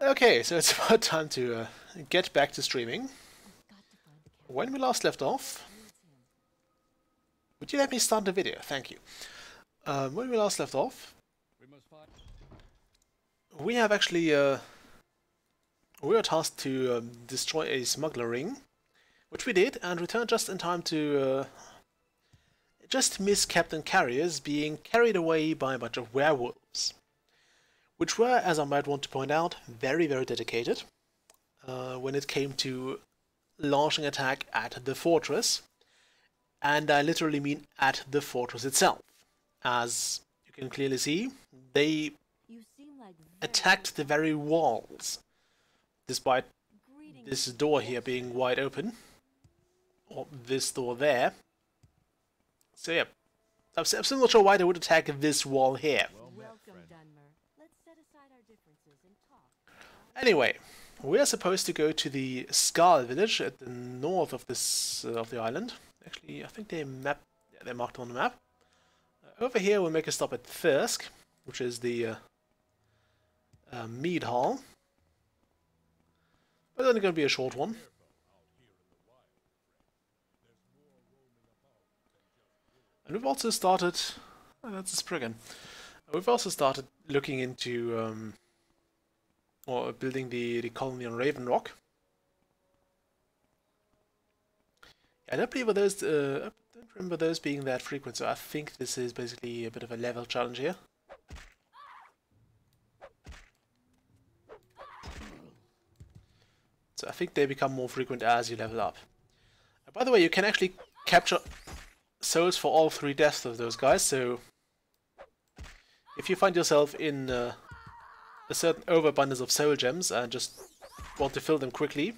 Okay, so it's about time to get back to streaming. When we last left off... Would you let me start the video? Thank you. When we last left off... We have actually... we were tasked to destroy a smuggler ring, which we did, and returned just in time to just miss Captain Carriers being carried away by a bunch of werewolves, which were, as I might want to point out, very, very dedicated when it came to launching attack at the fortress, and I literally mean at the fortress itself. As you can clearly see, they attacked the very walls, despite this door here being wide open, or this door there. So yeah, I'm still not sure why they would attack this wall here. Anyway, we are supposed to go to the Skal village at the north of this of the island. Actually, I think they're marked on the map. Over here we'll make a stop at Thirsk, which is the mead hall. But it's only going to be a short one. And we've also started... Oh, that's a Spriggan. We've also started looking into... or building the colony on Raven Rock. I don't believe those... I don't remember those being that frequent, so I think this is basically a bit of a level challenge here. So I think they become more frequent as you level up. By the way, you can actually capture souls for all 3 deaths of those guys, so if you find yourself in a certain overabundance of soul gems and just want to fill them quickly...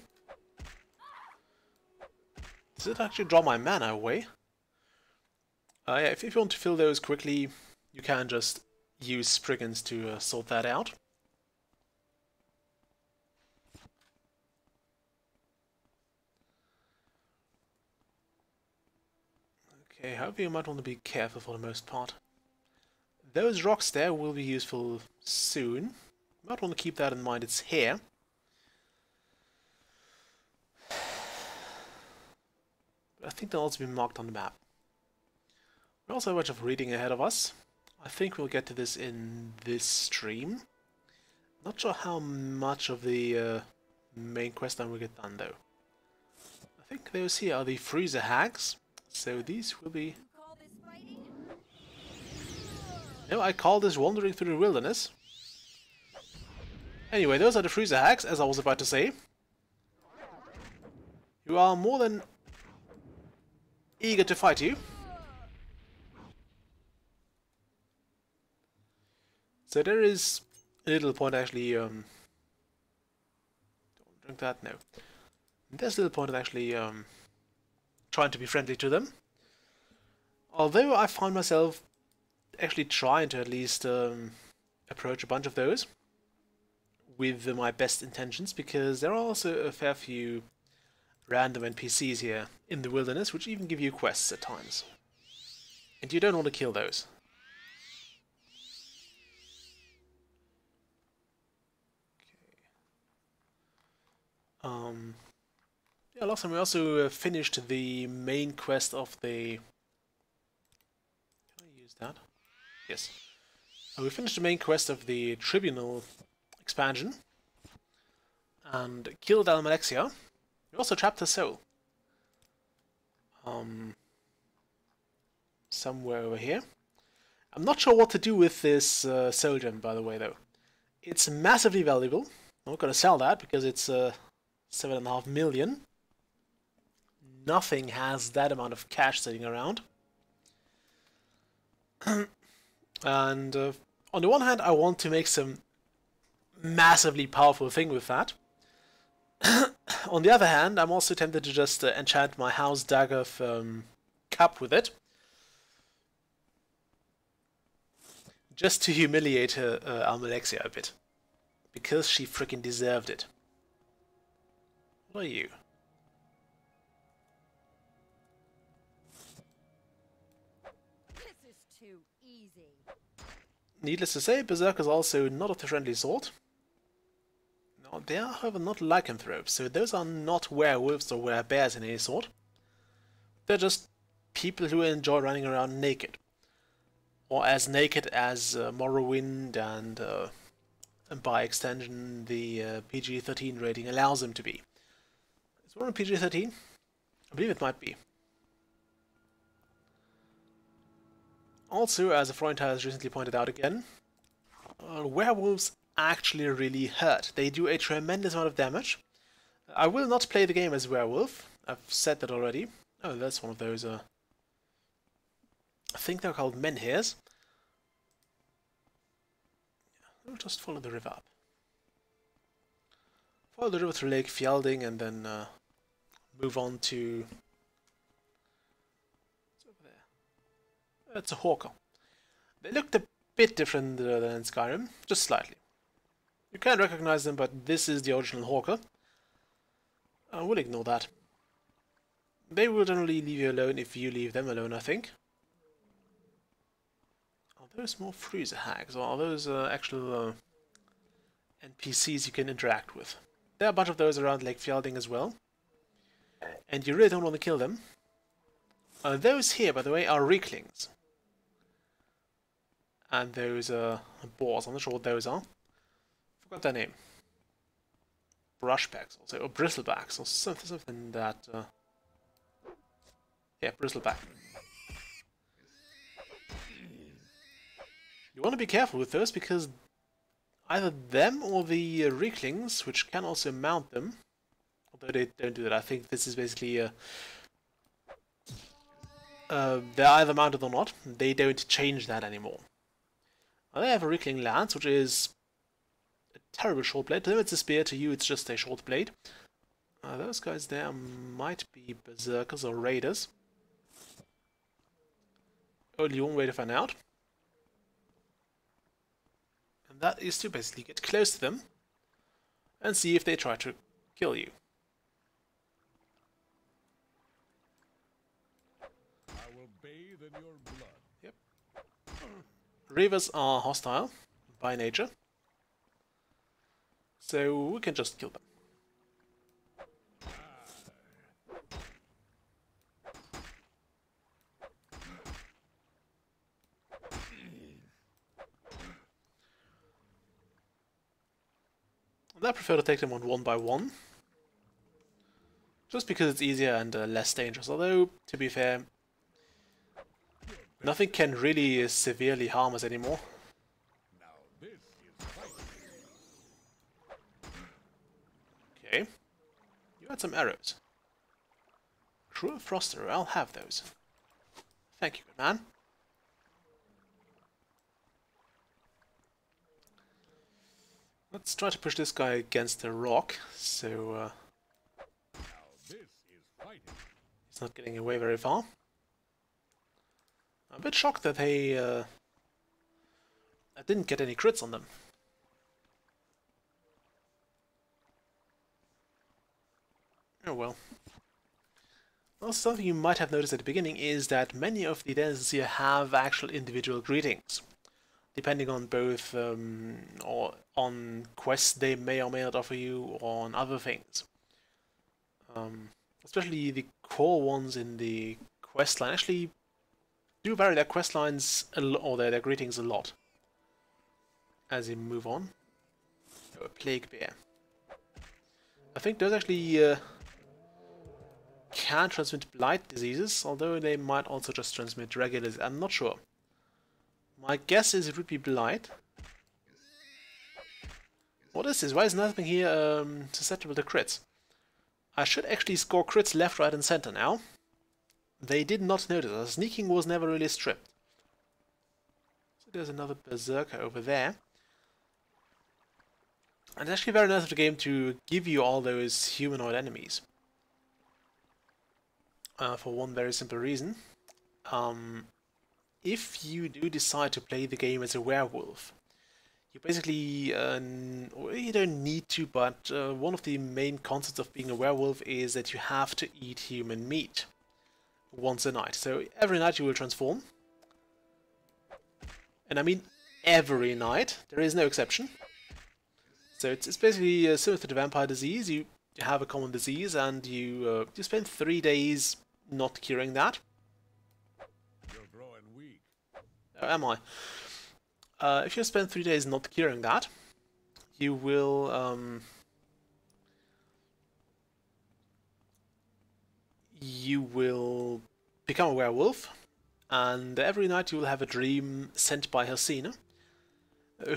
Does it actually draw my mana away? Yeah, if you want to fill those quickly, you can just use Spriggans to sort that out. Okay, however you might want to be careful for the most part. Those rocks there will be useful soon. You might want to keep that in mind, it's here. But I think they'll also be marked on the map. We also have a bunch of reading ahead of us. I think we'll get to this in this stream. Not sure how much of the main quest line will get done though. I think those here are the freezer hags. So these will be... No, I call this wandering through the wilderness. Anyway, those are the freezer hags, as I was about to say. You are more than eager to fight you. So there is a little point actually... don't drink that, no. There's a little point of actually... trying to be friendly to them. Although I find myself actually trying to at least approach a bunch of those with my best intentions, because there are also a fair few random NPCs here in the wilderness which even give you quests at times. And you don't want to kill those. Okay. Yeah, last time we also finished the main quest of the... Can I use that? Yes. We finished the main quest of the Tribunal expansion and killed Almalexia. We also trapped her soul. Somewhere over here. I'm not sure what to do with this soul gem, by the way, though. It's massively valuable. I'm not going to sell that because it's 7.5 million. Nothing has that amount of cash sitting around. And on the one hand, I want to make some massively powerful thing with that. On the other hand, I'm also tempted to just enchant my House Dagger cup with it. Just to humiliate her, Almalexia a bit. Because she freaking deserved it. What are you? Needless to say, Berserk is also not of the friendly sort. They are, however, not lycanthropes, so those are not werewolves or werebears in any sort. They're just people who enjoy running around naked. Or as naked as Morrowind and by extension the PG-13 rating allows them to be. Is Morrowind PG-13? I believe it might be. Also, as a Freund has recently pointed out again, werewolves actually really hurt. They do a tremendous amount of damage. I will not play the game as a werewolf. I've said that already. Oh, that's one of those, I think they're called menhirs. We'll just follow the river up. Follow the river through Lake Fjalding and then move on to... What's over there? That's a hawker. They looked a bit different than in Skyrim, just slightly. You can recognize them, but this is the original hawker. I will ignore that. They will generally leave you alone if you leave them alone, I think. Are those more freezer hags, or are those actual NPCs you can interact with? There are a bunch of those around Lake Fjalding as well. And you really don't want to kill them. Those here, by the way, are Reeklings. And those boars, I'm not sure what those are. Forgot their name. Brushbacks, also, or bristlebacks, or something that... Yeah, bristleback. You want to be careful with those because either them or the Reeklings, which can also mount them, although they don't do that. I think this is basically they're either mounted or not. They don't change that anymore. Now they have a Reekling lance, which is a terrible short blade. To them it's a spear, to you it's just a short blade. Those guys there might be berserkers or raiders. Only one way to find out. And that is to basically get close to them and see if they try to kill you. I will bathe in your blood. Yep. Reavers are hostile by nature, so we can just kill them. I prefer to take them on one by one, just because it's easier and less dangerous, although, to be fair, nothing can really severely harm us anymore. Now this is Okay, you had some arrows. Cruel Froster, I'll have those. Thank you, good man. Let's try to push this guy against the rock, so now this is fighting. he's not getting away very far. I'm a bit shocked that I didn't get any crits on them. Oh well. Also, something you might have noticed at the beginning is that many of the denizens here have actual individual greetings, depending on both or on quests they may or may not offer you, or on other things. Especially the core ones in the quest line actually do vary their quest lines or their greetings a lot as you move on. Oh, a plague bear. I think those actually can transmit blight diseases, although they might also just transmit regular disease. I'm not sure. My guess is it would be blight. What is this? Why is nothing here susceptible to crits? I should actually score crits left, right and center now. They did not notice us. Sneaking was never really stripped. So there's another berserker over there. And it's actually very nice of the game to give you all those humanoid enemies. For one very simple reason. If you do decide to play the game as a werewolf, you basically, you don't need to, but one of the main concepts of being a werewolf is that you have to eat human meat once a night. So every night you will transform. And I mean every night, there is no exception. So it's basically similar to the vampire disease. You have a common disease and you spend 3 days not curing that. You're growing weak. Am I? If you spend 3 days not curing that, you will become a werewolf, and every night you will have a dream sent by Helcina,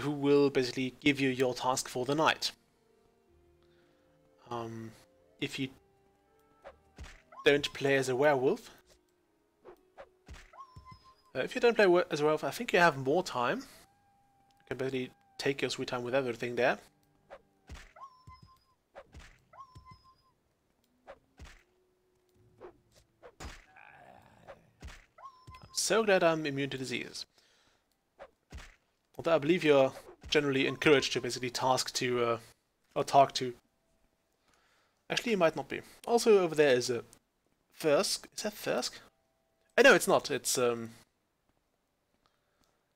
who will basically give you your task for the night. If you don't play as a werewolf, as a werewolf, I think you have more time. You can basically take your sweet time with everything there. I'm so glad I'm immune to diseases. Although I believe you're generally encouraged to basically talk to. Actually, you might not be. Also, over there is a Thirsk. Is that Thirsk? No, it's not. It's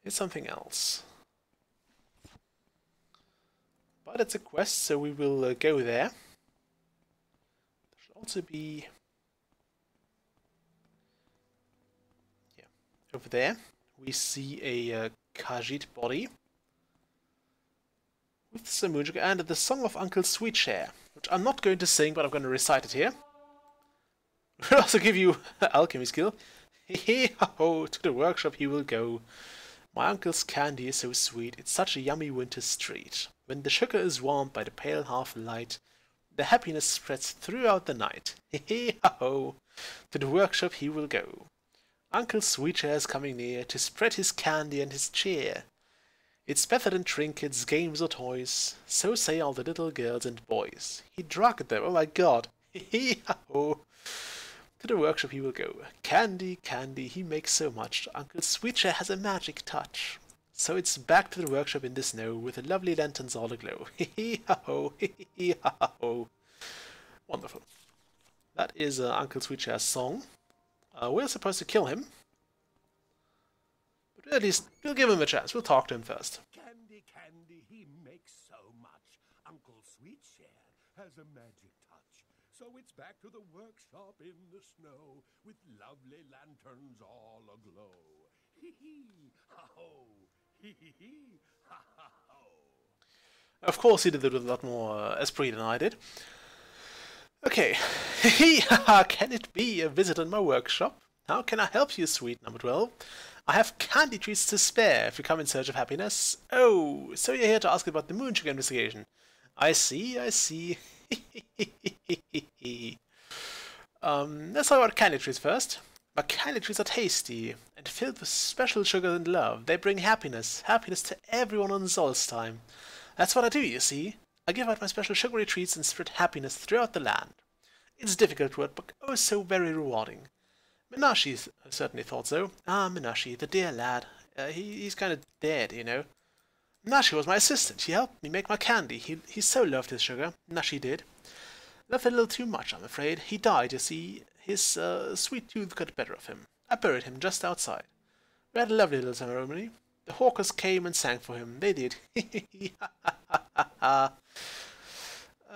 something else. But it's a quest, so we will go there. There should also be... yeah, over there we see a Khajiit body with some music and the Song of Uncle Sweetshare, which I'm not going to sing, but I'm going to recite it here. We'll also give you alchemy skill. Hee-hee-ho, to the workshop he will go. My uncle's candy is so sweet, it's such a yummy winter's treat. When the sugar is warmed by the pale half-light, the happiness spreads throughout the night. Hee-hee-ho, to the workshop he will go. Uncle Sweetshare is coming near to spread his candy and his cheer. It's better than trinkets, games or toys, so say all the little girls and boys. He drugged them, oh my god. Hee-hee-ho. To the workshop he will go. Candy, candy, he makes so much. Uncle Sweetshare has a magic touch. So it's back to the workshop in the snow with the lovely lanterns all aglow. Hee-hee-ho, hee-hee-ho. Wonderful. That is Uncle Sweetshare's song. We're supposed to kill him. But at least we'll give him a chance. We'll talk to him first. Candy, candy, he makes so much. Uncle Sweetshare has a magic touch. So it's back to the workshop in the snow with lovely lanterns all aglow. Hee-hee-ha-ho, hee-hee-ha-ha-ho. Of course he did it with a lot more esprit than I did. Okay, can it be a visit in my workshop? How can I help you, sweet number 12? I have candy treats to spare if you come in search of happiness. Oh, so you're here to ask about the moonsugar investigation. I see, I see. Let's talk about candy treats first. My candy treats are tasty and filled with special sugar and love. They bring happiness to everyone on Solstheim. That's what I do, you see. I give out my special sugary treats and spread happiness throughout the land. It's difficult work, but oh so very rewarding. Minashi certainly thought so. Ah, Minashi, the dear lad. He's kind of dead, you know. Minashi was my assistant. He helped me make my candy. He so loved his sugar. Minashi did. Loved it a little too much, I'm afraid. He died, you see. His sweet tooth got the better of him. I buried him just outside. We had a lovely little ceremony. The hawkers came and sang for him. They did.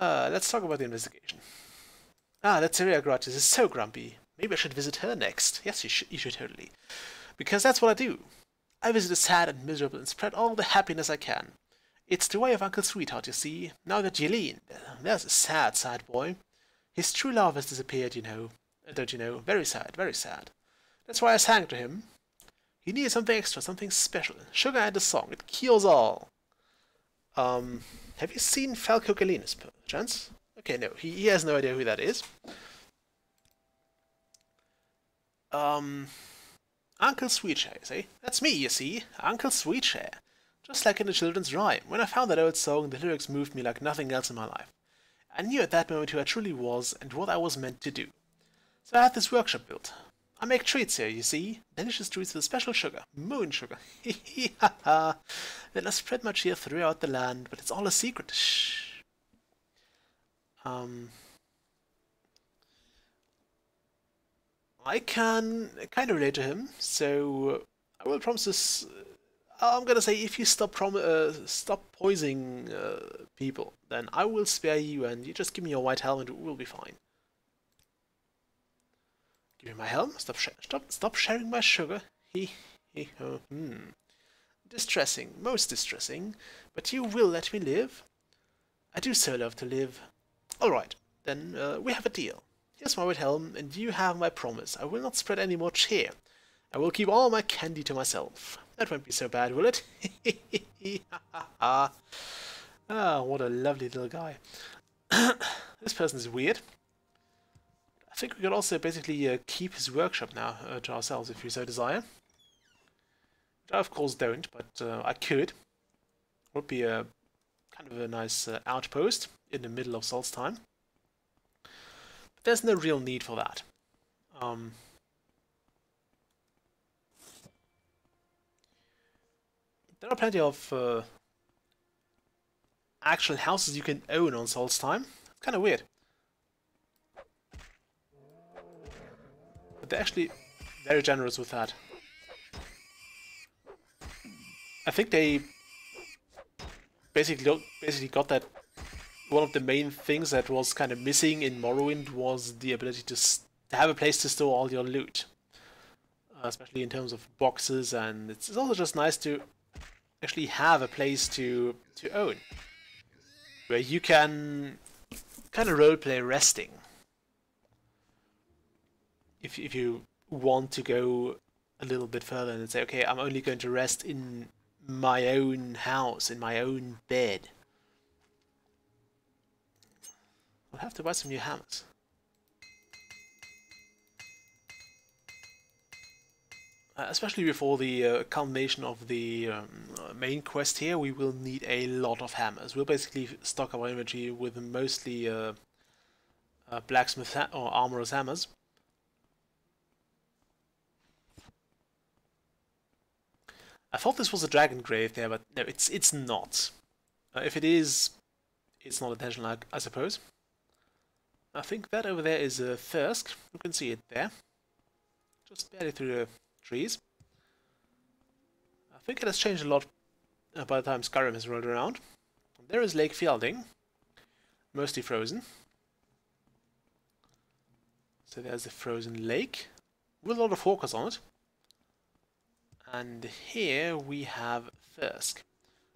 Let's talk about the investigation. That Seria Gratis is so grumpy. Maybe I should visit her next. Yes, you should totally. Because that's what I do. I visit the sad and miserable and spread all the happiness I can. It's the way of Uncle Sweetheart, you see. Now that Jeline, there's a sad, sad boy. His true love has disappeared, you know. Don't you know? Very sad, very sad. That's why I sang to him. He needed something extra, something special. Sugar and a song. It cures all. Have you seen Falco Galenus, perchance? Okay, no, he has no idea who that is. Uncle Sweetshare, you see? That's me, you see. Uncle Sweetshare. Just like in the children's rhyme. When I found that old song, the lyrics moved me like nothing else in my life. I knew at that moment who I truly was and what I was meant to do. So I had this workshop built. I make treats here, you see. Delicious treats with special sugar. Moon sugar. Hee-hee-ha-ha. Then I spread my cheer throughout the land, but it's all a secret. Shh. I can kind of relate to him, so I will promise this. I'm gonna say if you stop poisoning people, then I will spare you, and you just give me your white helmet, we'll be fine. Give me my helm. Stop sharing my sugar. Distressing, most distressing. But you will let me live. I do so love to live. All right, then we have a deal. Here's my white helm, and you have my promise. I will not spread any more cheer. I will keep all my candy to myself. That won't be so bad, will it? Ah, what a lovely little guy. This person is weird. I think we could also basically keep his workshop now to ourselves if we so desire. Which I of course don't, but I could. Would be a kind of a nice outpost in the middle of Solstheim. But there's no real need for that. There are plenty of actual houses you can own on Solstheim. It's kind of weird. But they're actually very generous with that. I think they basically got that. One of the main things that was kind of missing in Morrowind was the ability to have a place to store all your loot. Especially in terms of boxes, and it's also just nice to actually have a place to own. Where you can kind of roleplay resting. If you want to go a little bit further and say, okay, I'm only going to rest in my own house, in my own bed. I'll have to buy some new hammers. Especially before the culmination of the main quest here, we will need a lot of hammers. We'll basically stock our inventory with mostly blacksmith or armorer's hammers. I thought this was a dragon grave there, but no, it's not. If it is, it's not intentional, I suppose. I think that over there is a Thirsk. You can see it there, just barely through the trees. I think it has changed a lot by the time Skyrim has rolled around. There is Lake Fielding, mostly frozen. So there's the frozen lake with a lot of hawkers on it. And here we have Thirsk.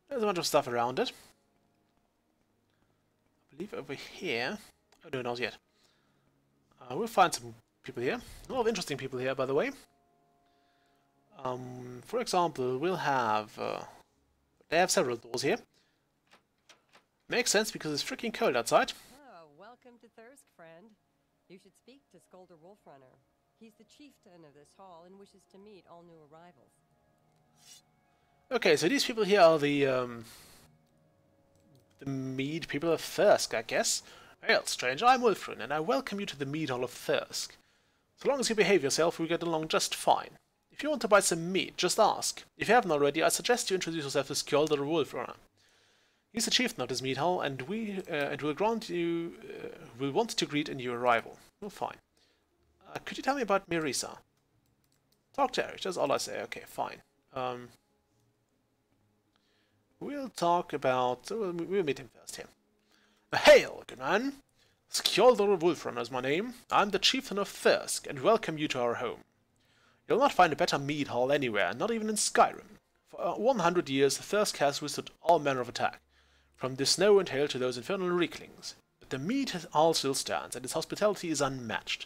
There's a bunch of stuff around it. I believe over here... Oh no, not yet. We'll find some people here. A lot of interesting people here, by the way. For example, we'll have... they have several doors here. Makes sense because it's freaking cold outside. Oh, welcome to Thirsk, friend. You should speak to Skolder Wolfrunner. He's the chieftain of this hall and wishes to meet all new arrivals. Okay, so these people here are the mead people of Thirsk, I guess. Well, stranger, I'm Wolfrun, and I welcome you to the mead hall of Thirsk. So long as you behave yourself, we get along just fine. If you want to buy some meat, just ask. If you haven't already, I suggest you introduce yourself to Skolder Wolfrunner. He's the chieftain of this mead hall, and will want to greet a new arrival. Oh, fine. Could you tell me about Mirisa? Talk to Eric, that's all I say. Okay, fine. We'll talk about... we'll meet him first here. Hail, good man! Skolder Wolfrunner is my name. I'm the chieftain of Thirsk, and welcome you to our home. You'll not find a better mead hall anywhere, not even in Skyrim. For 100 years, Thirsk has withstood all manner of attack, from the snow and hail to those infernal reeklings. But the mead hall still stands, and its hospitality is unmatched.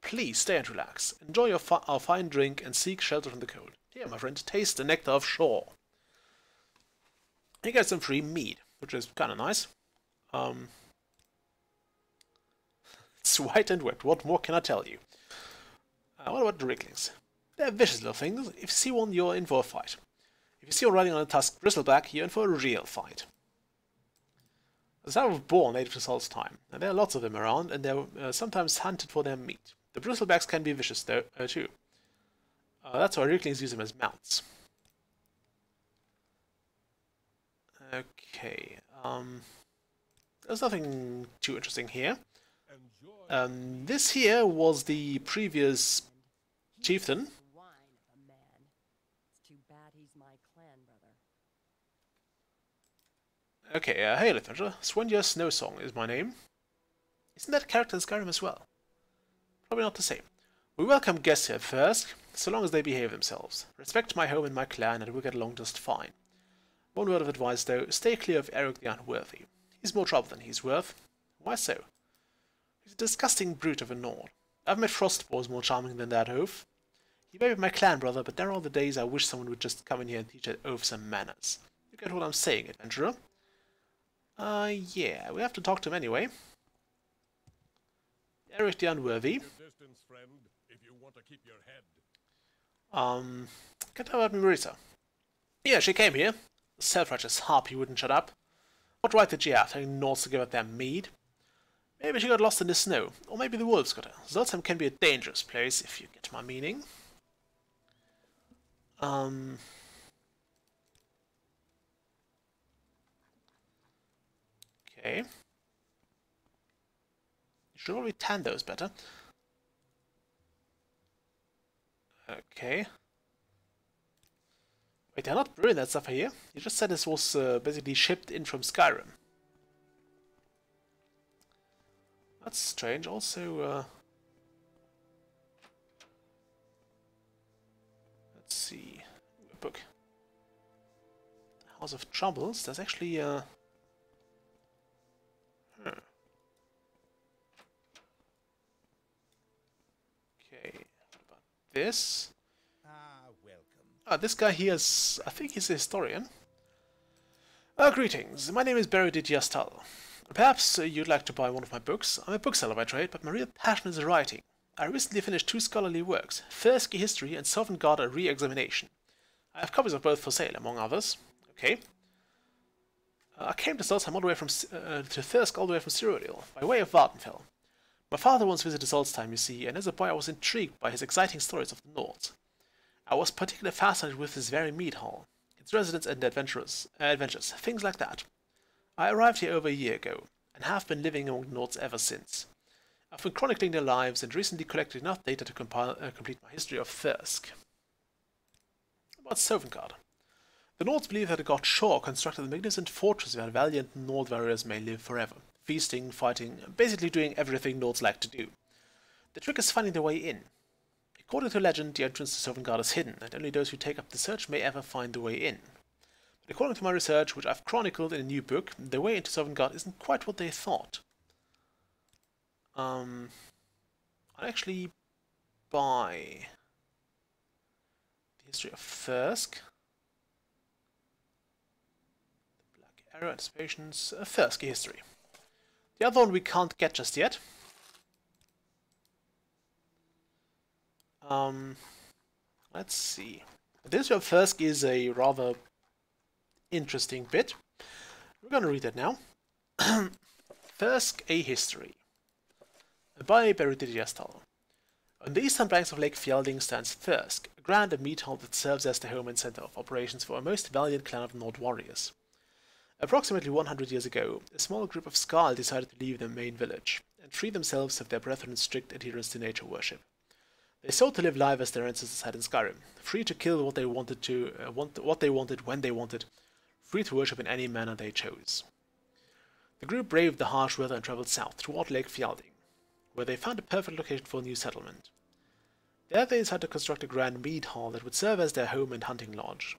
Please stay and relax. Enjoy our fine drink and seek shelter from the cold. Here, my friend, taste the nectar of shore. You get some free mead, which is kind of nice. It's white and wet. What more can I tell you? What about the Reeklings? They're vicious little things. If you see one, you're in for a fight. If you see one riding on a tusked bristleback, you're in for a real fight. As I was born native to Solstheim, and there are lots of them around, and they're sometimes hunted for their meat. The bristlebacks can be vicious, though, too. That's why Reeklings use them as mounts. Okay, there's nothing too interesting here. This here was the previous chieftain. Okay, hey Literature, Swendia Snowsong is my name. Isn't that a character in Skyrim as well? Probably not the same. We welcome guests here at Thirsk, so long as they behave themselves. Respect my home and my clan, and we'll get along just fine. One word of advice though, stay clear of Eric the Unworthy. He's more trouble than he's worth. Why so? He's a disgusting brute of a Nord. I've met Frostboars more charming than that oaf. He may be my clan brother, but there are the days I wish someone would just come in here and teach that oaf some manners. You get what I'm saying, adventurer? Yeah, we have to talk to him anyway. Eric the Unworthy. Distance, friend, if you want to keep your head. Can't tell about Marisa. Yeah, she came here. The self-righteous harpy wouldn't shut up. What right did she have, telling Nords to give up their mead? Maybe she got lost in the snow, or maybe the wolves got her. Zolsheim can be a dangerous place, if you get my meaning. Okay. You should probably tan those better. Okay. Wait, they're not brewing that stuff here. You just said this was basically shipped in from Skyrim. That's strange. Also, let's see. A book. House of Troubles. There's actually Okay. What about this? Welcome. This guy here is, I think he's a historian. Greetings. My name is Beridit Yastal. Perhaps you'd like to buy one of my books. I'm a bookseller by trade, but my real passion is writing. I recently finished 2 scholarly works, Thirsk History and Sovngarde A Re-Examination. I have copies of both for sale, among others. Okay. I came to Solstheim all the way from to Thirsk all the way from Cyrodiil, by way of Vardenfell. My father once visited Solstheim, you see, and as a boy I was intrigued by his exciting stories of the Nords. I was particularly fascinated with his very mead hall, its residents and adventures, things like that. I arrived here over a year ago, and have been living among the Nords ever since. I've been chronicling their lives, and recently collected enough data to complete my history of Thirsk. About Sovngarde. The Nords believe that the god Shor constructed a magnificent fortress where valiant Nord warriors may live forever, feasting, fighting, basically doing everything Nords like to do. The trick is finding their way in. According to legend, the entrance to Sovngarde is hidden, and only those who take up the search may ever find the way in. But according to my research, which I've chronicled in a new book, the way into Sovngarde isn't quite what they thought. I'll actually buy the history of Thirsk. The Black Arrow, Anticipations, Thirsk history. The other one we can't get just yet. Let's see. The history of Thirsk is a rather interesting bit. We're going to read that now. Thirsk, A History. By Beridit Yastal. On the eastern banks of Lake Fjelding stands Thirsk, a grand mead hall that serves as the home and center of operations for a most valiant clan of Nord warriors. Approximately 100 years ago, a small group of Skarl decided to leave their main village and free themselves of their brethren's strict adherence to nature worship. They sought to live life as their ancestors had in Skyrim, free to kill what they wanted when they wanted, free to worship in any manner they chose. The group braved the harsh weather and travelled south toward Lake Fjelding, where they found a perfect location for a new settlement. There they decided to construct a grand mead hall that would serve as their home and hunting lodge.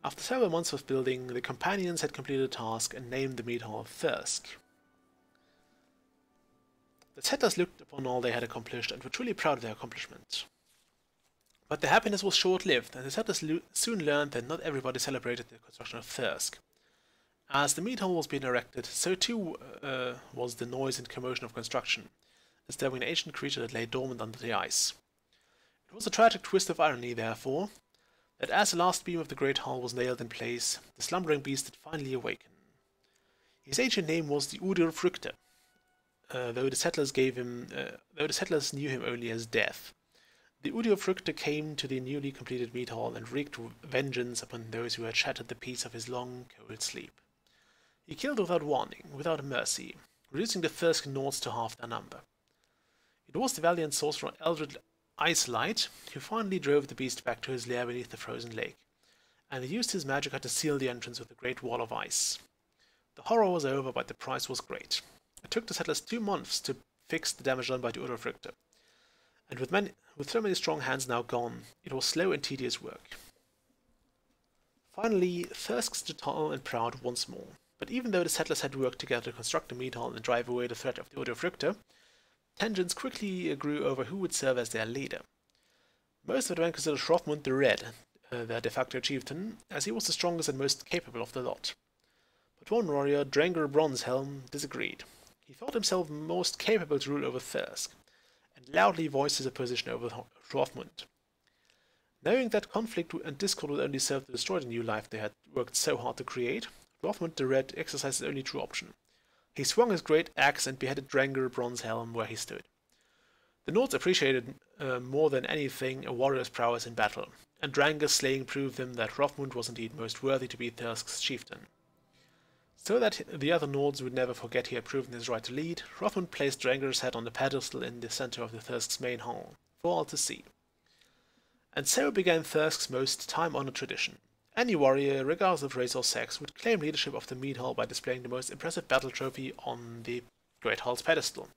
After several months of building, the companions had completed the task and named the mead hall Thirsk. The settlers looked upon all they had accomplished and were truly proud of their accomplishment. But their happiness was short-lived, and the settlers soon learned that not everybody celebrated the construction of Thirsk. As the mead hall was being erected, so too was the noise and commotion of construction, disturbing an ancient creature that lay dormant under the ice. It was a tragic twist of irony, therefore, that as the last beam of the great hall was nailed in place, the slumbering beast had finally awakened. His ancient name was the Udir Früchte, though the settlers knew him only as Death. The Udir Früchte came to the newly completed mead hall and wreaked vengeance upon those who had shattered the peace of his long, cold sleep. He killed without warning, without mercy, reducing the Thirsk Nords to half their number. It was the valiant sorcerer Eldred Icelight who finally drove the beast back to his lair beneath the frozen lake, and he used his magic to seal the entrance with a great wall of ice. The horror was over, but the price was great. It took the settlers 2 months to fix the damage done by the Udolfrictor, and with so many strong hands now gone, it was slow and tedious work. Finally, Thirsk stood tall and proud once more, but even though the settlers had worked together to construct the meat hall and drive away the threat of the Udolfrictor, tensions quickly grew over who would serve as their leader. Most of the men considered Hrothmund the Red, their de facto chieftain, as he was the strongest and most capable of the lot. But one warrior, Drengr Bronzehelm, disagreed. He thought himself most capable to rule over Thirsk, and loudly voiced his opposition over Hrothmund. Knowing that conflict and discord would only serve to destroy the new life they had worked so hard to create, Hrothmund the Red exercised his only true option. He swung his great axe and beheaded Drengr Bronzehelm where he stood. The Nords appreciated more than anything a warrior's prowess in battle, and Drangr's slaying proved them that Hrothmund was indeed most worthy to be Thirsk's chieftain. So that the other Nords would never forget he had proven his right to lead, Hrothmund placed Drangr's head on the pedestal in the center of the Thirsk's main hall, for all to see. And so began Thirsk's most time-honored tradition. Any warrior, regardless of race or sex, would claim leadership of the mead hall by displaying the most impressive battle trophy on the Great Hall's pedestal.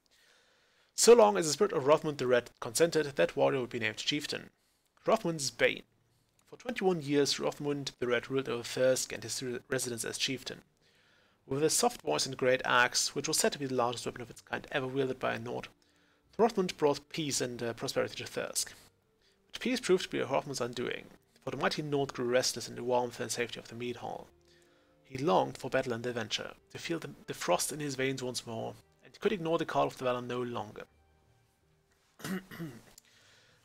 So long as the spirit of Hrothmund the Red consented, that warrior would be named chieftain. Hrothmund's Bane. For 21 years, Hrothmund the Red ruled over Thirsk and his residents as chieftain. With his soft voice and great axe, which was said to be the largest weapon of its kind ever wielded by a Nord, Hrothmund brought peace and prosperity to Thirsk. But peace proved to be Hrothmund's undoing, for the mighty Nord grew restless in the warmth and safety of the mead hall. He longed for battle and adventure, to feel the frost in his veins once more, and could ignore the call of the Valor no longer.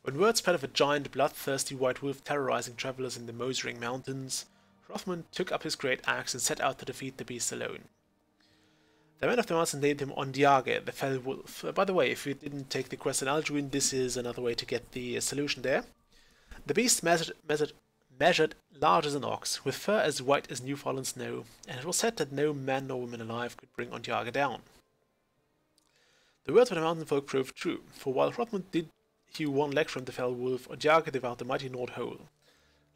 When word spread of a giant, bloodthirsty white wolf terrorizing travelers in the Mosering Mountains, Hrothmund took up his great axe and set out to defeat the beast alone. The men of the mountain named him Ondiage, the fell wolf. By the way, if you didn't take the quest in Alduin, this is another way to get the solution there. The beast measured large as an ox, with fur as white as new fallen snow, and it was said that no man nor woman alive could bring Ondiage down. The words of the mountain folk proved true, for while Hrothmund did hew one leg from the fell wolf, Ondiage devoured the mighty Nord whole,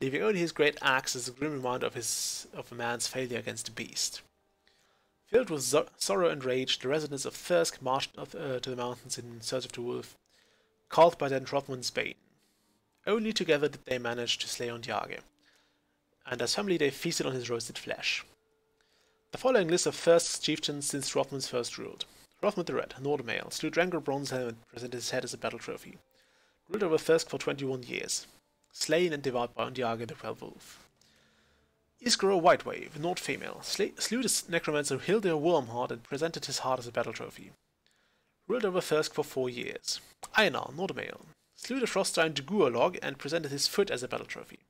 leaving only his great axe as a grim reminder of a man's failure against the beast. Filled with sorrow and rage, the residents of Thirsk marched to the mountains in search of the wolf, called by then Hrothmund's Bane. Only together did they manage to slay Ondiage, and as family they feasted on his roasted flesh. The following list of Thirsk's chieftains since Hrothmund's first ruled. Hrothmund the Red, Nord male, slew Drengr Bronzehelm and presented his head as a battle trophy. Ruled over Thirsk for 21 years. Slain and devoured by Ondiage the Fell Wolf. Isgro Whitewave, Nord female, slew the necromancer Hildir Wormheart and presented his heart as a battle trophy. Ruled over Thirsk for 4 years. Einar, Nord male, slew the frost giant Guorlog and presented his foot as a battle trophy.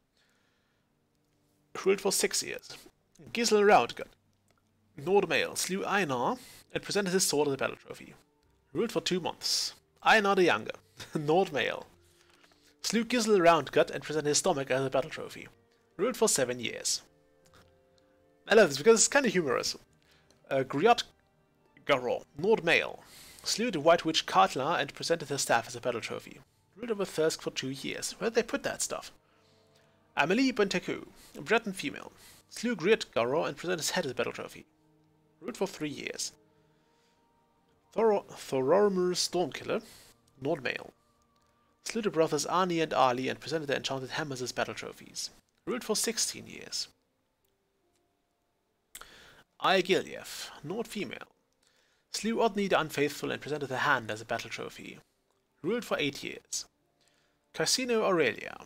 Ruled for 6 years. Gisl Roundgut, Nord male, slew Einar and presented his sword as a battle trophy. Ruled for 2 months. Einar the Younger, Nord male, slew Gisl Roundgut and presented his stomach as a battle trophy. Ruled for 7 years. I love this because it's kind of humorous. Griot Garro, Nord male, slew the White Witch Katla and presented her staff as a battle trophy. Ruled over Thirsk for 2 years. Where'd they put that stuff? Amelie Bunteku, a Breton female, slew Griot Garro and presented his head as a battle trophy. Ruled for 3 years. Thorormur Stormkiller, Nord male, slew the brothers Arni and Ali and presented their enchanted hammers as battle trophies. Ruled for 16 years. Aegiliev, Nord female, slew Odni the Unfaithful and presented her hand as a battle trophy. Ruled for 8 years. Carsino Aurelia,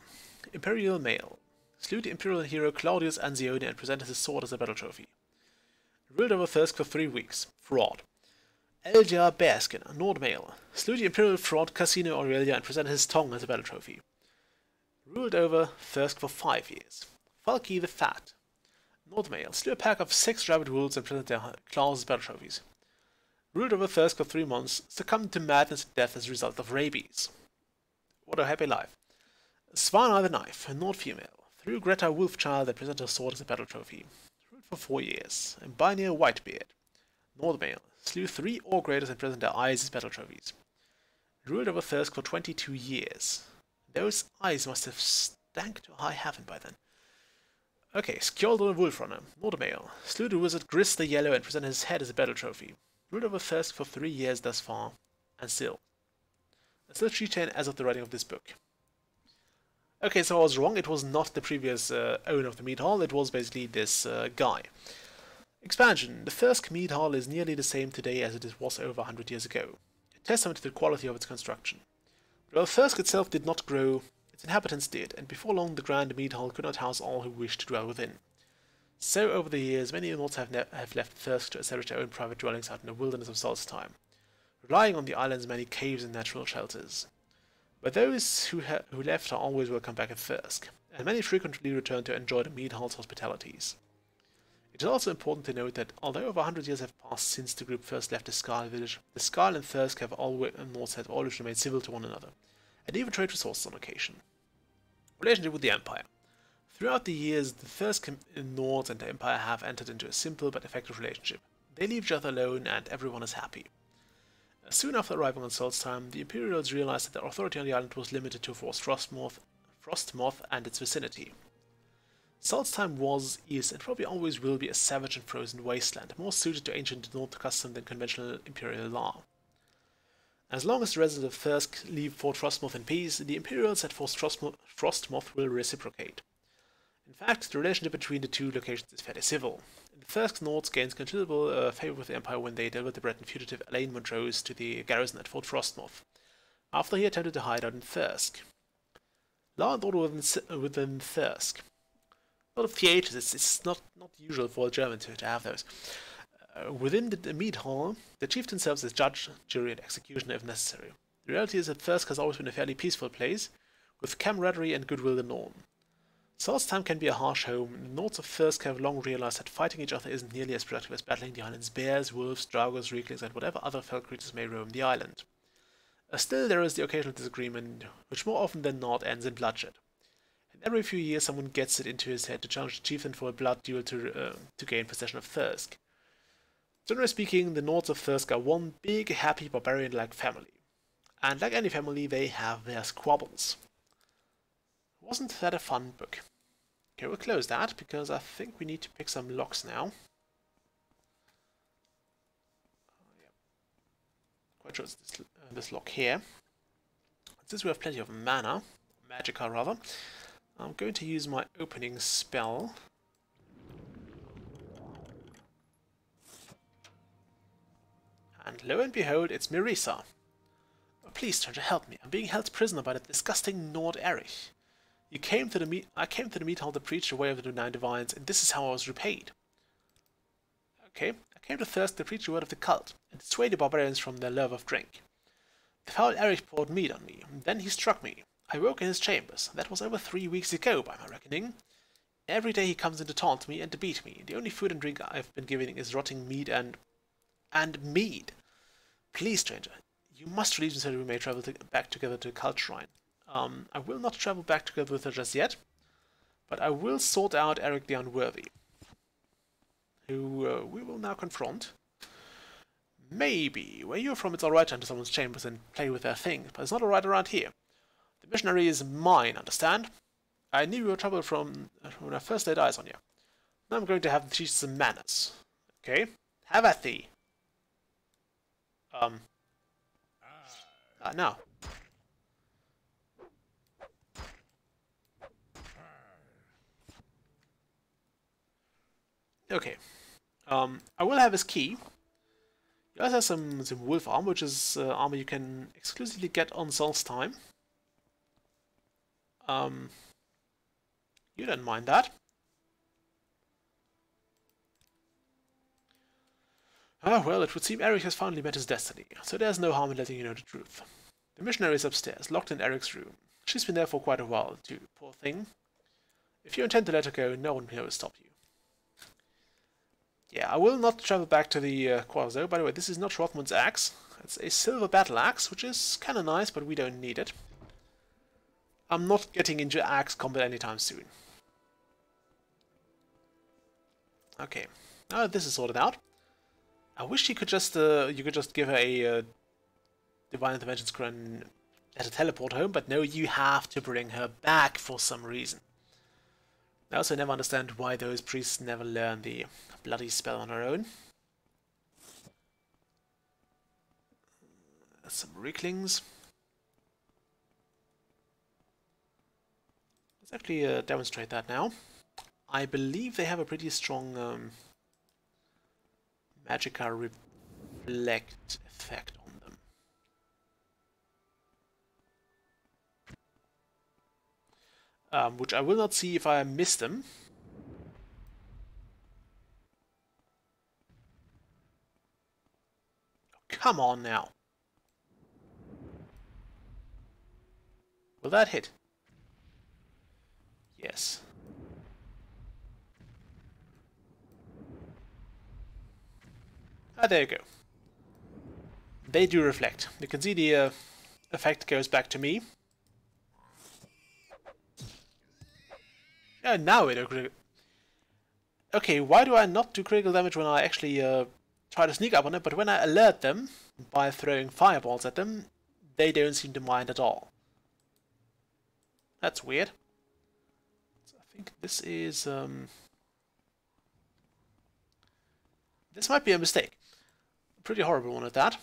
Imperial male, slew the Imperial hero Claudius Anzione and presented his sword as a battle trophy. Ruled over Thirsk for 3 weeks. Fraud. Eljar Bearskin, Nord male, slew the Imperial fraud Carsino Aurelia and presented his tongue as a battle trophy. Ruled over Thirsk for 5 years. Falki the Fat, Nord male, slew a pack of 6 rabid wolves and presented their claws as battle trophies. Ruled over Thirsk for 3 months, succumbed to madness and death as a result of rabies. What a happy life. Svana the Knife, Nord female, threw Greta Wolfchild and presented her sword as a battle trophy. Ruled for 4 years. And Binir Whitebeard, Nord male, slew 3 Orc Raiders and presented their eyes as battle trophies. Ruled over Thirsk for 22 years. Those eyes must have stank to high heaven by then. Okay, Skjoldr the Wolfrunner, Mordermale. Slew the wizard Gris the Yellow and presented his head as a battle trophy. Ruled over Thirsk for 3 years thus far, and still. Tree 10 as of the writing of this book. Okay, so I was wrong, it was not the previous owner of the mead hall, it was basically this guy. Expansion. The Thirsk mead hall is nearly the same today as it was over 100 years ago. A testament to the quality of its construction. But while Thirsk itself did not grow, its inhabitants did, and before long the grand mead hall could not house all who wished to dwell within. So over the years, many Nords have left Thirsk to establish their own private dwellings out in the wilderness of Solstheim, relying on the island's many caves and natural shelters. But those who left are always welcome back at Thirsk, and many frequently return to enjoy the mead hall's hospitalities. It is also important to note that although over 100 years have passed since the group first left the Skarl village, the Skarl and Thirsk Nords have always remained civil to one another, and even trade resources on occasion. Relationship with the Empire. Throughout the years, the Thirsk Nords and the Empire have entered into a simple but effective relationship. They leave each other alone and everyone is happy. Soon after arriving on Solstheim, the Imperials realized that their authority on the island was limited to Force Frostmoth and its vicinity. Solstheim was, is, and probably always will be a savage and frozen wasteland, more suited to ancient Nord custom than conventional Imperial law. As long as the residents of Thirsk leave Fort Frostmoth in peace, the Imperials at Fort Frostmoth will reciprocate. In fact, the relationship between the two locations is fairly civil. The Thirsk Nords gained considerable favor with the Empire when they delivered the Breton fugitive Alain Montrose to the garrison at Fort Frostmoth, after he attempted to hide out in Thirsk. Law and order within Thirsk. A lot of theatres, it's not usual for a German to have those. Within the mead hall, the chieftain serves as judge, jury, and executioner if necessary. The reality is that Thirsk has always been a fairly peaceful place, with camaraderie and goodwill the norm. Solstheim can be a harsh home, and the Nords of Thirsk have long realized that fighting each other isn't nearly as productive as battling the island's bears, wolves, dragons, reeklings, and whatever other fell creatures may roam the island. Still, there is the occasional disagreement, which more often than not ends in bloodshed. And every few years someone gets it into his head to challenge the chieftain for a blood duel to gain possession of Thirsk. Generally speaking, the Nords of Thirsk are one big, happy, barbarian-like family. And like any family, they have their squabbles. Wasn't that a fun book? Okay, we'll close that, because I think we need to pick some locks now. Quite sure it's this lock here. Since we have plenty of mana, magicka rather, I'm going to use my opening spell. And lo and behold, it's Mirisa. Oh, please, stranger, help me. I'm being held prisoner by that disgusting Nord Erich. I came to the meat hall to preach the way of the Nine Divines, and this is how I was repaid. Okay, I came to Thirsk to preach the word of the cult, and dissuade the barbarians from their love of drink. The foul Erich poured mead on me, and then he struck me. I woke in his chambers. That was over 3 weeks ago, by my reckoning. Every day he comes in to taunt me and to beat me. The only food and drink I've been given is rotting mead and mead. Please, stranger, you must release me so that we may travel back together to the cult shrine. I will not travel back together with her just yet, but I will sort out Eric the Unworthy, who we will now confront. Maybe where you're from it's alright to enter someone's chambers and play with their things, but it's not alright around here. The missionary is mine, understand? I knew you were trouble from when I first laid eyes on you. Now I'm going to have to teach some manners. Okay? Have at thee. Now. Okay. I will have his key. He also has some wolf armor, which is armor you can exclusively get on Solstheim. You don't mind that. Ah, well, it would seem Eric has finally met his destiny, so there's no harm in letting you know the truth. The missionary is upstairs, locked in Eric's room. She's been there for quite a while, too, poor thing. If you intend to let her go, no one will stop you. Yeah, I will not travel back to the quarters, though. By the way, this is not Hrothmund's axe. It's a silver battle axe, which is kind of nice, but we don't need it. I'm not getting into axe combat anytime soon. Okay, now that this is sorted out, I wish you could just give her a Divine Intervention scroll and let her teleport home, but no, you have to bring her back for some reason. I also never understand why those priests never learn the bloody spell on their own. Some Reclings. Let's actually demonstrate that now. I believe they have a pretty strong Magicka Reflect effect on them. Which I will not see if I miss them. Come on now. Will that hit? Yes. Ah, there you go. They do reflect. You can see the effect goes back to me. And now it do. Okay, why do I not do critical damage when I actually try to sneak up on it, but when I alert them by throwing fireballs at them, they don't seem to mind at all. That's weird. So I think this is this might be a mistake. A pretty horrible one at that.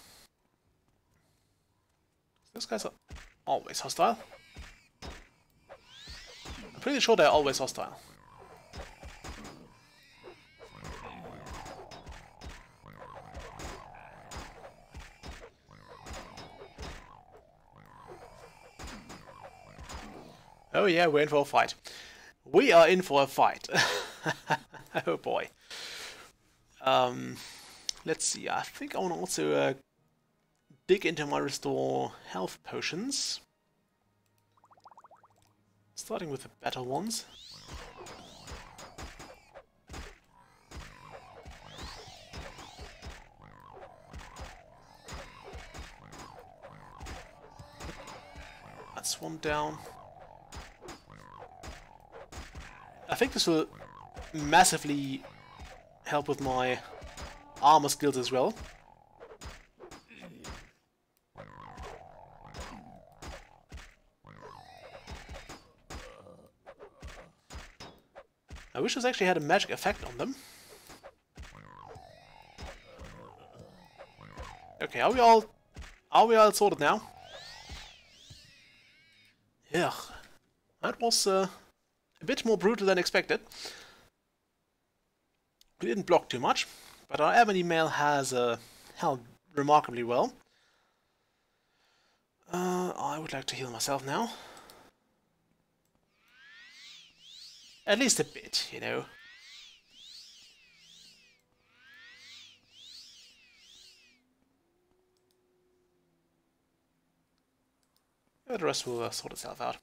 Those guys are always hostile. I'm pretty sure they're always hostile. Oh yeah, we're in for a fight. We are in for a fight. Oh boy. Let's see, I think I want to also dig into my restore health potions. Starting with the better ones. That's one down. I think this will massively help with my armor skills as well. I wish this actually had a magic effect on them. Okay, are we all sorted now? Yeah, that was a bit more brutal than expected. We didn't block too much, but our ebony mail has held remarkably well. I would like to heal myself now. At least a bit, you know. The rest will sort itself out.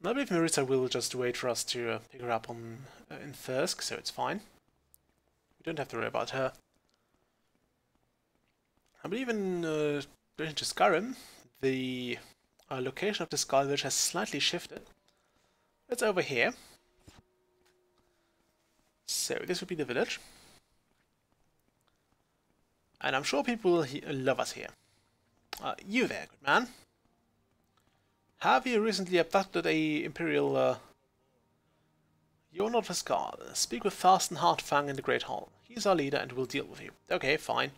I believe Marita will just wait for us to pick her up on in Thirsk, so it's fine. We don't have to worry about her. I believe in relation to Skyrim, the location of the Skull Village has slightly shifted. It's over here. So this would be the village. And I'm sure people will love us here. You there, good man. Have you recently abducted a Imperial... You're not Vascar. Speak with Tharsten Heartfang in the Great Hall. He's our leader and will deal with you. Okay, fine.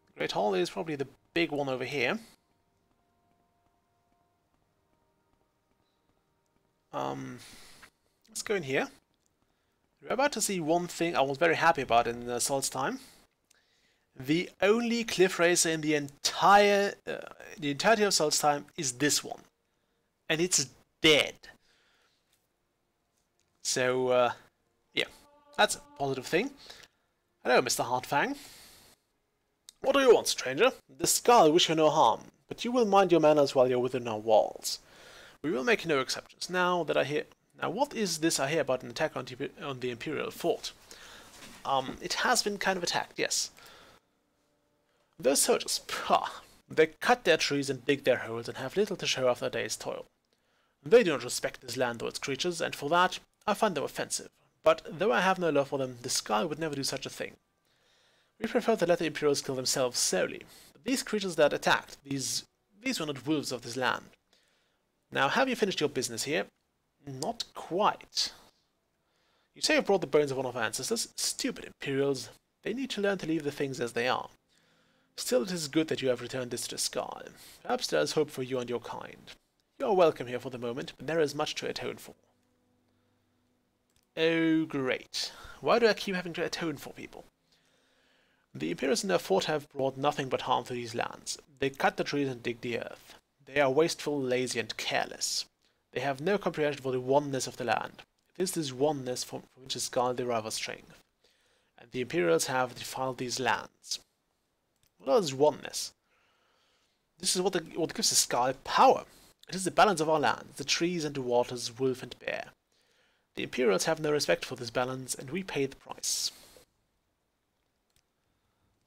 The Great Hall is probably the big one over here. Let's go in here. We're about to see one thing I was very happy about in Solstheim. The only cliff racer in the entirety of Solstheim is this one. And it's dead. So, yeah, that's a positive thing. Hello, Mr. Heartfang. What do you want, stranger? The Skull wish you no harm, but you will mind your manners while you're within our walls. We will make no exceptions. Now, what is this I hear about an attack on the Imperial fort? It has been kind of attacked, yes. Those soldiers, pah, they cut their trees and dig their holes and have little to show off their day's toil. They do not respect this landlord's creatures, and for that, I find them offensive. But though I have no love for them, the Skull would never do such a thing. We prefer to let the Imperials kill themselves solely. these creatures that attacked, these were not wolves of this land. Now, have you finished your business here? Not quite. You say you brought the bones of one of our ancestors? Stupid Imperials. They need to learn to leave the things as they are. Still, it is good that you have returned this to the sky. Perhaps there is hope for you and your kind. You are welcome here for the moment, but there is much to atone for. Oh, great. Why do I keep having to atone for people? The Imperials in their fort have brought nothing but harm to these lands. They cut the trees and dig the earth. They are wasteful, lazy, and careless. They have no comprehension for the oneness of the land. It is this oneness from which the Skal derive strength. And the Imperials have defiled these lands. What is oneness? This is what gives the Skal power. It is the balance of our lands, the trees and the waters, wolf and bear. The Imperials have no respect for this balance, and we pay the price.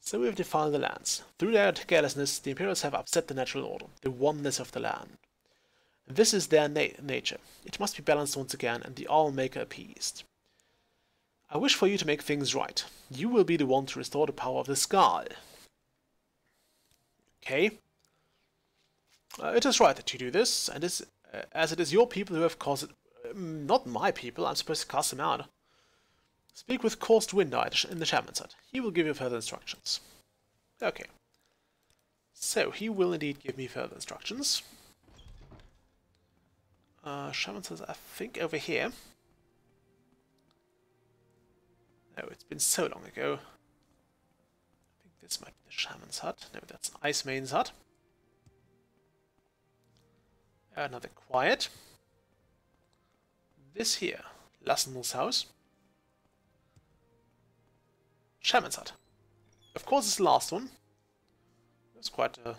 So we have defiled the lands. Through their carelessness, the Imperials have upset the natural order, the oneness of the land. This is their nature. It must be balanced once again, and the All-Maker appeased. I wish for you to make things right. You will be the one to restore the power of the Skal. Okay. It is right that you do this, and as it is your people who have caused it. Not my people, I'm supposed to cast them out. Speak with Cursed Wind-Eye in the Shaman's hut. He will give you further instructions. Okay. So, he will indeed give me further instructions. Shaman's hut, I think, over here. No, it's been so long ago. I think this might be the Shaman's hut. No, that's Ice Main's hut. Another quiet. This here, Lassenel's house. Shaman's hut. Of course, it's the last one. It's quite a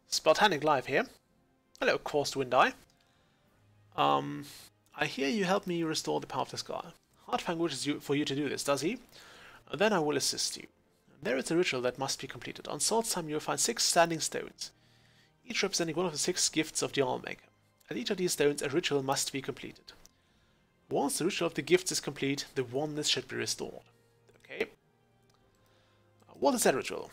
spartanic life here. Hello, Cursed Wind-Eye. I hear you help me restore the power of the sky. Hardfang wishes for you to do this, does he? Then I will assist you. There is a ritual that must be completed. On Salt's time you will find 6 standing stones, each representing one of the 6 gifts of the All-Maker. At each of these stones a ritual must be completed. Once the ritual of the gifts is complete, the oneness should be restored. Okay. What is that ritual?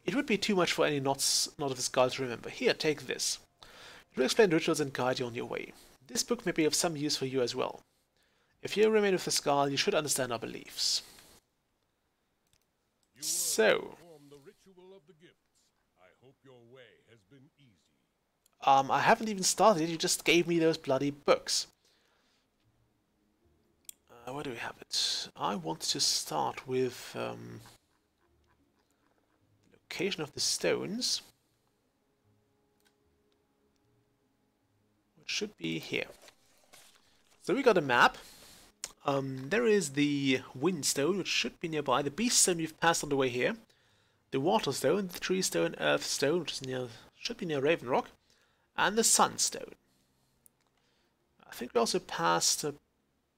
It would be too much for any not of the Skal to remember. Here, take this. It will explain rituals and guide you on your way. This book may be of some use for you as well. If you remain with the Skal, you should understand our beliefs. So, the ritual of the gifts. I hope your way has been easy. I haven't even started it, you just gave me those bloody books. Where do we have it? I want to start with the location of the stones, which should be here. So we got a map. There is the Wind Stone, which should be nearby. The Beast Stone we've passed on the way here. The Water Stone, the Tree Stone, Earth Stone, which is should be near Raven Rock. And the Sunstone. I think we also passed a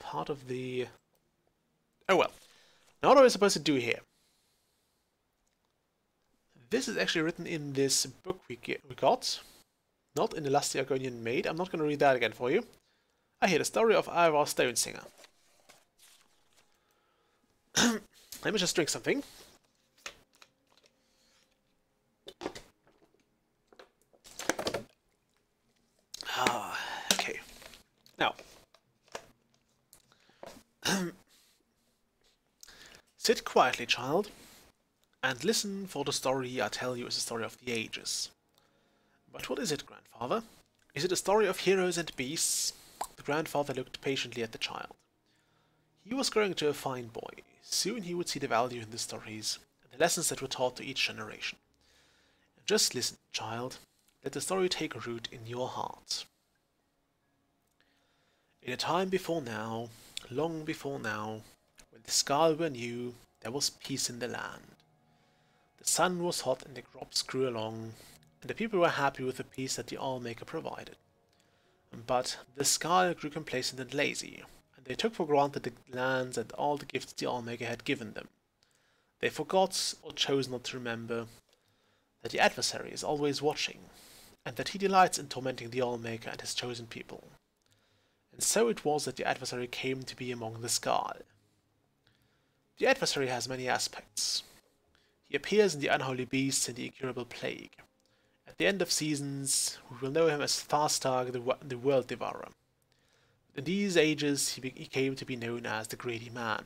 part of the... Oh well. Now what are we supposed to do here? This is actually written in this book we got. Not in the Lusty Argonian Maid. I'm not going to read that again for you. I hear the story of Ivar Stonesinger. Let me just drink something. Okay. Now, sit quietly, child, and listen, for the story I tell you is the story of the ages. But what is it, grandfather? Is it a story of heroes and beasts? The grandfather looked patiently at the child. He was growing to a fine boy. Soon he would see the value in the stories, and the lessons that were taught to each generation. And just listen, child. Let the story take root in your heart. In a time before now, long before now, when the Skal were new, there was peace in the land. The sun was hot and the crops grew along, and the people were happy with the peace that the All-Maker provided. But the Skal grew complacent and lazy, and they took for granted the lands and all the gifts the All-Maker had given them. They forgot, or chose not to remember, that the adversary is always watching, and that he delights in tormenting the All-Maker and his chosen people. And so it was that the adversary came to be among the Skal. The adversary has many aspects. He appears in the Unholy Beasts and the Incurable Plague. At the end of seasons, we will know him as Tharstark, the World Devourer. In these ages, he came to be known as the Greedy Man.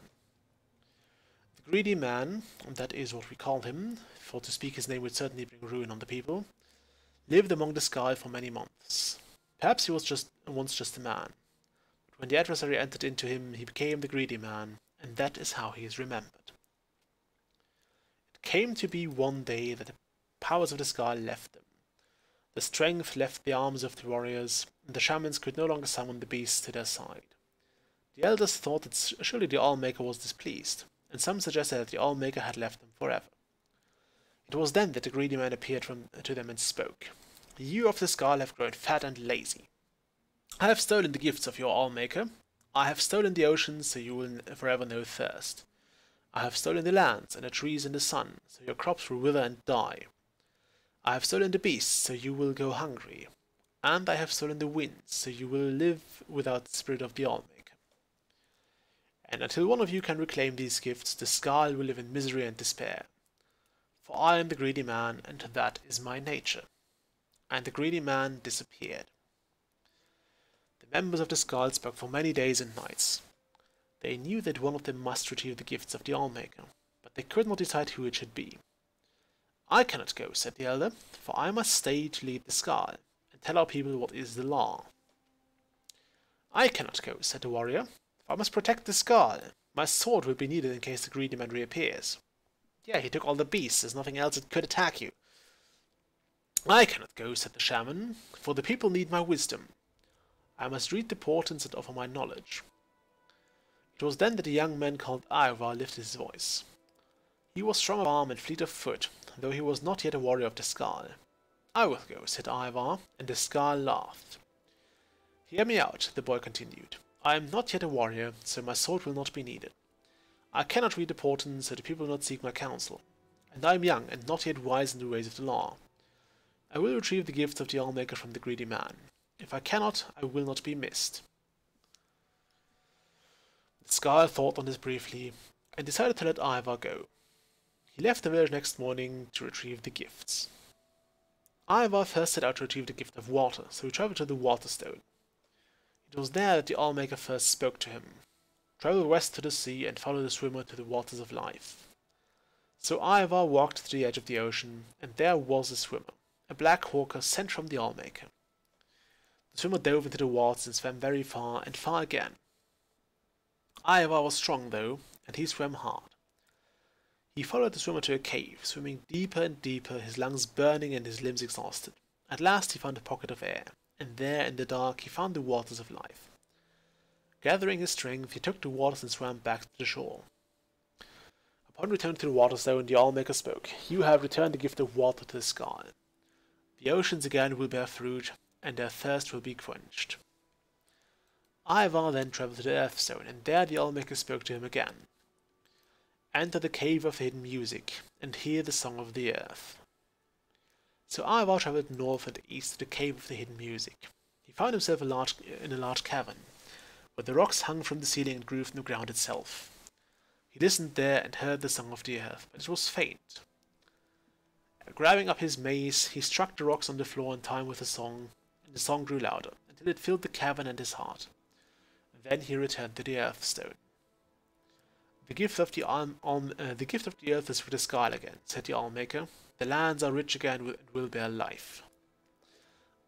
The Greedy Man, and that is what we call him, for to speak his name would certainly bring ruin on the people, lived among the sky for many months. Perhaps he was once just a man, but when the adversary entered into him, he became the Greedy Man, and that is how he is remembered. It came to be one day that the powers of the sky left them. The strength left the arms of the warriors, and the shamans could no longer summon the beasts to their side. The elders thought that surely the Allmaker was displeased, and some suggested that the Allmaker had left them forever. It was then that the Greedy Man appeared to them and spoke. You of the sky have grown fat and lazy. I have stolen the gifts of your Allmaker. I have stolen the oceans, so you will forever know thirst. I have stolen the lands and the trees and the sun, so your crops will wither and die. I have stolen the beasts, so you will go hungry. And I have stolen the winds, so you will live without the spirit of the Allmaker. And until one of you can reclaim these gifts, the sky will live in misery and despair. For I am the Greedy Man, and that is my nature. And the Greedy Man disappeared. The members of the Skull spoke for many days and nights. They knew that one of them must retrieve the gifts of the Allmaker, but they could not decide who it should be. I cannot go, said the elder, for I must stay to lead the Skull, and tell our people what is the law. I cannot go, said the warrior, for I must protect the Skull. My sword will be needed in case the Greedy Man reappears. Yeah, he took all the beasts, there's nothing else that could attack you. I cannot go, said the shaman, for the people need my wisdom. I must read the portents and offer my knowledge. It was then that a young man called Ivar lifted his voice. He was strong of arm and fleet of foot, though he was not yet a warrior of the Skull. I will go, said Ivar, and the Skull laughed. Hear me out, the boy continued. I am not yet a warrior, so my sword will not be needed. I cannot read the portents, so the people will not seek my counsel. And I am young, and not yet wise in the ways of the law. I will retrieve the gifts of the Allmaker from the Greedy Man. If I cannot, I will not be missed. The Skull thought on this briefly, and decided to let Ivar go. He left the village next morning to retrieve the gifts. Ivar first set out to retrieve the gift of water, so he travelled to the Waterstone. It was there that the Allmaker first spoke to him. Travel west to the sea and follow the swimmer to the waters of life. So Ivar walked to the edge of the ocean, and there was the swimmer, a black hawker sent from the Allmaker. The swimmer dove into the waters and swam very far, and far again. Ivar was strong, though, and he swam hard. He followed the swimmer to a cave, swimming deeper and deeper, his lungs burning and his limbs exhausted. At last he found a pocket of air, and there, in the dark, he found the waters of life. Gathering his strength, he took the waters and swam back to the shore. Upon returning to the Waterstone, the Allmaker spoke. You have returned the gift of water to the sky. The oceans again will bear fruit, and their thirst will be quenched. Ivar then travelled to the Earthstone, and there the Allmaker spoke to him again. Enter the cave of hidden music, and hear the song of the earth. So Ivar travelled north and east to the cave of the hidden music. He found himself in a large cavern, where the rocks hung from the ceiling and grew from the ground itself. He listened there and heard the song of the earth, but it was faint. Grabbing up his mace, he struck the rocks on the floor in time with the song, and the song grew louder, until it filled the cavern and his heart. Then he returned to the Earthstone. The gift of the earth is with the sky again, said the Allmaker. The lands are rich again and will bear life.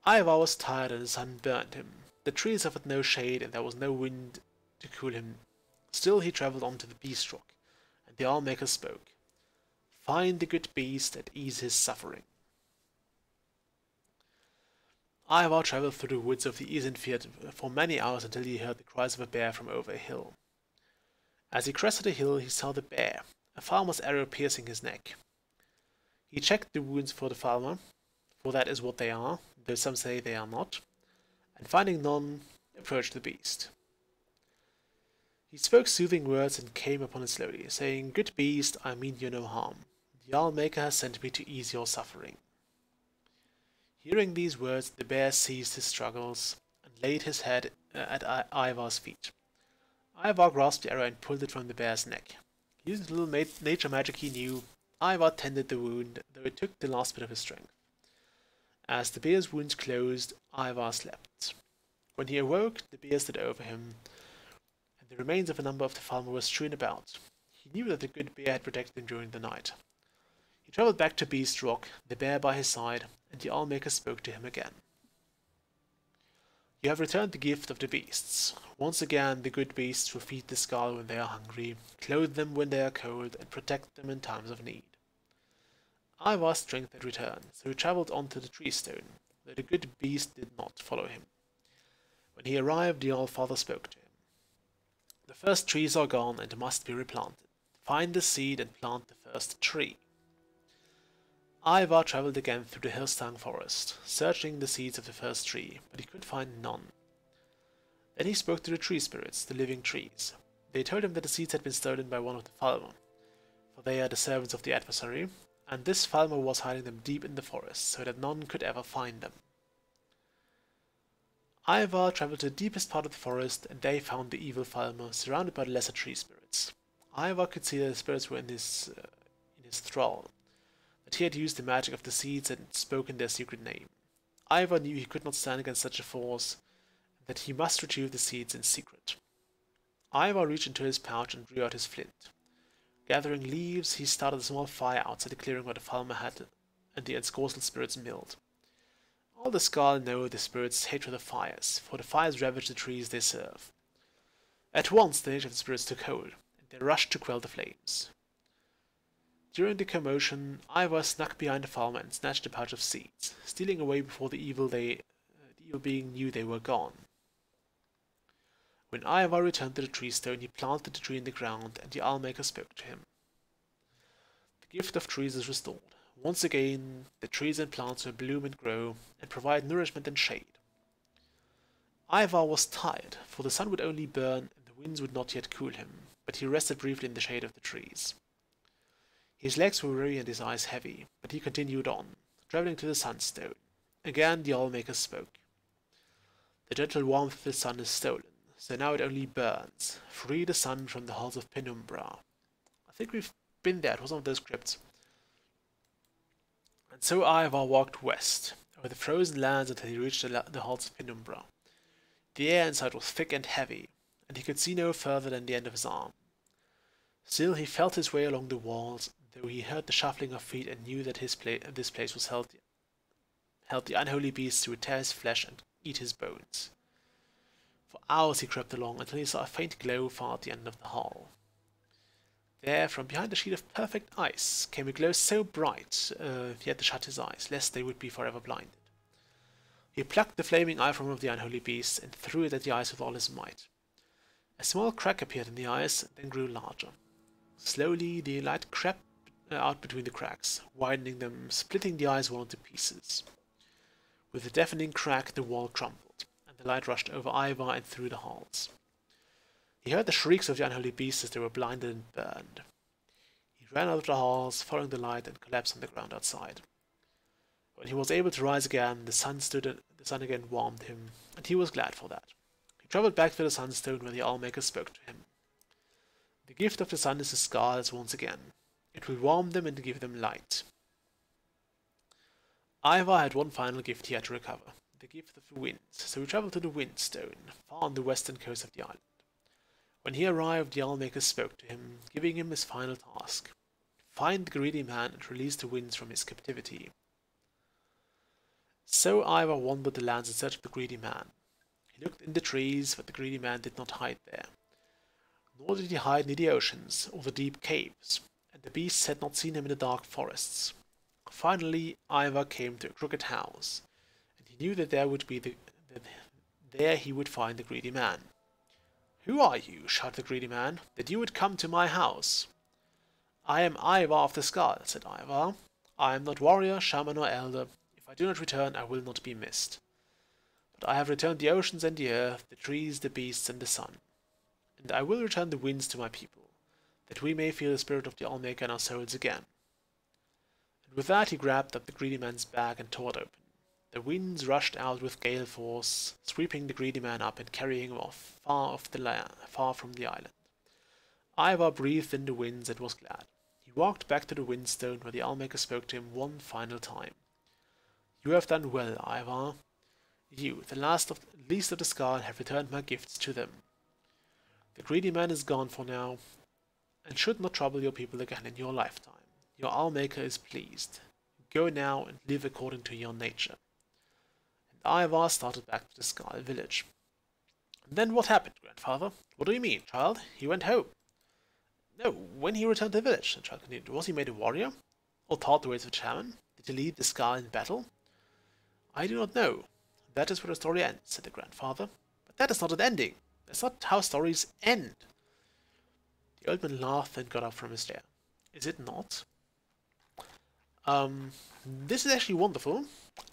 Ivar was tired and the sun burned him. The trees offered no shade and there was no wind to cool him. Still he travelled on to the beast rock, and the Allmaker spoke. Find the good beast and ease his suffering. Ivar travelled through the woods of the Isenfjord for many hours until he heard the cries of a bear from over a hill. As he crested a hill, he saw the bear, a farmer's arrow piercing his neck. He checked the wounds for the farmer, for that is what they are, though some say they are not, and finding none, approached the beast. He spoke soothing words and came upon it slowly, saying, Good beast, I mean you no harm. The Allmaker has sent me to ease your suffering. Hearing these words, the bear ceased his struggles and laid his head at Ivar's feet. Ivar grasped the arrow and pulled it from the bear's neck. Using the little nature magic he knew, Ivar tended the wound, though it took the last bit of his strength. As the bear's wounds closed, Ivar slept. When he awoke, the bear stood over him, and the remains of a number of the farmer were strewn about. He knew that the good bear had protected him during the night. He travelled back to Beast Rock, the bear by his side, and the Allmaker spoke to him again. You have returned the gift of the beasts. Once again, the good beasts will feed the skull when they are hungry, clothe them when they are cold, and protect them in times of need. Ivar's strength had returned, so he travelled on to the tree stone, though the good beast did not follow him. When he arrived, the All-Father spoke to him. The first trees are gone and must be replanted. Find the seed and plant the first tree. Ivar travelled again through the Hillstang forest, searching the seeds of the first tree, but he could find none. Then he spoke to the tree spirits, the living trees. They told him that the seeds had been stolen by one of the Falmer, for they are the servants of the adversary, and this Falmer was hiding them deep in the forest, so that none could ever find them. Ivar travelled to the deepest part of the forest, and they found the evil Falmer, surrounded by the lesser tree spirits. Ivar could see that the spirits were in his thrall, that he had used the magic of the seeds and spoken their secret name. Ivar knew he could not stand against such a force, and that he must retrieve the seeds in secret. Ivar reached into his pouch and drew out his flint. Gathering leaves, he started a small fire outside the clearing where the Falmer had and the Enscorsal spirits milled. All the Skal know the spirits' hatred of fires, for the fires ravage the trees they serve. At once the nature of the spirits took hold, and they rushed to quell the flames. During the commotion, Ivar snuck behind the Falmer and snatched a pouch of seeds, stealing away before the evil being knew they were gone. When Ivar returned to the tree stone, he planted the tree in the ground, and the Allmaker spoke to him. The gift of trees is restored. Once again, the trees and plants will bloom and grow, and provide nourishment and shade. Ivar was tired, for the sun would only burn, and the winds would not yet cool him, but he rested briefly in the shade of the trees. His legs were weary and his eyes heavy, but he continued on, travelling to the sunstone. Again the Allmaker spoke. The gentle warmth of the sun is stolen, so now it only burns. Free the sun from the halls of Penumbra. I think we've been there, it was one of those crypts. And so Ivar walked west, over the frozen lands until he reached the halls of Penumbra. The air inside was thick and heavy, and he could see no further than the end of his arm. Still he felt his way along the walls, though he heard the shuffling of feet and knew that this place was held the unholy beasts who would tear his flesh and eat his bones. For hours he crept along until he saw a faint glow far at the end of the hall. There, from behind a sheet of perfect ice, came a glow so bright he had to shut his eyes, lest they would be forever blinded. He plucked the flaming eye from one of the unholy beasts and threw it at the ice with all his might. A small crack appeared in the ice, then grew larger. Slowly the light crept out between the cracks, widening them, splitting the ice wall into pieces. With a deafening crack the wall crumbled, and the light rushed over Ivar and through the halls. He heard the shrieks of the unholy beasts as they were blinded and burned. He ran out of the halls, following the light, and collapsed on the ground outside. When he was able to rise again, the sun again warmed him, and he was glad for that. He travelled back to the Sunstone where the Allmaker spoke to him. The gift of the sun is the scars once again. It will warm them and give them light. Ivar had one final gift he had to recover, the gift of the wind, so he travelled to the Windstone, far on the western coast of the island. When he arrived, the Allmaker spoke to him, giving him his final task. Find the greedy man and release the winds from his captivity. So Ivar wandered the lands in search of the greedy man. He looked in the trees, but the greedy man did not hide there. Nor did he hide near the oceans or the deep caves, and the beasts had not seen him in the dark forests. Finally, Ivar came to a crooked house, and he knew that there he would find the greedy man. "Who are you?" shouted the greedy man, "that you would come to my house?" "I am Ivar of the Skull," said Ivar. "I am not warrior, shaman, or elder. If I do not return, I will not be missed. But I have returned the oceans and the earth, the trees, the beasts, and the sun. And I will return the winds to my people, that we may feel the spirit of the Allmaker in our souls again." And with that he grabbed up the greedy man's bag and tore it open. The winds rushed out with gale force, sweeping the greedy man up and carrying him off, far from the island. Ivar breathed in the winds and was glad. He walked back to the Windstone where the Owlmaker spoke to him one final time. You have done well, Ivar. You, the least of the Skal, have returned my gifts to them. The greedy man is gone for now, and should not trouble your people again in your lifetime. Your Owlmaker is pleased. Go now and live according to your nature. And Ivar started back to the Skal village. And then what happened, grandfather? What do you mean, child? He went home. No, when he returned to the village, the child continued. Was he made a warrior? Or taught the ways of a shaman? Did he lead the Skal in battle? I do not know. That is where the story ends, said the grandfather. But that is not an ending. That's not how stories end. The old man laughed and got up from his chair. Is it not? This is actually wonderful.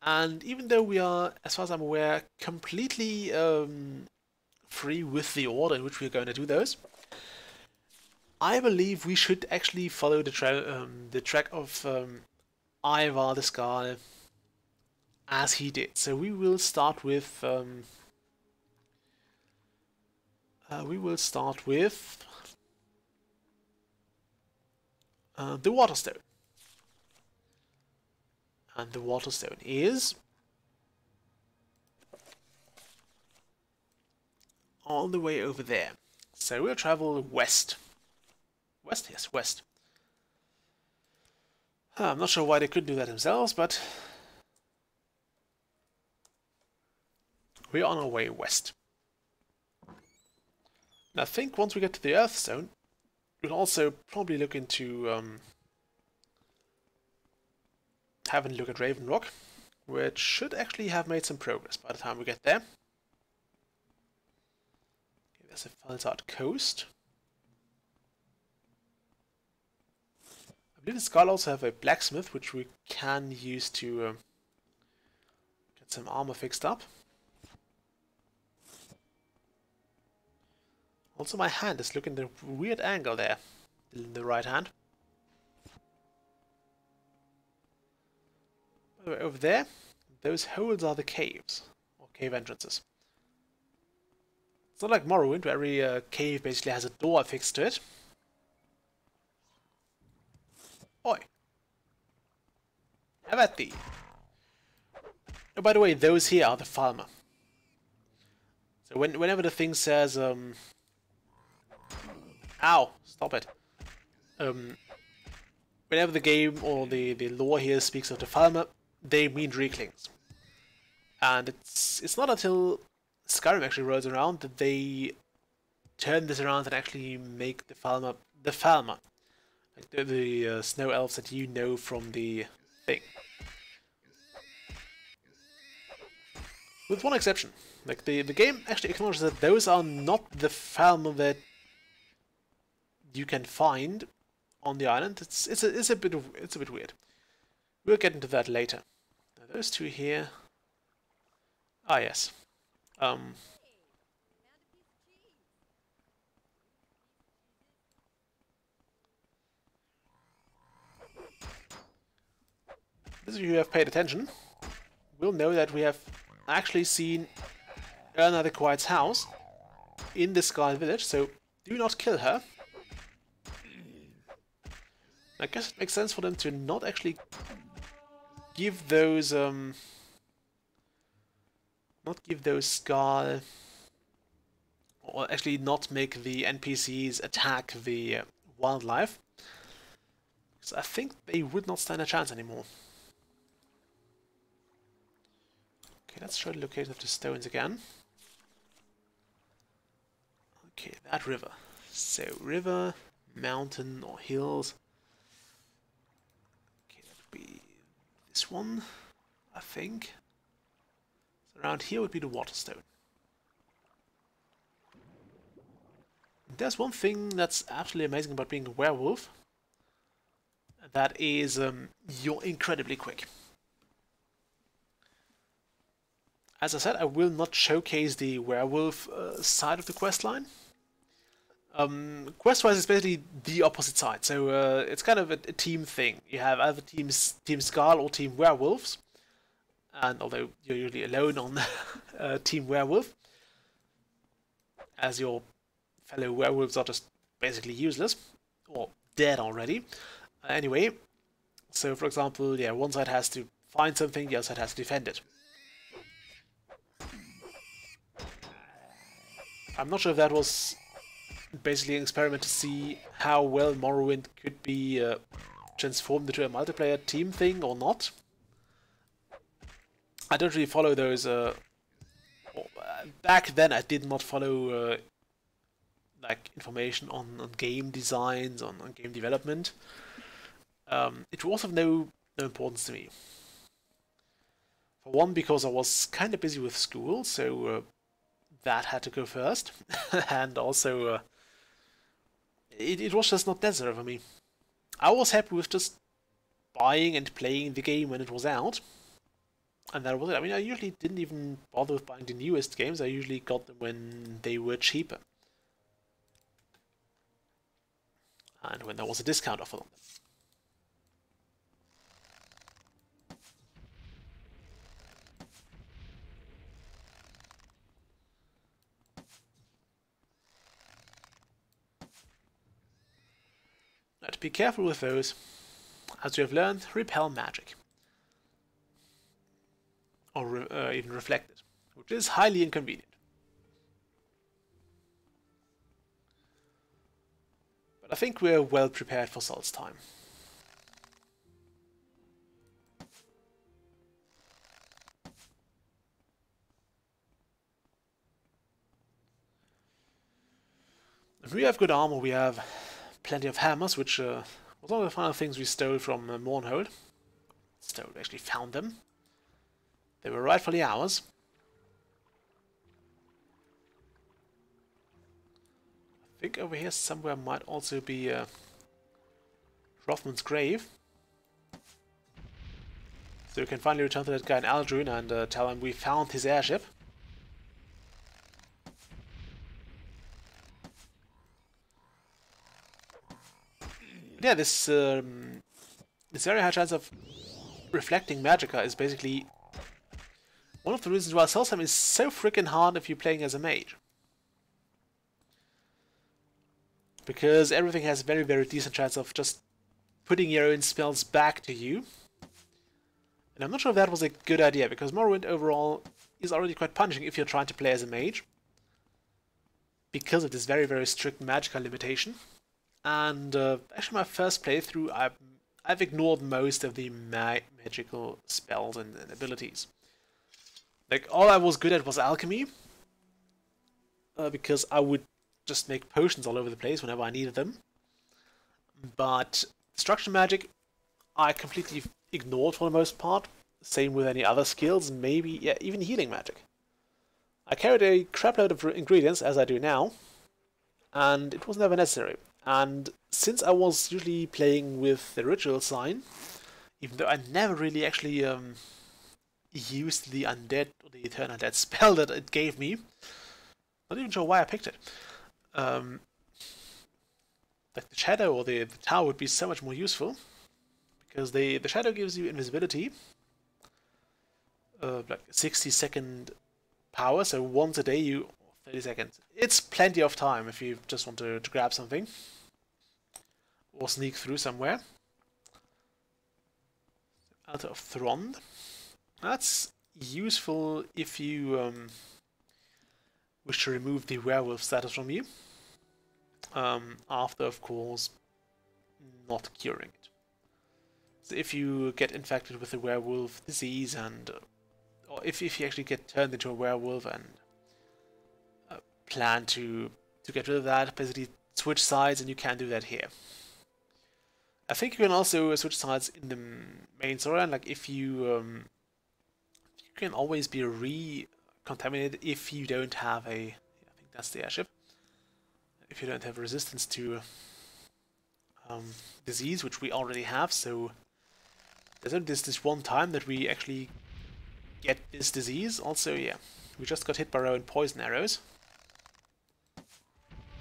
And even though we are, as far as I'm aware, completely free with the order in which we're going to do those, I believe we should actually follow the track of Ivar the Skal as he did. So we will start with the Waterstone. And the Waterstone is all the way over there. So we'll travel west. West? Yes, west. I'm not sure why they couldn't do that themselves, but we're on our way west. And I think once we get to the Earthstone, we'll also probably look into having a look at Raven Rock, which should actually have made some progress by the time we get there. Okay, there's a Falzard coast. I believe the Skal also have a blacksmith, which we can use to get some armor fixed up. Also, my hand is looking at a weird angle there, in the right hand. By the way, over there, those holes are the caves, or cave entrances. It's not like Morrowind, where every cave basically has a door affixed to it. Oi! Have at thee! Oh, by the way, those here are the Falmer. So whenever the thing says, ow! Stop it. Whenever the game or the lore here speaks of the Falmer, they mean Dreeklings. And it's not until Skyrim actually rolls around that they turn this around and actually make the Falmer the Falmer. Like the snow elves that you know from the thing. With one exception. Like the game actually acknowledges that those are not the Falmer that you can find on the island. It's a bit weird. We'll get into that later. Now those two here. Ah yes. Those of you who have paid attention will know that we have actually seen Erna the Quiet's house in the Skal village, so do not kill her. I guess it makes sense for them to not actually give those Skal, or actually not make the NPCs attack the wildlife, because I think they would not stand a chance anymore. Okay, let's show the location of the stones again. Okay, that river. So river, mountain or hills. Okay, that would be this one, I think. So around here would be the Waterstone. There's one thing that's absolutely amazing about being a werewolf. That is, you're incredibly quick. As I said, I will not showcase the werewolf side of the questline. Quest-wise, it's basically the opposite side, so it's kind of a team thing. You have either Team Skal or Team Werewolves, and although you're usually alone on Team Werewolf, as your fellow werewolves are just basically useless, or dead already, Anyway, so for example, yeah, one side has to find something, the other side has to defend it. I'm not sure if that was basically an experiment to see how well Morrowind could be transformed into a multiplayer team thing or not. I don't really follow those. Back then, I did not follow like information on game designs, on game development. It was of no importance to me. For one, because I was kind of busy with school, so that had to go first, and also it was just not necessary for me. I was happy with just buying and playing the game when it was out, and that was it. I mean, I usually didn't even bother with buying the newest games. I usually got them when they were cheaper, and when there was a discount offer on them. But be careful with those. As you have learned, repel magic. Or even reflect it, which is highly inconvenient. But I think we're well prepared for Sol's time. If we have good armor, we have plenty of hammers, which was one of the final things we stole from Mournhold. Stole, we actually found them. They were rightfully ours. I think over here somewhere might also be Rothman's grave. So we can finally return to that guy in Aldrune and tell him we found his airship. Yeah, this very high chance of reflecting magicka is basically one of the reasons why Solstheim is so freaking hard if you're playing as a mage. Because everything has a very, very decent chance of just putting your own spells back to you. And I'm not sure if that was a good idea, because Morrowind overall is already quite punishing if you're trying to play as a mage. Because of this very, very strict magicka limitation. And actually my first playthrough, I've ignored most of the magical spells and abilities. Like, all I was good at was alchemy, because I would just make potions all over the place whenever I needed them. But destruction magic, I completely ignored for the most part. Same with any other skills, maybe, yeah, even healing magic. I carried a crapload of ingredients, as I do now, and it was never necessary. And since I was usually playing with the ritual sign, even though I never really actually used the undead or the eternal undead spell that it gave me, not even sure why I picked it. Like the shadow or the tower would be so much more useful, because the shadow gives you invisibility, like 60-second power, so once a day you 30 seconds. It's plenty of time if you just want to grab something or sneak through somewhere. Altar of Thrond. That's useful if you wish to remove the werewolf status from you. After, of course, not curing it. So if you get infected with the werewolf disease, and or if you actually get turned into a werewolf and plan to get rid of that, basically switch sides, and you can do that here. I think you can also switch sides in the main storyline, like if you can always be re-contaminated if you don't have a, I think that's the airship, if you don't have resistance to disease, which we already have, so there's only this one time that we actually get this disease. Also, yeah, we just got hit by our own poison arrows.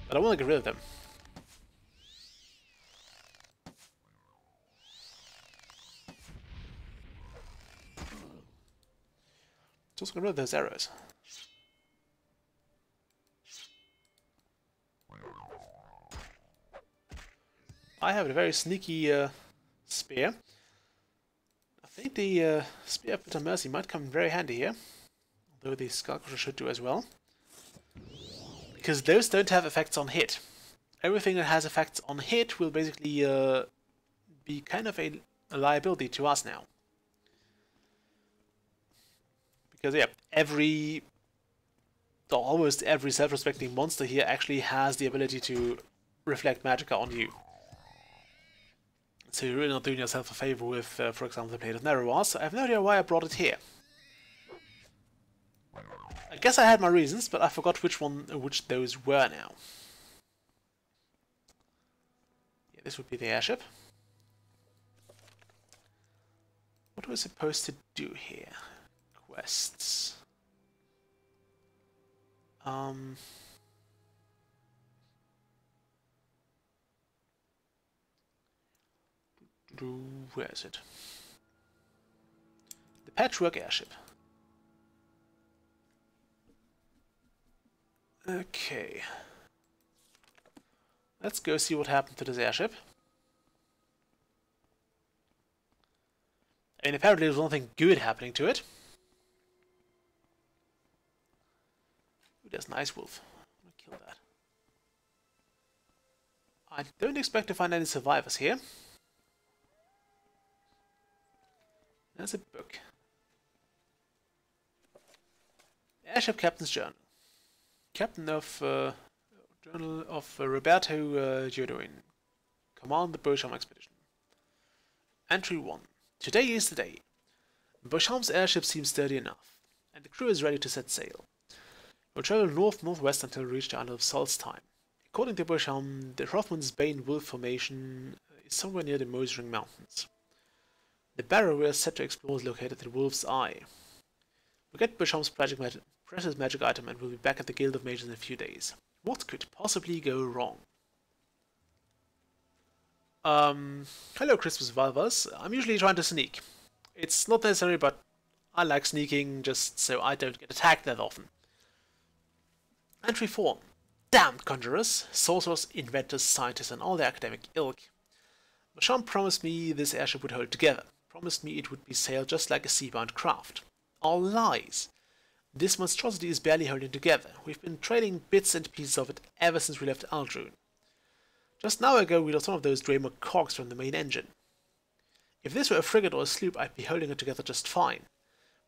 But I want to get rid of them. Just get rid of those arrows. I have a very sneaky spear. I think the spear of bitter mercy might come in very handy here, although the skullcrusher should do as well, because those don't have effects on hit. Everything that has effects on hit will basically be kind of a liability to us now. Because yeah, almost every self-respecting monster here actually has the ability to reflect magicka on you. So you're really not doing yourself a favor with, for example, the Blade of Narrow. So I have no idea why I brought it here. I guess I had my reasons, but I forgot which those were now. Yeah, this would be the airship. What was I supposed to do here? Quests. Where is it? The Patchwork Airship. Okay. Let's go see what happened to this airship. I mean, apparently there's nothing good happening to it. Ooh, there's an ice wolf. I'm gonna kill that. I don't expect to find any survivors here. There's a book. Airship Captain's Journal. Captain of Journal of Roberto Giordano. Command the Beauchamp Expedition. Entry 1. Today is the day. Beauchamp's airship seems sturdy enough, and the crew is ready to set sail. We'll travel north-northwest until we reach the island of Salt's Time. According to Beauchamp, the Rothman's Bane Wolf Formation is somewhere near the Mosering Mountains. The barrow we are set to explore is located at the Wolf's Eye. We'll get Beauchamp's precious magic item and we'll be back at the Guild of Mages in a few days. What could possibly go wrong? Hello Christmas Valvas. I'm usually trying to sneak. It's not necessary, but I like sneaking just so I don't get attacked that often. Entry 4. Damned conjurers, sorcerers, inventors, scientists and all the academic ilk. Beauchamp promised me this airship would hold together. Promised me it would be sailed just like a seabound craft. All lies. This monstrosity is barely holding together. We've been trading bits and pieces of it ever since we left Aldrune. Just an hour ago we lost one of those Draymond cogs from the main engine. If this were a frigate or a sloop, I'd be holding it together just fine.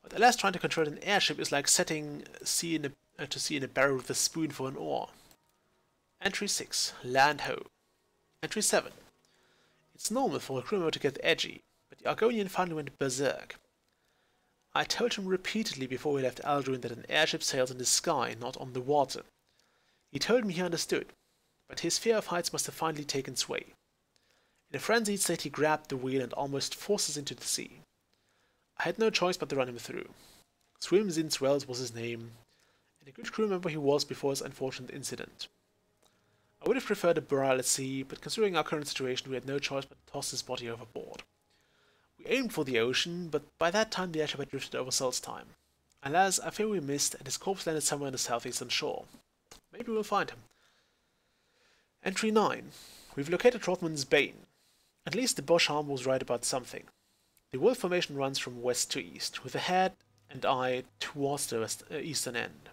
But alas, trying to control an airship is like setting sea in a barrel with a spoon for an oar. Entry 6. Land ho. Entry 7. It's normal for a crew member to get edgy, but the Argonian finally went berserk. I told him repeatedly before we left Aldrune that an airship sails in the sky, not on the water. He told me he understood, but his fear of heights must have finally taken sway. In a frenzied state he grabbed the wheel and almost forced us into the sea. I had no choice but to run him through. Swims in Swells was his name, and a good crew member he was before his unfortunate incident. I would have preferred a burial at sea, but considering our current situation we had no choice but to toss his body overboard. We aimed for the ocean, but by that time the airship had drifted over Salt's Time. Alas, I fear we missed, and his corpse landed somewhere on the southeastern shore. Maybe we'll find him. Entry 9. We've located Rothman's Bane. At least the Beauchamp was right about something. The wolf formation runs from west to east, with the head and eye towards the eastern end.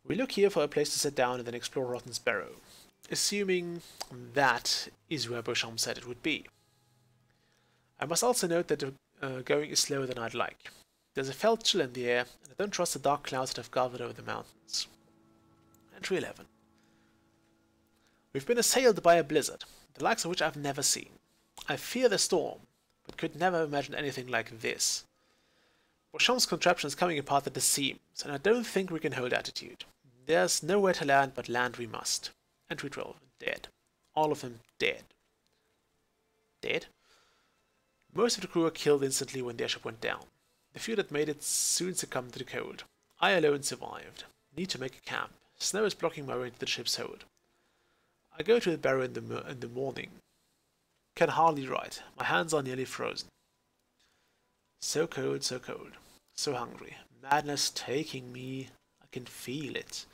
We look here for a place to sit down and then explore Rothman's Barrow, assuming that is where Beauchamp said it would be. I must also note that the going is slower than I'd like. There's a felt chill in the air, and I don't trust the dark clouds that have gathered over the mountains. Entry 11. We've been assailed by a blizzard, the likes of which I've never seen. I fear the storm, but could never imagine anything like this. Beauchamp's contraption is coming apart at the seams, and I don't think we can hold attitude. There's nowhere to land, but land we must. Entry 12. Dead. All of them dead. Dead? Most of the crew were killed instantly when the airship went down. The few that made it soon succumbed to the cold. I alone survived. Need to make a camp. Snow is blocking my way to the ship's hold. I go to the barrow in the morning. Can hardly write. My hands are nearly frozen. So cold, so cold. So hungry. Madness taking me. I can feel it.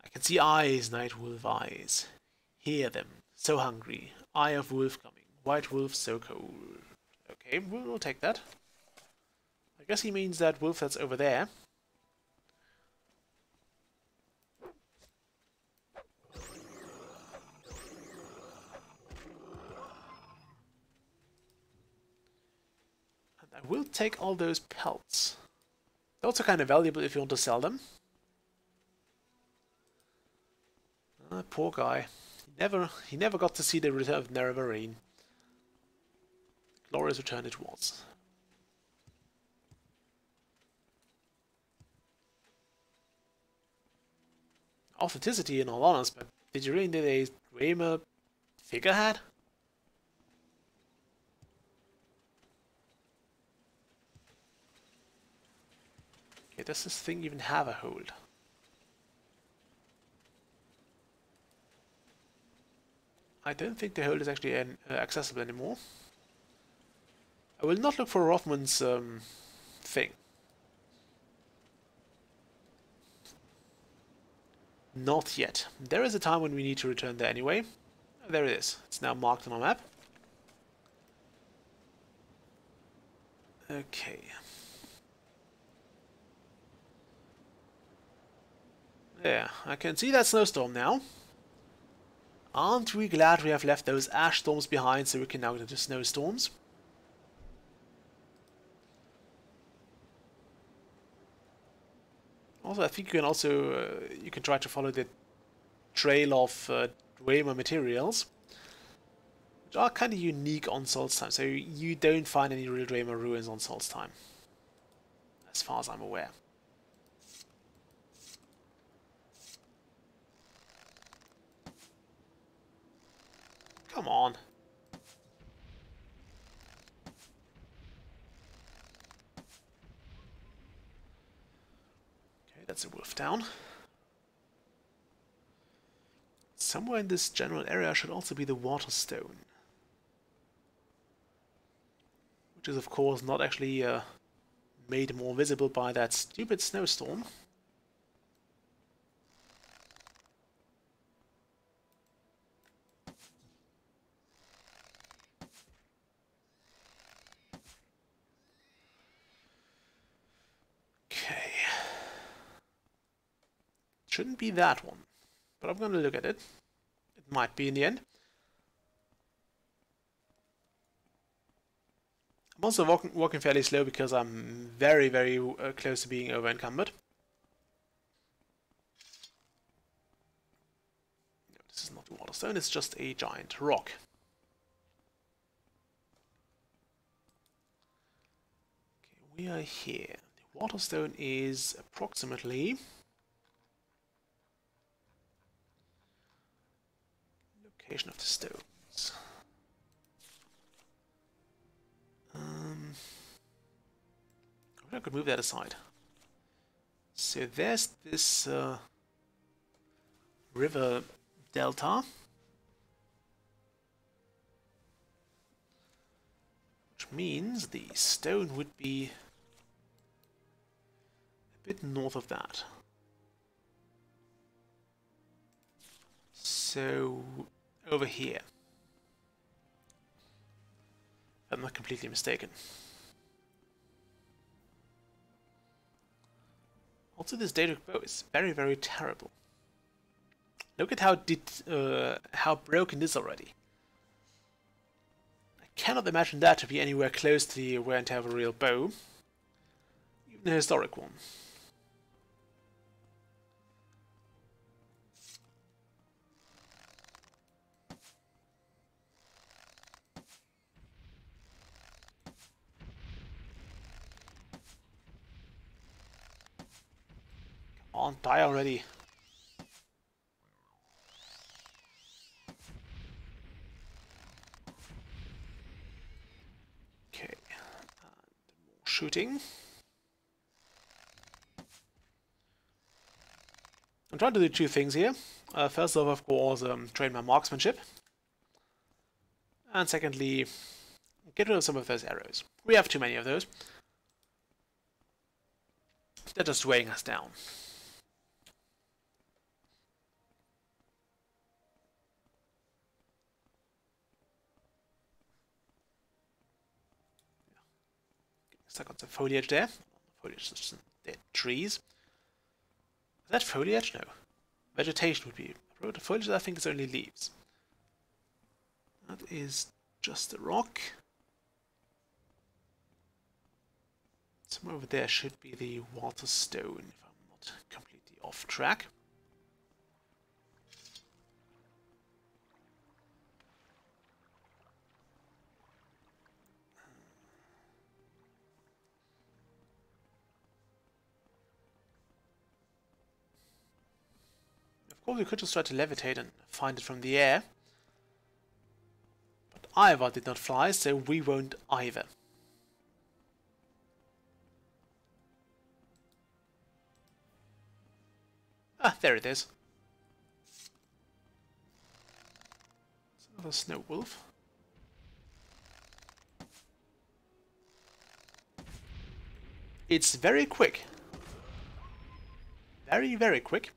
I can see eyes, night wolf eyes. Hear them. So hungry. Eye of wolf coming. White wolf so cold. Okay, we'll take that. I guess he means that wolf that's over there. And I will take all those pelts. They're also kind of valuable if you want to sell them. Poor guy. He never got to see the return of Nerevarine. Glorious return it was. Authenticity in all honest, but did you really need a Dwemer figurehead? Okay, does this thing even have a hold? I don't think the hold is actually accessible anymore. I will not look for Rothman's thing. Not yet. There is a time when we need to return there anyway. There it is. It's now marked on our map. Okay. There, I can see that snowstorm now. Aren't we glad we have left those ash storms behind so we can now get into snowstorms? Also, I think you can also you can try to follow the trail of Dwemer materials, which are kind of unique on Solstheim. So you don't find any real Dwemer ruins on Solstheim, as far as I'm aware. Come on. Okay, that's a wolf down. Somewhere in this general area should also be the Waterstone. Which is of course not actually made more visible by that stupid snowstorm. Shouldn't be that one, but I'm going to look at it. It might be in the end. I'm also walking fairly slow because I'm very, very close to being over encumbered. No, this is not a Waterstone, it's just a giant rock. Okay, we are here. The Waterstone is approximately... location of the stones. I could move that aside. So there's this river delta, which means the stone would be a bit north of that. So over here. If I'm not completely mistaken. Also, this data bow is very, very terrible. Look at how broken it is already. I cannot imagine that to be anywhere close to the wear and tear of a real bow, even a historic one. On, die already. Okay, and more shooting. I'm trying to do two things here. First off, of course, train my marksmanship. And secondly, get rid of some of those arrows. We have too many of those. They're just weighing us down. I got some foliage there. Foliage is just some dead trees. Is that foliage? No. Vegetation would be. The foliage, I think, is only leaves. That is just a rock. Somewhere over there should be the water stone, if I'm not completely off track. Of course, we could just try to levitate and find it from the air. But Ivar did not fly, so we won't either. Ah, there it is. It's another snow wolf. It's very quick. Very, very quick.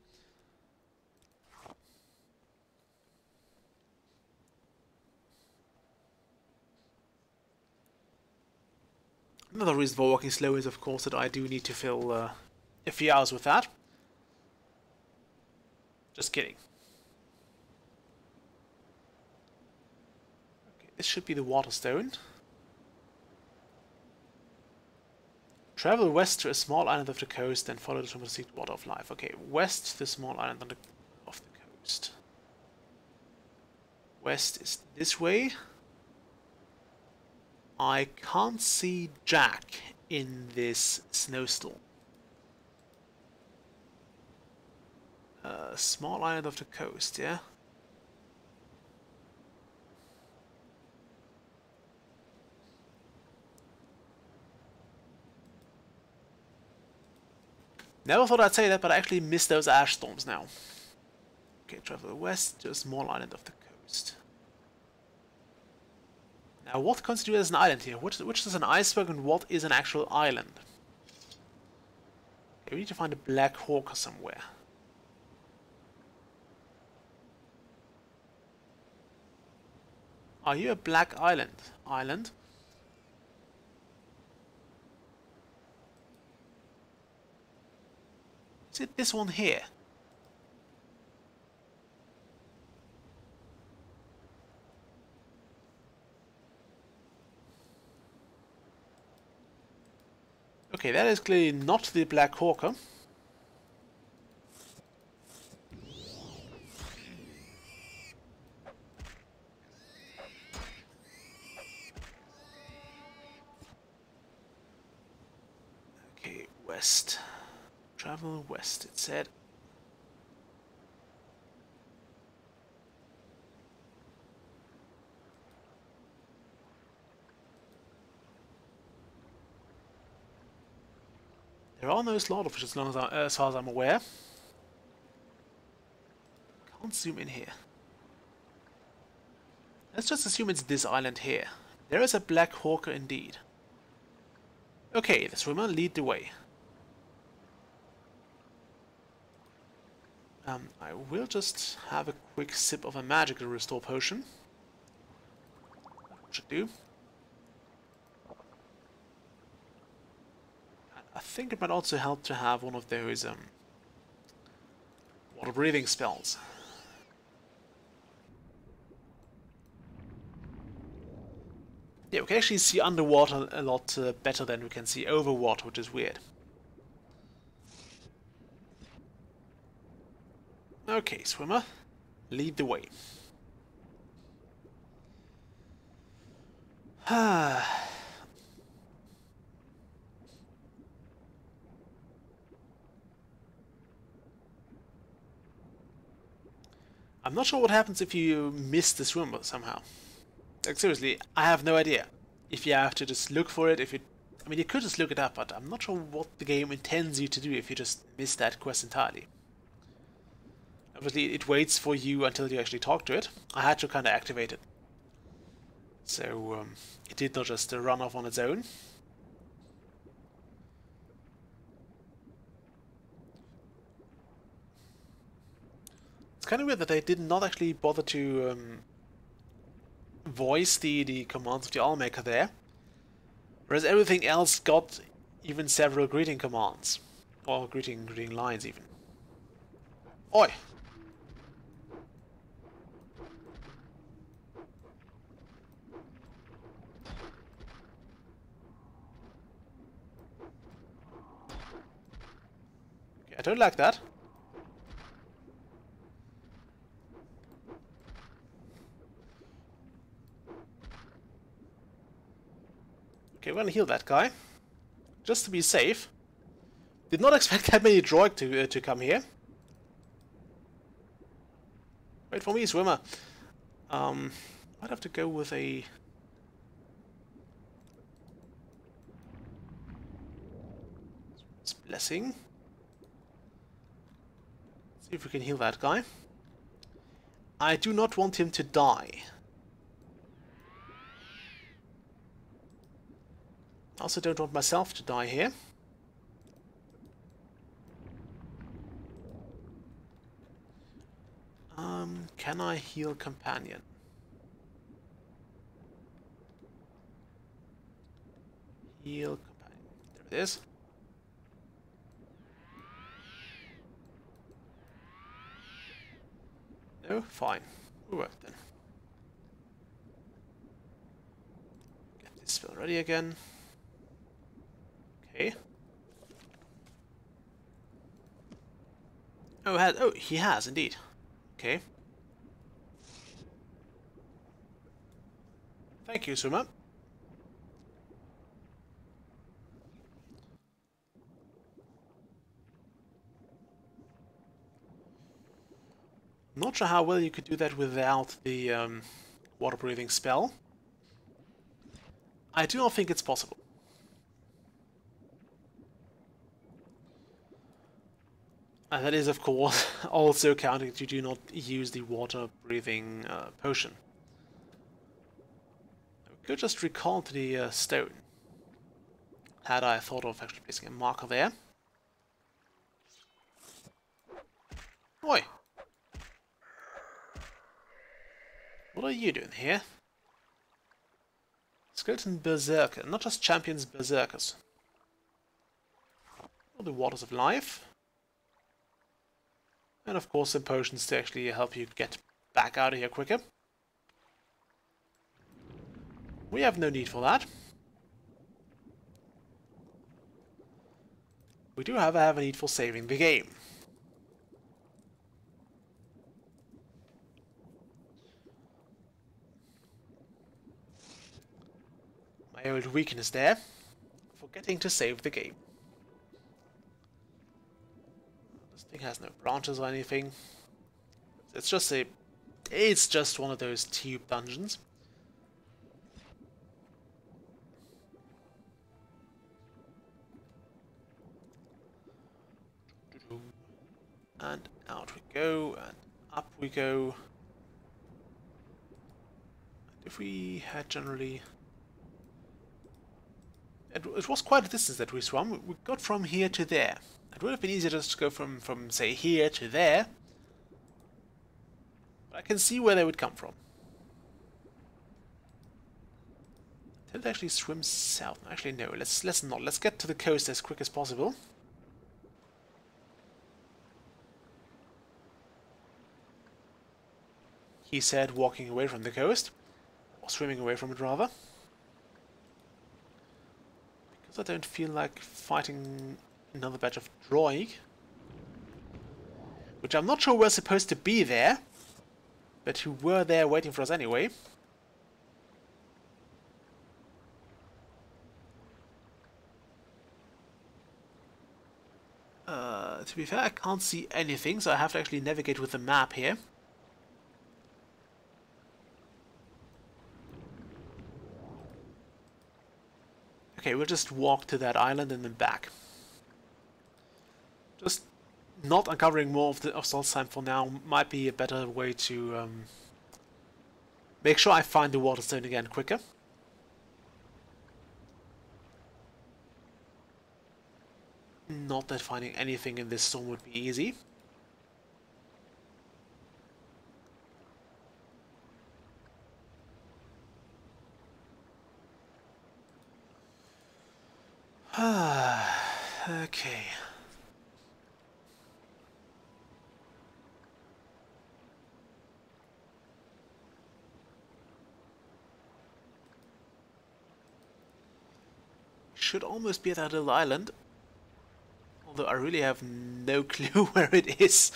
Another reason for walking slow is, of course, that I do need to fill a few hours with that. Just kidding. Okay, this should be the water stone. Travel west to a small island of the coast, then follow the to seek water of life. Okay, west to the small island of the coast. West is this way. I can't see Jack in this snowstorm. Small island of the coast, yeah? Never thought I'd say that, but I actually miss those ash storms now. Okay, travel west to a small island of the coast. Now, what constitutes as an island here? Which is an iceberg and what is an actual island? Okay, we need to find a black hawker somewhere. Are you a black island? Island? Is it this one here? Okay, that is clearly not the Black Hawker. Okay, west. Travel west, it said. There are no slaughterfish as far as I'm aware. Can't zoom in here. Let's just assume it's this island here. There is a Black Hawker indeed. Okay, the swimmer, lead the way. I will just have a quick sip of a magical restore potion. Should do. I think it might also help to have one of those water breathing spells. Yeah, we can actually see underwater a lot better than we can see over water, which is weird. Okay, swimmer, lead the way. I'm not sure what happens if you miss the swimmer somehow. Like, seriously, I have no idea. If you have to just look for it, if you... I mean, you could just look it up, but I'm not sure what the game intends you to do if you just miss that quest entirely. Obviously, it waits for you until you actually talk to it. I had to kind of activate it. So, it did not just run off on its own. It's kind of weird that they did not actually bother to voice the commands of the Allmaker there. Whereas everything else got even several greeting commands. Or greeting lines even. Oi! Okay, I don't like that. Okay, we're gonna heal that guy. Just to be safe. Did not expect that many droid to come here. Wait for me, swimmer. Might have to go with a... Blessing. See if we can heal that guy. I do not want him to die. I also don't want myself to die here. Can I heal companion? Heal companion. There it is. No? Fine. Will work then. Get this spell ready again. Okay. Oh, he has indeed. Okay. Thank you, swimmer. Not sure how well you could do that without the water breathing spell. I do not think it's possible. And that is, of course, also counting that you do not use the water breathing potion. We could just recall to the stone. Had I thought of actually placing a marker there. Oi! What are you doing here? Skeleton Berserker, not just champions, berserkers. Or the waters of life. And of course some potions to actually help you get back out of here quicker. We have no need for that. We do have a need for saving the game. My old weakness there. Forgetting to save the game. This thing has no branches or anything. It's just one of those tube dungeons. And out we go, and up we go. And if we had generally... It was quite a distance that we swam. We got from here to there. It would have been easier just to go from say, here to there. But I can see where they would come from. Did it actually swim south? Actually, no. Let's not. Let's get to the coast as quick as possible. He said walking away from the coast. Or swimming away from it, rather. Because I don't feel like fighting another batch of droid. Which I'm not sure we're supposed to be there. But who were there waiting for us anyway. To be fair, I can't see anything, so I have to actually navigate with the map here. Okay, we'll just walk to that island and then back. Just not uncovering more of Solstheim for now might be a better way to make sure I find the Waterstone again quicker. Not that finding anything in this storm would be easy. Okay. Should almost be at that little island. Although I really have no clue where it is.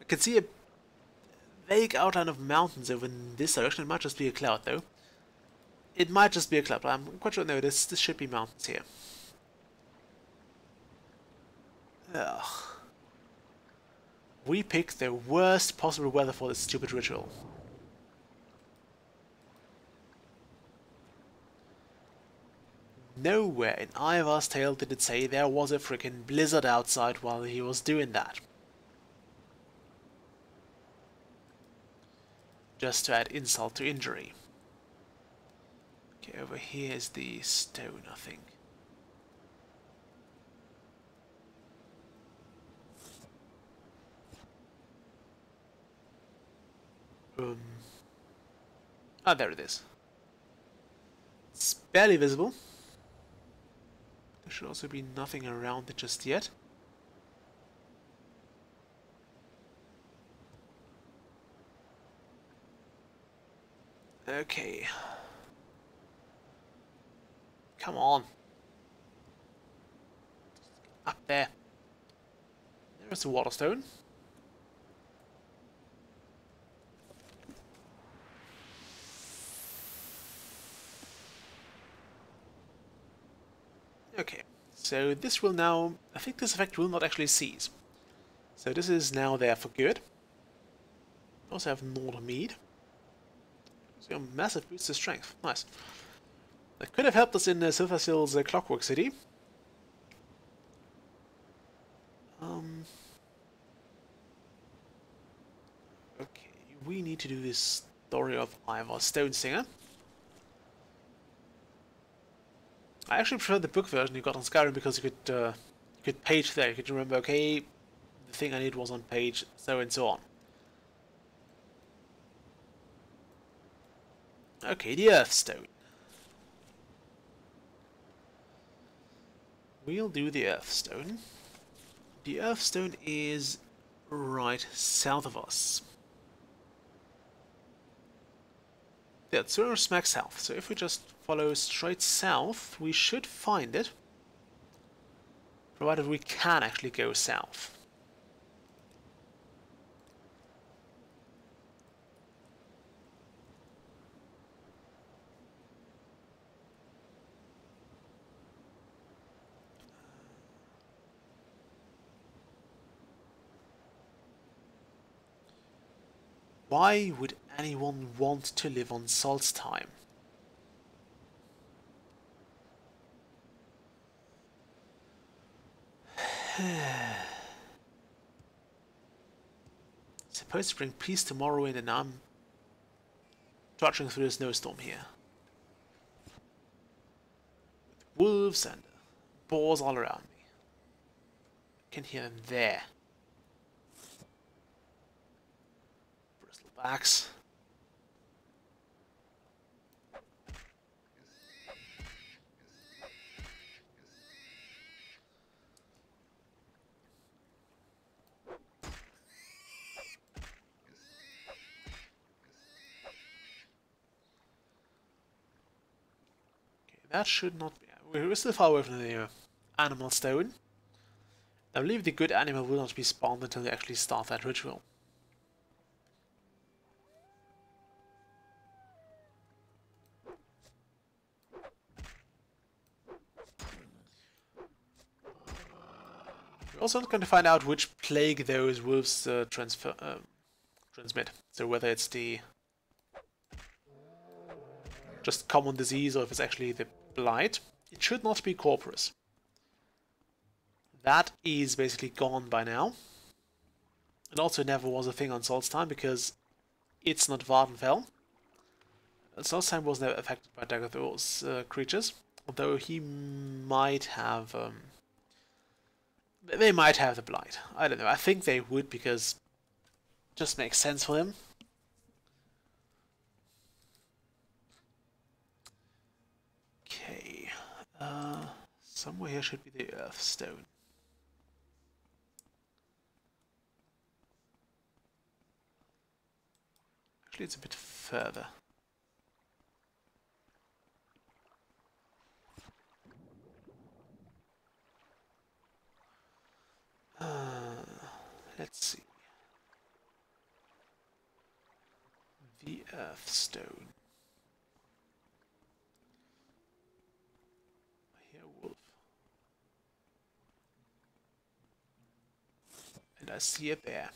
I can see a vague outline of mountains over in this direction. It might just be a cloud though. It might just be a cloud, but I'm quite sure no, this should be mountains here. Ugh. We picked the worst possible weather for this stupid ritual. Nowhere in Ivar's tale did it say there was a frickin' blizzard outside while he was doing that. Just to add insult to injury. Okay, over here is the stone, I think. Ah, there it is. It's barely visible. There should also be nothing around it just yet. Okay. Come on. Up there. There's the waterstone. Okay, so this will now, I think this effect will not actually cease. So this is now there for good. Also have Northern Mead. So a massive boost to strength, nice. That could have helped us in Silverseal's Clockwork City. Okay, we need to do this story of Ivar Stonesinger. I actually prefer the book version you got on Skyrim because you could page there. You could remember, okay, the thing I need was on page so and so on. Okay, the Earthstone. We'll do the Earthstone. The Earthstone is right south of us. Yeah, it's sort of smack south. So if we just follow straight south, we should find it. Provided we can actually go south. Why would anyone want to live on Solstheim? Supposed to bring peace to Morrowind, and I'm trudging through a snowstorm here. With wolves and boars all around me. I can hear them there. Bristlebacks. That should not be... We're still far away from the animal stone. I believe the good animal will not be spawned until we actually start that ritual. We're also not going to find out which plague those wolves transmit. So whether it's the just common disease or if it's actually the blight. It should not be Corporus. That is basically gone by now. It also never was a thing on Solstheim because it's not Vardenfell. Solstheim was never affected by Daggerthor's creatures, although he might have... they might have the blight. I don't know. I think they would because it just makes sense for him. Okay. Somewhere here here should be the earth stone. Actually, it's a bit further. Let's see. The earth stone. I hear a wolf. And I see a bear.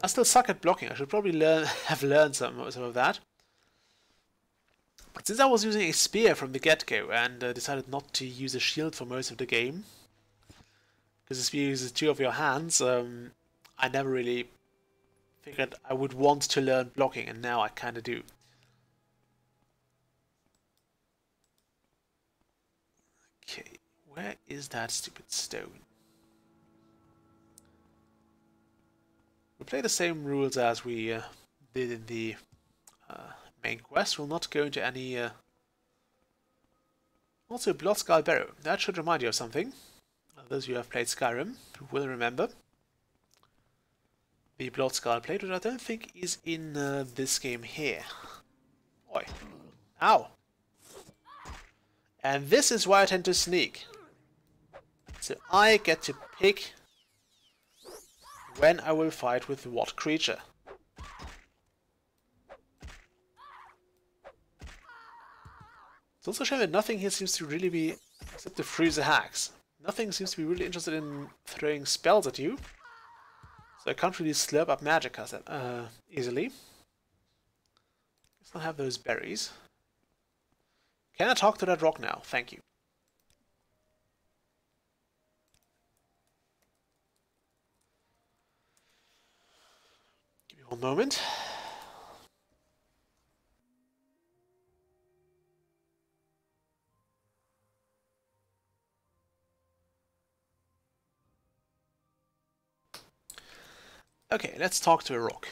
I still suck at blocking. I should probably have learned some of that. But since I was using a spear from the get-go and decided not to use a shield for most of the game, because the spear uses 2 of your hands, I never really figured I would want to learn blocking, and now I kind of do. Okay, where is that stupid stone? We'll play the same rules as we did in the main quest. We'll not go into any... Also, Bloodskull Barrow. That should remind you of something. Those of you who have played Skyrim will remember. The Bloodskull plate, which I don't think is in this game here. Oi. Ow! And this is why I tend to sneak. So I get to pick when I will fight with what creature. It's also a shame that nothing here seems to really be, except the Freezer hacks. Nothing seems to be really interested in throwing spells at you. So I can't really slurp up magic easily. Let's not have those berries. Can I talk to that rock now? Thank you. Give me one moment. Okay, let's talk to a rock.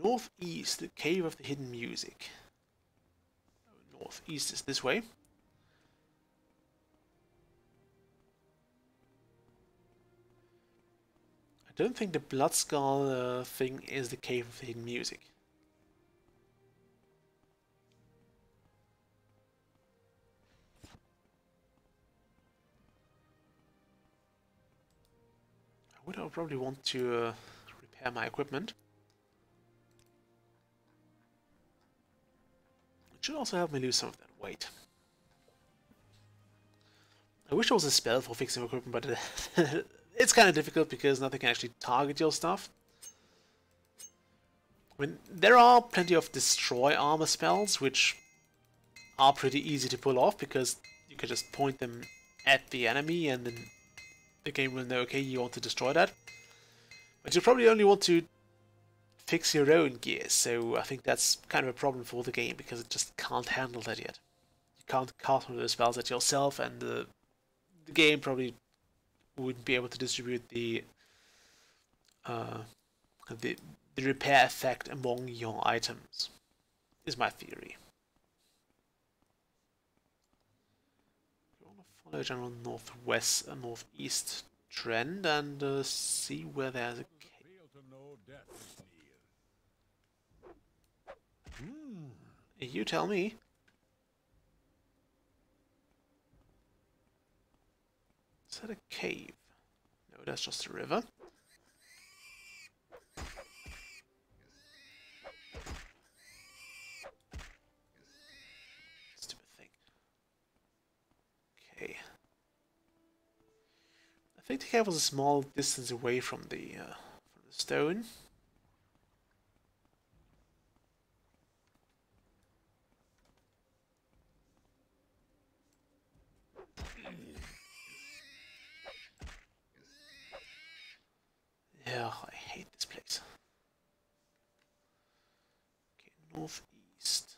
Northeast, the Cave of the Hidden Music. Northeast is this way. I don't think the Bloodskull thing is the Cave of the Hidden Music. I would probably want to repair my equipment. It should also help me lose some of that weight. I wish there was a spell for fixing equipment, but it's kind of difficult because nothing can actually target your stuff. I mean, there are plenty of destroy armor spells, which are pretty easy to pull off because you can just point them at the enemy and then the game will know, okay, you want to destroy that. But you probably only want to fix your own gear, so I think that's kind of a problem for the game because it just can't handle that yet. You can't cast one of those spells at yourself, and the game probably wouldn't be able to distribute the repair effect among your items, is my theory. Follow general northeast trend and see where there's a cave. You tell me. Is that a cave? No, that's just a river. Stupid thing. Okay. I think the cave was a small distance away from the stone. Yeah, I hate this place. Okay, northeast.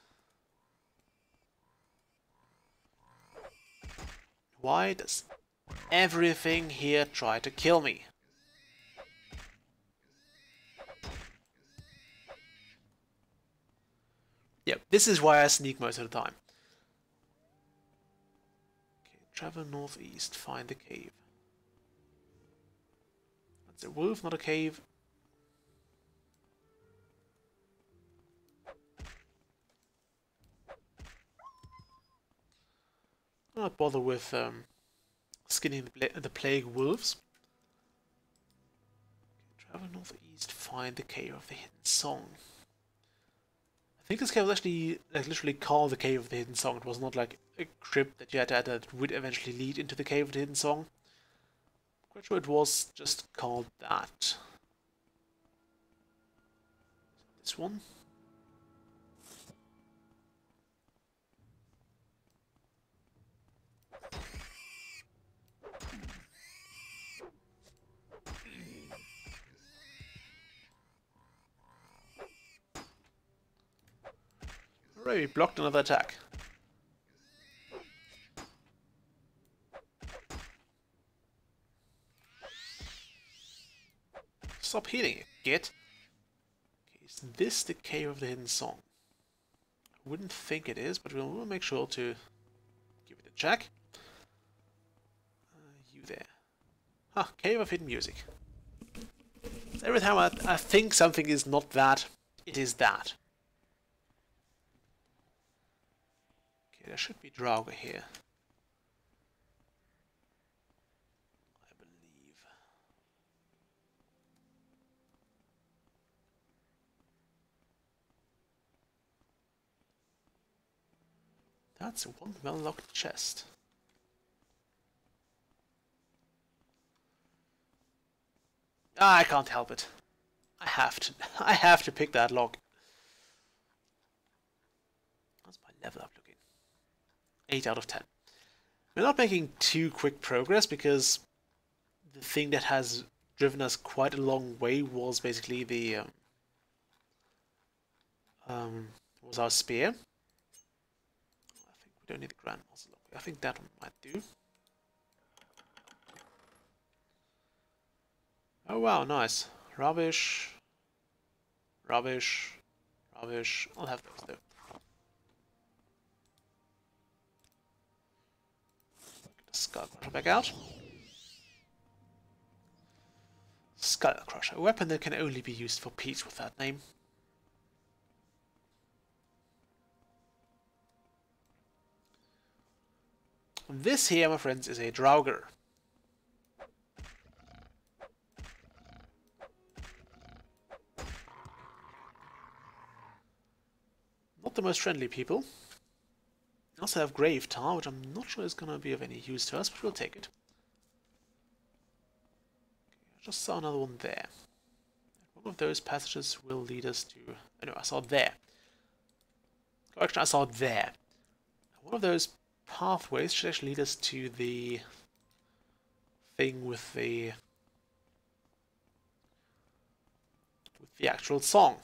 Why does everything here try to kill me? Yeah, this is why I sneak most of the time. Okay, travel northeast, find the cave. That's a wolf, not a cave. I'll not bother with skinning the plague wolves. Okay, travel northeast, find the cave of the hidden song. I think this cave was actually literally called the Cave of the Hidden Song. It was not like a crypt that you had to add that would eventually lead into the Cave of the Hidden Song. I'm quite sure it was just called that. This one. Hooray, we blocked another attack. Stop healing, you git. Okay, is this the Cave of the Hidden Song? I wouldn't think it is, but we'll make sure to give it a check. You there. Huh, Cave of Hidden Music. Every time I think something is not that, it is that. Okay, there should be Draugr here. I believe. That's one well-locked chest. I can't help it. I have to pick that lock. How's my level up looking? 8 out of 10. We're not making too quick progress because the thing that has driven us quite a long way was basically the was our spear. I think we don't need the Grand Master lock. I think that one might do. Oh wow, nice. Rubbish. Rubbish. Rubbish. I'll have those though. Get the Skull Crusher back out. Skull Crusher. A weapon that can only be used for peace with that name. This here, my friends, is a Draugr. Not the most friendly people. We also have Grave Tar, which I'm not sure is going to be of any use to us, but we'll take it. Okay, I just saw another one there. One of those passages will lead us to... Oh no, I saw it there. Correction, I saw it there. One of those pathways should actually lead us to the thing with the actual song.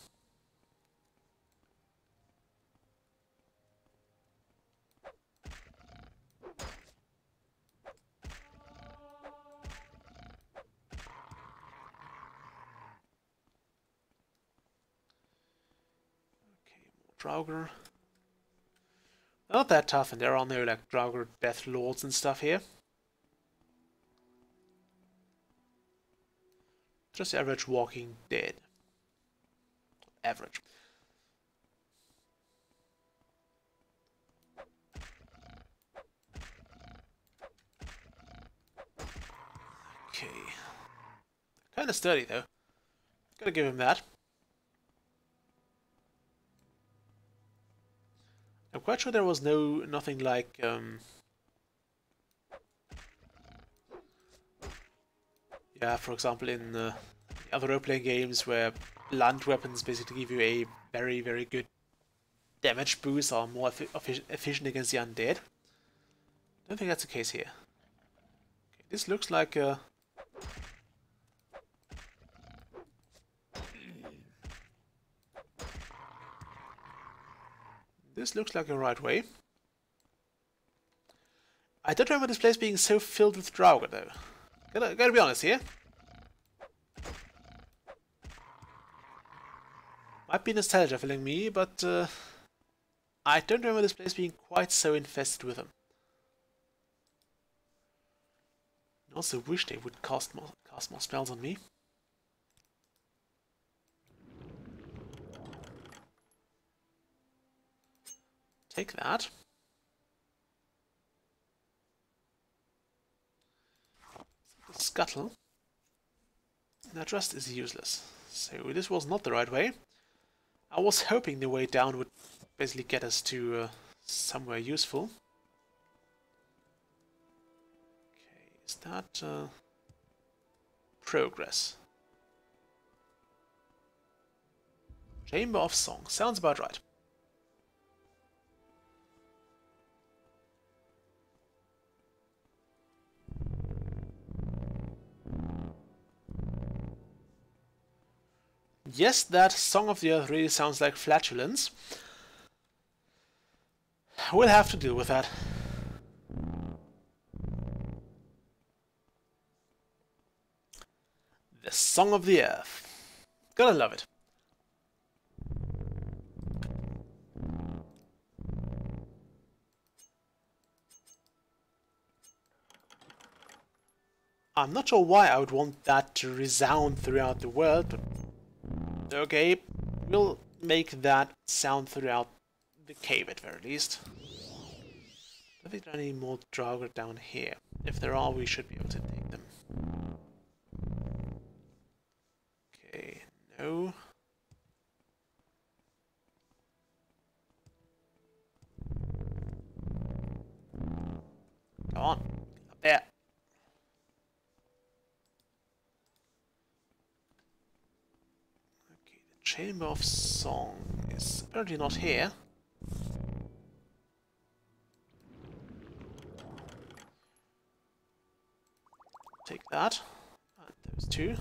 Draugr. They're not that tough, and there are no like Draugr Death Lords and stuff here. Just average Walking Dead. Average. Okay. Kinda sturdy though. Gotta give him that. I'm quite sure there was nothing like yeah, for example in other role-playing games where blunt weapons basically give you a very, very good damage boost or more efficient against the undead. I don't think that's the case here. Okay, this looks like this looks like a right way. I don't remember this place being so filled with Draugr though. Gotta be honest here. Might be nostalgia filling me, but I don't remember this place being quite so infested with them. I also wish they would cast more spells on me. Take that. The scuttle. That rust is useless. So this was not the right way. I was hoping the way down would basically get us to somewhere useful. Okay, is that progress? Chamber of Song. Sounds about right. Yes, that Song of the Earth really sounds like flatulence. We'll have to deal with that. The Song of the Earth. Gotta love it. I'm not sure why I would want that to resound throughout the world, but okay, we'll make that sound throughout the cave at very least. I don't think there are any more Draugr down here. If there are, we should be able to take them. Okay, no. Come on, up there. Okay, the Chamber of Song is apparently not here. Take that. And those two.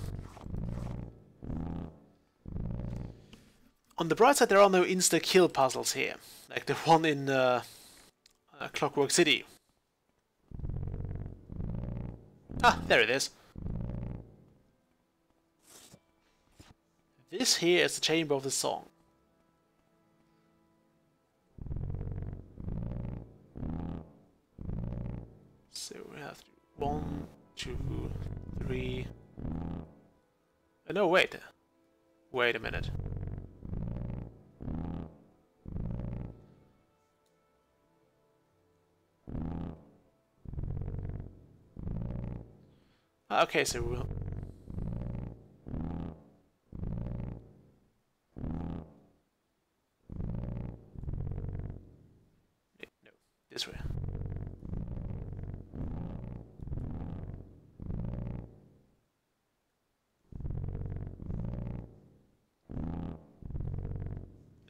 On the bright side, there are no insta-kill puzzles here, like the one in Clockwork City. Ah, there it is. This here is the Chamber of the Song. So we have to do 1, 2, 3. No, wait. Wait a minute. Okay, so we'll... No, this way.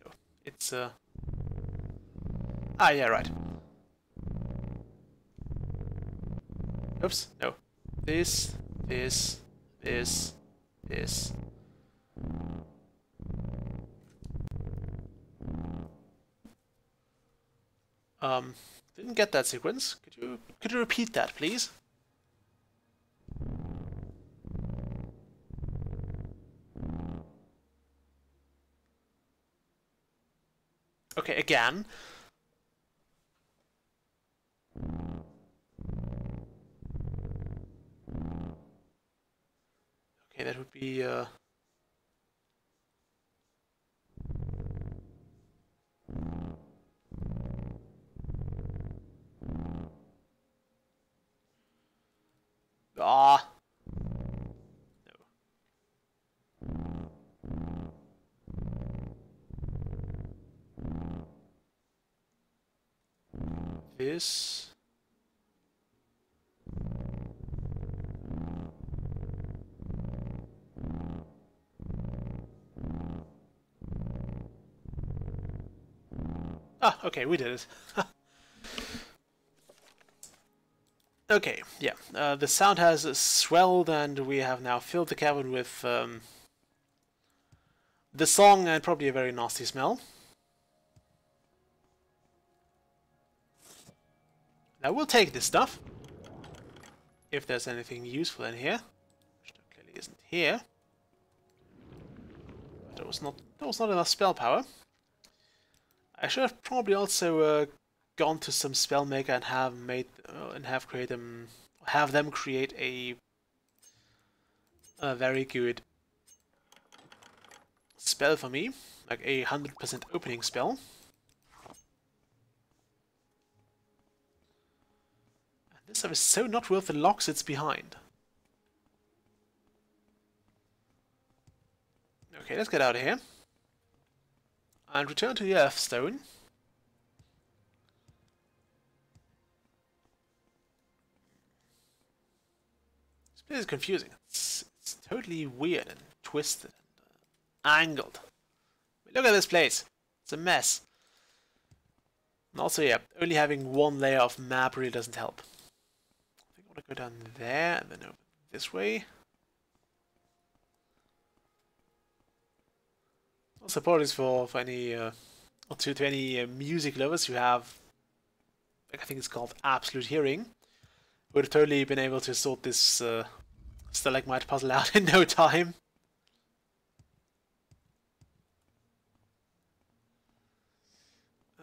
No, it's Ah, yeah, right. Oops, no. This. Didn't get that sequence. Could you repeat that, please? Okay, again. Okay, that would be ah. No. This. Ah, okay, we did it. Okay, yeah, the sound has swelled and we have now filled the cavern with the song and probably a very nasty smell. Now we'll take this stuff, if there's anything useful in here, which clearly isn't here. But there was not enough spell power. I should have probably also gone to some spellmaker and have them create a very good spell for me, like a 100% opening spell. And this stuff is so not worth the locks it's behind. Okay, let's get out of here and return to the Earthstone. This place is confusing. It's totally weird and twisted and angled. Look at this place. It's a mess. And also, yeah, only having one layer of map really doesn't help. I think I want to go down there and then over this way. Also, apologies for any or to any music lovers who have, I think it's called Absolute Hearing, would have totally been able to sort this stalagmite puzzle out in no time.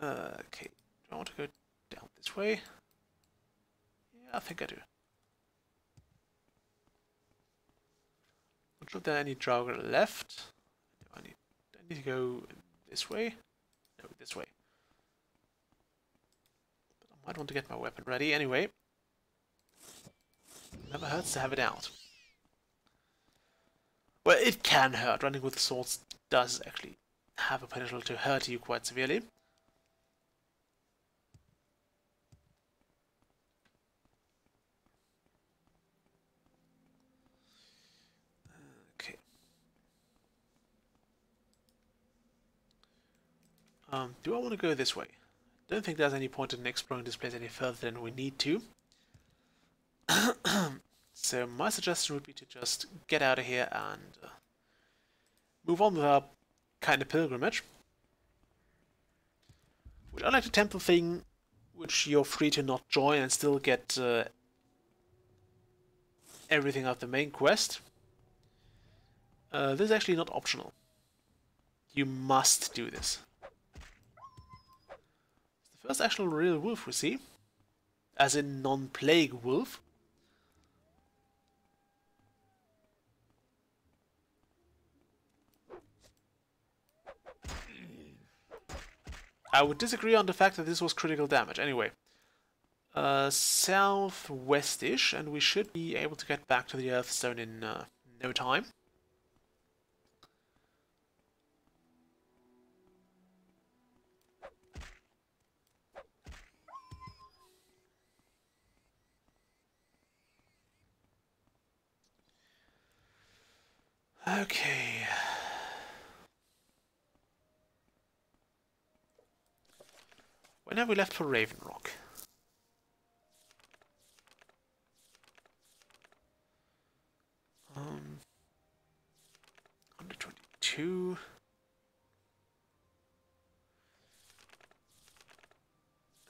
Okay, do I want to go down this way? Yeah, I think I do. Not sure if there are any Draugr left. No, I need to go this way. No, this way. But I might want to get my weapon ready anyway. Never hurts to have it out. Well, it can hurt. Running with swords does actually have a potential to hurt you quite severely. Okay. Do I want to go this way? Don't think there's any point in exploring this place any further than we need to. So my suggestion would be to just get out of here and move on with our kind of pilgrimage. Which, unlike the temple thing, which you're free to not join and still get everything out of the main quest, this is actually not optional. You must do this. It's the first actual real wolf we see, as in non-plague wolf. I would disagree on the fact that this was critical damage. Anyway, southwest-ish, and we should be able to get back to the Earthstone in no time. Okay. When have we left for Raven Rock? Um, 122.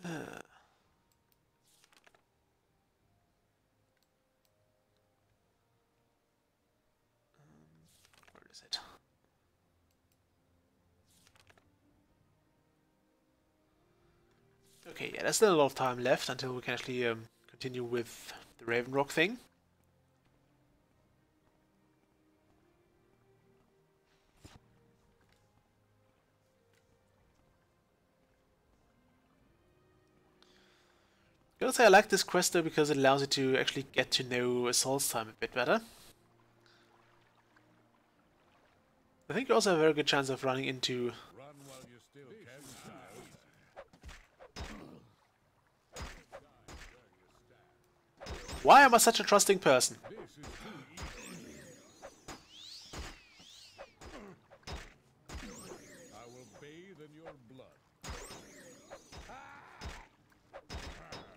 Where is it? Okay, yeah, there's still a lot of time left until we can actually continue with the Raven Rock thing. I gotta say I like this quest though because it allows you to actually get to know Assault's time a bit better. I think you also have a very good chance of running into... Why am I such a trusting person? I will bathe in your blood.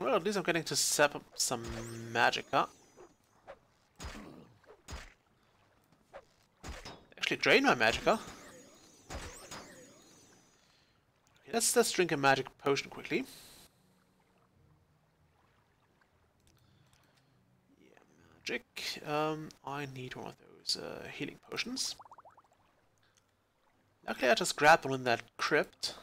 Well, at least I'm getting to sap up some magic, huh? Actually drain my magic, huh? Okay, let's drink a magic potion quickly. Magic. I need one of those healing potions. Luckily I just grabbed one in that crypt.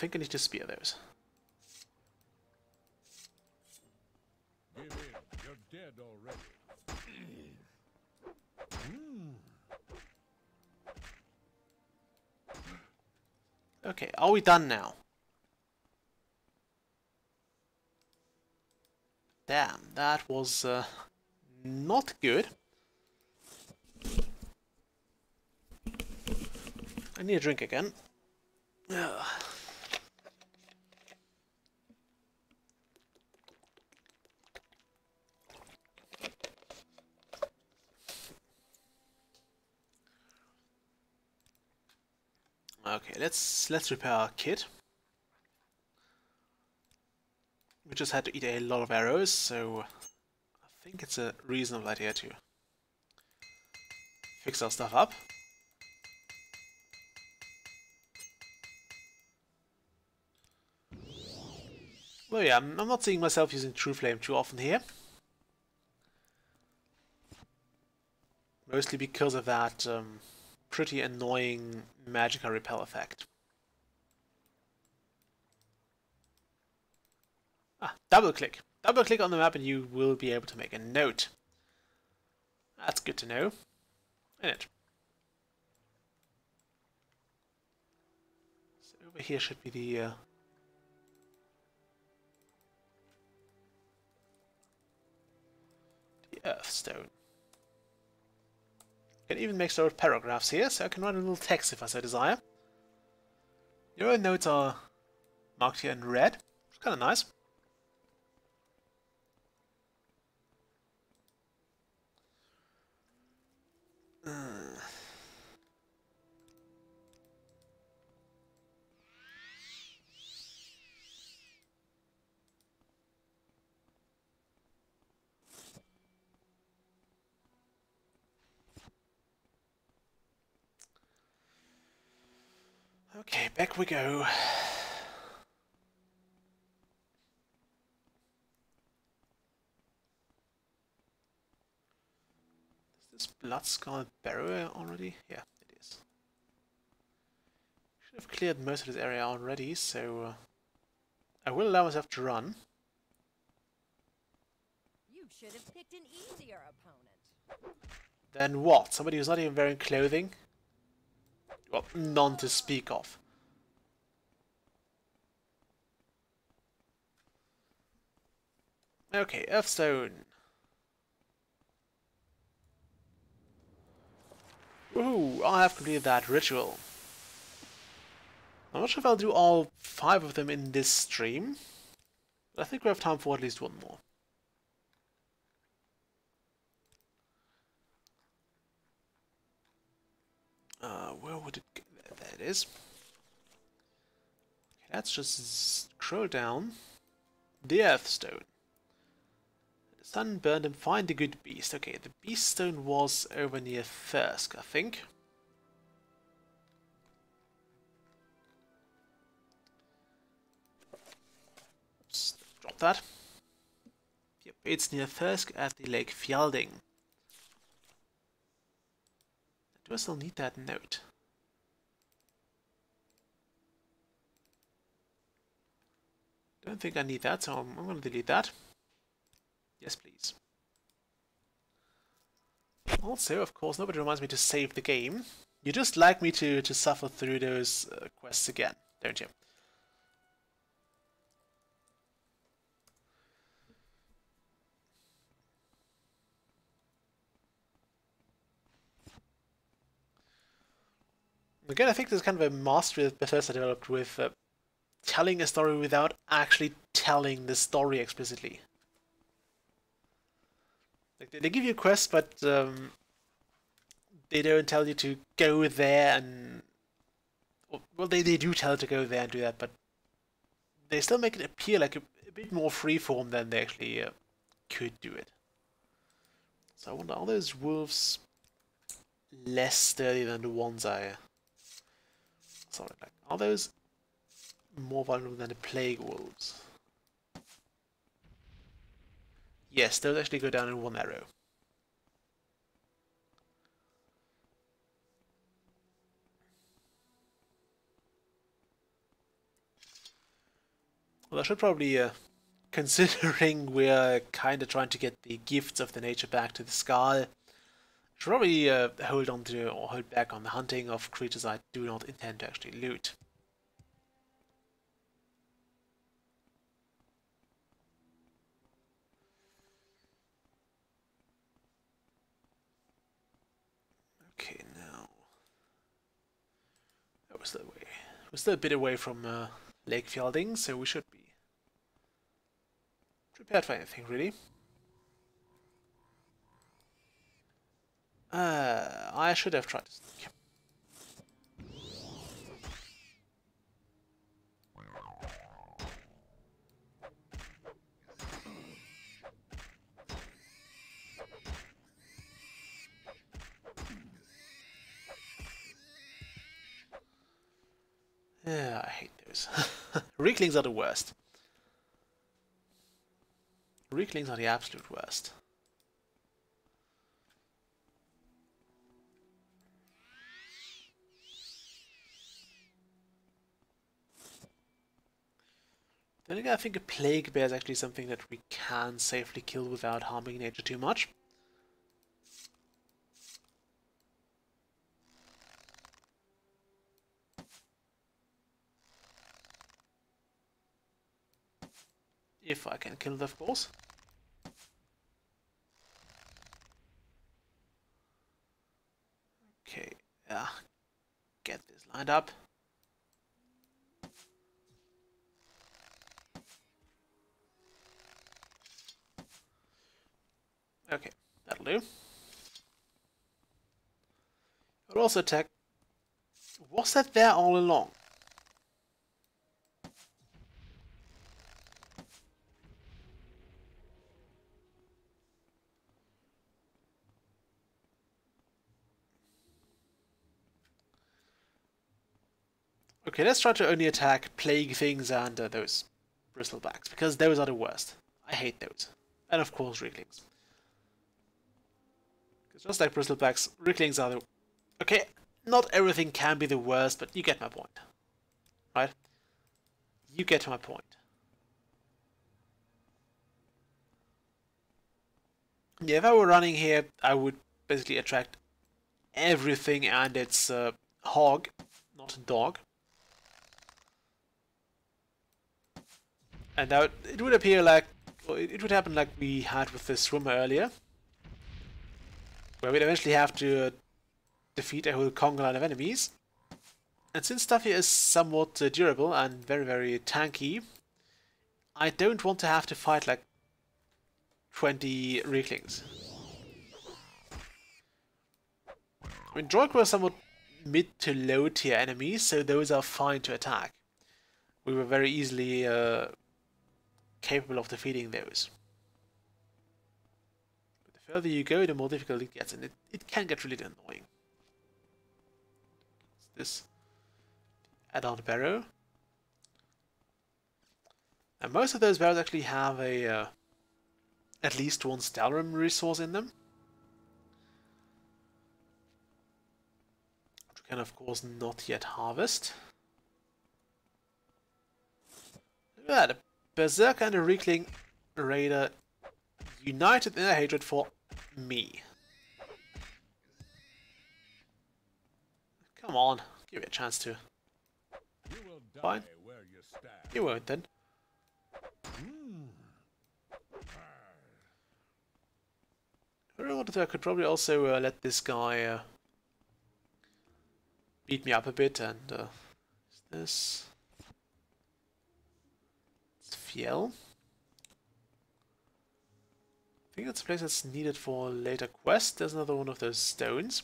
think I need to spear those. Give in. You're dead already. Okay, are we done now? Damn, that was not good. I need a drink again. Ugh. Okay, let's repair our kit. We just had to eat a lot of arrows, so I think it's a reasonable idea to fix our stuff up. Well, yeah, I'm not seeing myself using True Flame too often here. Mostly because of that pretty annoying magical repel effect. Ah, double click. Double click on the map and you will be able to make a note. That's good to know, isn't it? So over here should be the Earthstone. I can even make sort of paragraphs here, so I can write a little text if I so desire. Your own notes are marked here in red, which is kind of nice. Okay, back we go. Is this blood-scarred barrow already? Yeah, it is. Should have cleared most of this area already, so I will allow myself to run. You should have picked an easier opponent. Then what? Somebody who's not even wearing clothing? Well, none to speak of. Okay, Earthstone. Woohoo! I have completed that ritual. I'm not sure if I'll do all 5 of them in this stream, but I think we have time for at least one more. Where would it go? There it is. Okay, let's just scroll down. The Earthstone. The sun burned and find the good beast. Okay, the beast stone was over near Thirsk, I think. Oops, drop that. Yep, it's near Thirsk at the Lake Fjalding. Do I still need that note? Don't think I need that, so I'm going to delete that. Yes, please. Also, of course, nobody reminds me to save the game. You just like me to suffer through those quests again, don't you? Again, I think there's kind of a mastery that Bethesda developed with telling a story without actually telling the story explicitly. Like they give you quests, but they don't tell you to go there and... Well, they do tell you to go there and do that, but they still make it appear like a bit more freeform than they actually could do it. So I wonder, are those wolves less sturdy than the ones I... Sorry, like, are those more vulnerable than the plague wolves? Yes, those actually go down in one arrow. Well, I should probably, considering we're kind of trying to get the gifts of the nature back to the sky, should probably hold on to or hold back on the hunting of creatures I do not intend to actually loot. Okay, now that was the way. We're still a bit away from Lake Fjelding, so we should be prepared for anything, really. I should have tried to sneak. Yeah, I hate those. Reeklings are the worst. Reeklings are the absolute worst. Then again, I think a plague bear is actually something that we can safely kill without harming nature too much. If I can kill it, of course. Okay, get this lined up. Okay, that'll do. I'll also attack. Was that there all along? Okay, let's try to only attack plague things and those bristlebacks, because those are the worst. I hate those. And of course, Reeklings. Because just like bristlebacks, Reeklings are the... Okay, not everything can be the worst, but you get my point. Right? You get my point. Yeah, if I were running here, I would basically attract everything and its hog, not dog. And now it would appear like, or it would happen like we had with this swimmer earlier, where we'd eventually have to defeat a whole conga line of enemies. And since stuff here is somewhat durable and very, very tanky, I don't want to have to fight like 20 Reeklings. I mean, Droid were somewhat mid to low tier enemies, so those are fine to attack. We were very easily capable of defeating those. But the further you go, the more difficult it gets, and it can get really annoying. This add-on barrow. And most of those barrows actually have a at least one Stalrim resource in them. Which we can of course not yet harvest. Look at that, a Berserker and a Reekling Raider united in their hatred for me. Come on, give it a chance to. You will die Fine. where you stand. You won't then. If I wanted to, I could probably also let this guy beat me up a bit, and is this... It's Fjell. I think that's a place that's needed for a later quest. There's another one of those stones.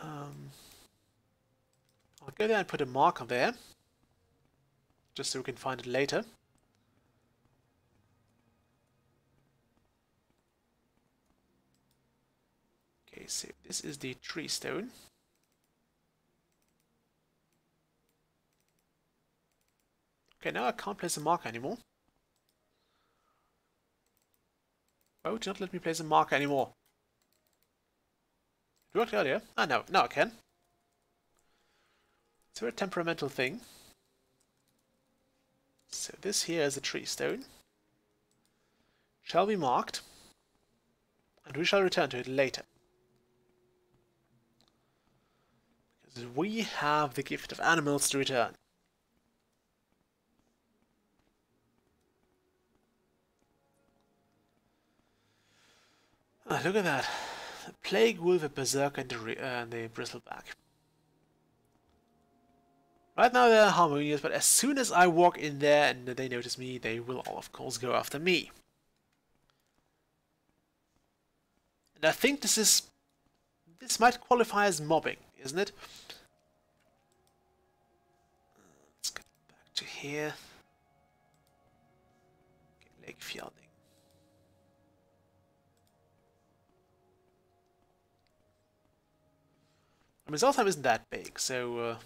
I'll go there and put a marker there, just so we can find it later. Okay, so this is the tree stone. Okay, now I can't place a marker anymore. Why would you not let me place a marker anymore? It worked earlier. Ah, no, now I can. It's a very temperamental thing. So this here is a tree stone. Shall be marked, and we shall return to it later. Because we have the gift of animals to return. Ah, look at that. The plague wolf, a berserker, and the bristleback. Right now they're harmonious, but as soon as I walk in there and they notice me, they will all, of course, go after me. And I think this might qualify as mobbing, isn't it? Let's get back to here. Okay, Lake Fielding. I mean, Zoltheim isn't that big, so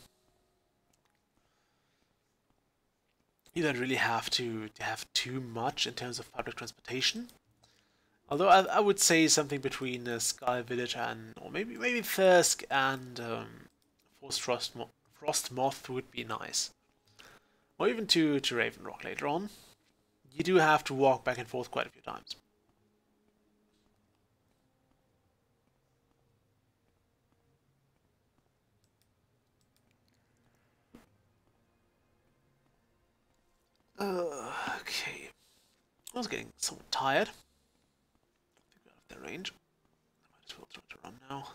you don't really have to have too much in terms of public transportation. Although I would say something between Sky Village and, or maybe Thirsk and Forest Frostmoth would be nice. Or even to Raven Rock later on. You do have to walk back and forth quite a few times. Okay. I was getting somewhat tired. I think we're out of their range. I might as well try to run now.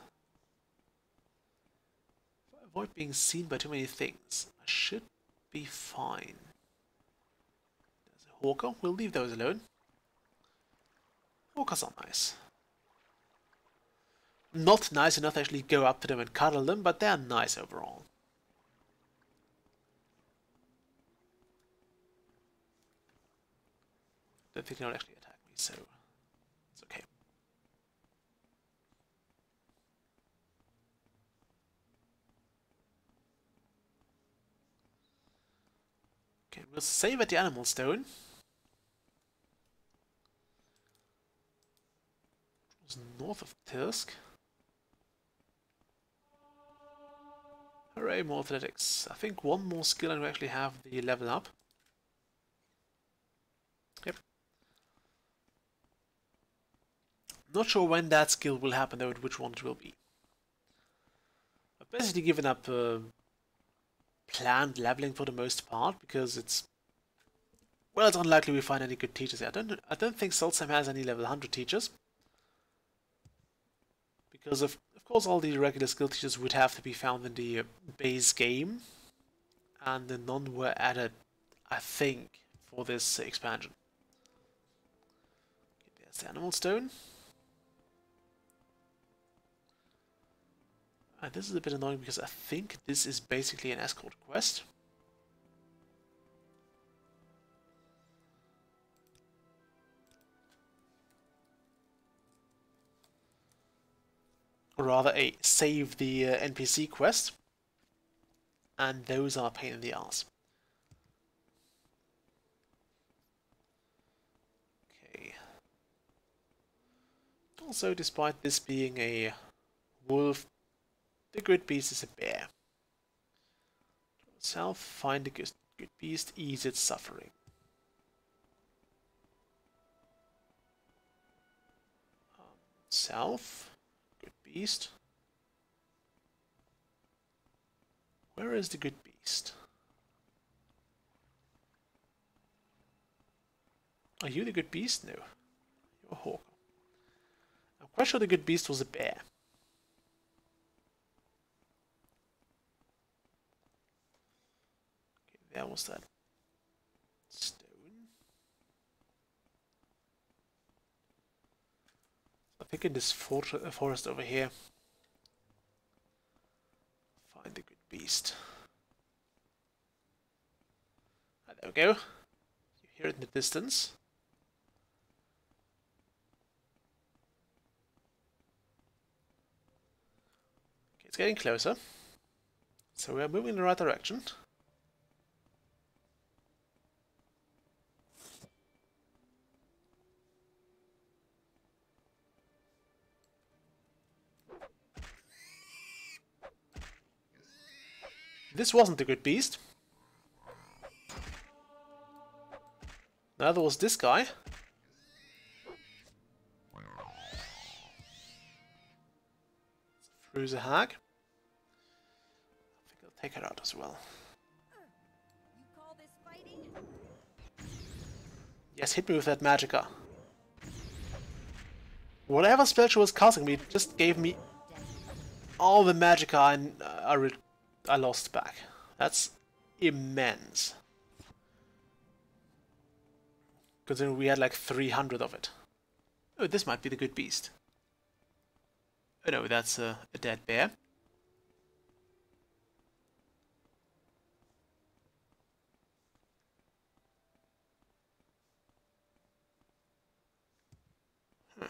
If I avoid being seen by too many things, I should be fine. There's a hawker. We'll leave those alone. Hawkers are nice. Not nice enough to actually go up to them and cuddle them, but they're nice overall. I don't think they'll actually attack me, so it's okay. Okay, we'll save at the Animal Stone. It was north of Thirsk. Hooray, more athletics. I think one more skill and we actually have the level up. Yep. Not sure when that skill will happen though, which one it will be. I've basically given up planned leveling for the most part because it's, well, it's unlikely we find any good teachers here. I don't think Solstheim has any level 100 teachers. Because of course all the regular skill teachers would have to be found in the base game. And none were added, I think, for this expansion. Okay, there's the Animal Stone. And this is a bit annoying because I think this is basically an escort quest. Or rather a save the NPC quest. And those are a pain in the ass. Okay. Also, despite this being a wolf, the good beast is a bear. Self, find the good beast, ease its suffering. South, good beast. Where is the good beast? Are you the good beast? No. You're a hawk. I'm quite sure the good beast was a bear. There was that stone. I think in this forest over here, find the good beast. Ah, there we go. You hear it in the distance. Okay, it's getting closer. So we are moving in the right direction. This wasn't a good beast. Another was this guy. Through the hag. I think I'll take her out as well. You call this fighting? Yes, hit me with that magicka. Whatever spell she was casting me just gave me all the magicka and I lost back. That's immense. Considering we had like 300 of it. Oh, this might be the good beast. Oh no, that's a dead bear. Huh.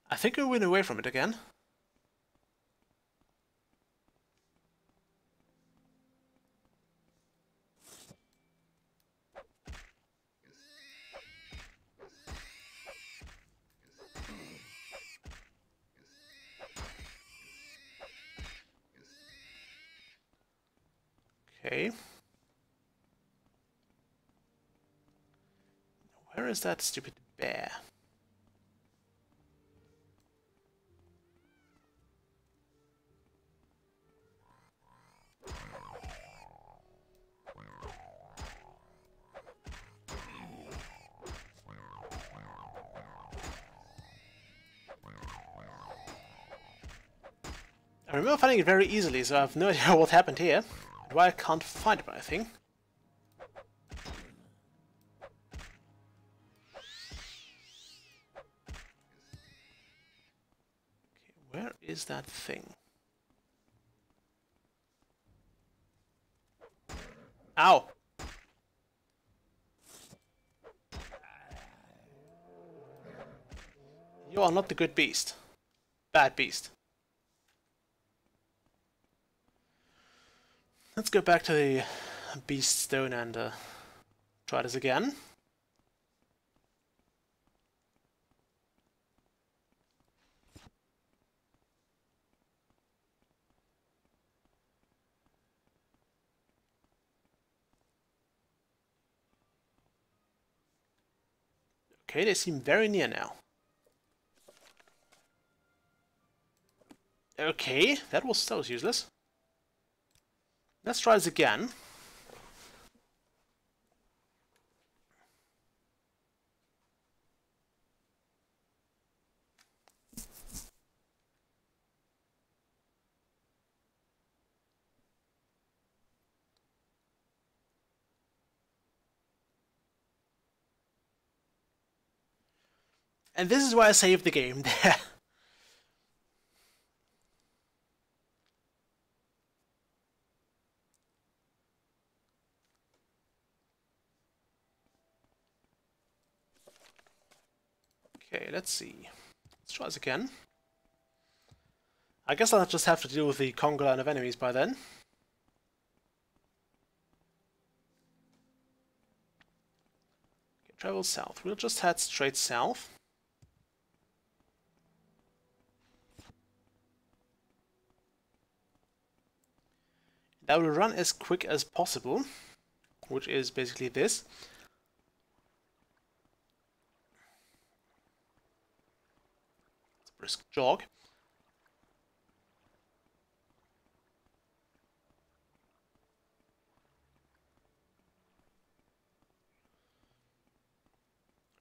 I think we went away from it again. Okay. Where is that stupid bear? I remember finding it very easily, so I have no idea what happened here. And why I can't find it, I think. Okay, where is that thing? Ow! You are not the good beast. Bad beast. Let's go back to the beast stone and try this again. Okay, they seem very near now. Okay, that was useless. Let's try this again. And this is why I saved the game there. Okay, let's see. Let's try this again. I guess I'll just have to deal with the Congo line of enemies by then. Okay, travel south. We'll just head straight south. I will run as quick as possible, which is basically this. It's a brisk jog.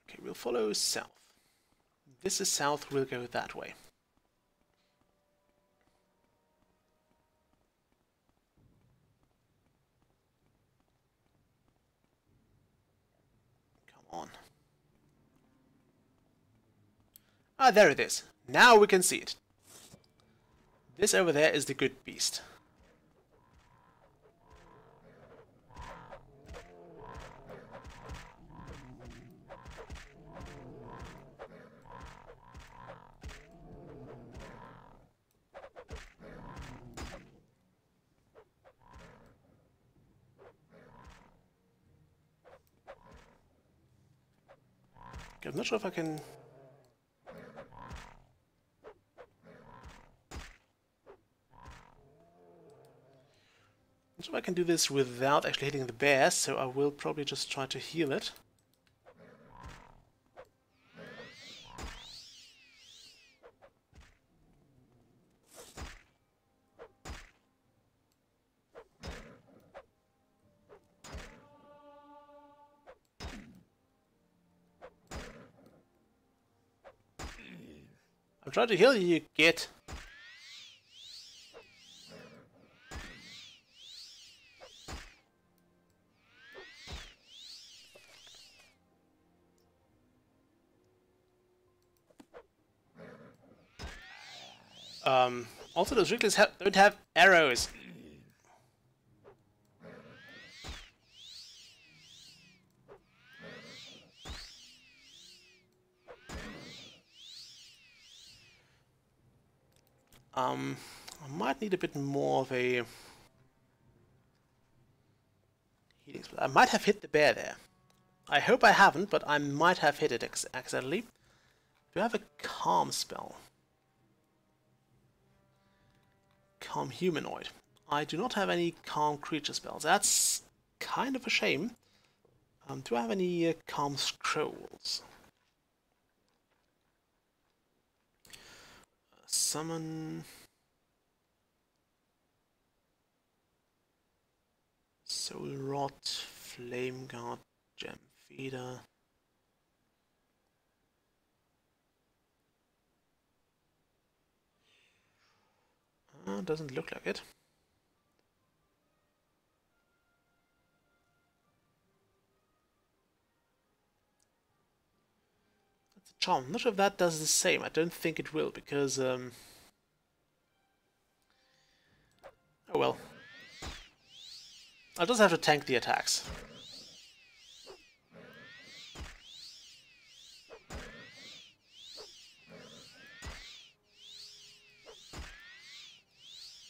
Okay, we'll follow south. This is south, we'll go that way. On. Ah, there it is. Now we can see it. This over there is the good beast. I'm not sure if I can... So I can do this without actually hitting the bear, so I will probably just try to heal it. I'm trying to heal you, you git. Also those Wrigley's don't have arrows. I might need a bit more of a healing spell. I might have hit the bear there. I hope I haven't, but I might have hit it accidentally. Do I have a calm spell? Calm humanoid. I do not have any calm creature spells. That's kind of a shame. Do I have any calm scrolls? Summon... Soul Rot, Flame Guard, Gem Feeder. Doesn't look like it. That's a charm. I'm not sure if that does the same. I don't think it will, because oh well. I'll just have to tank the attacks.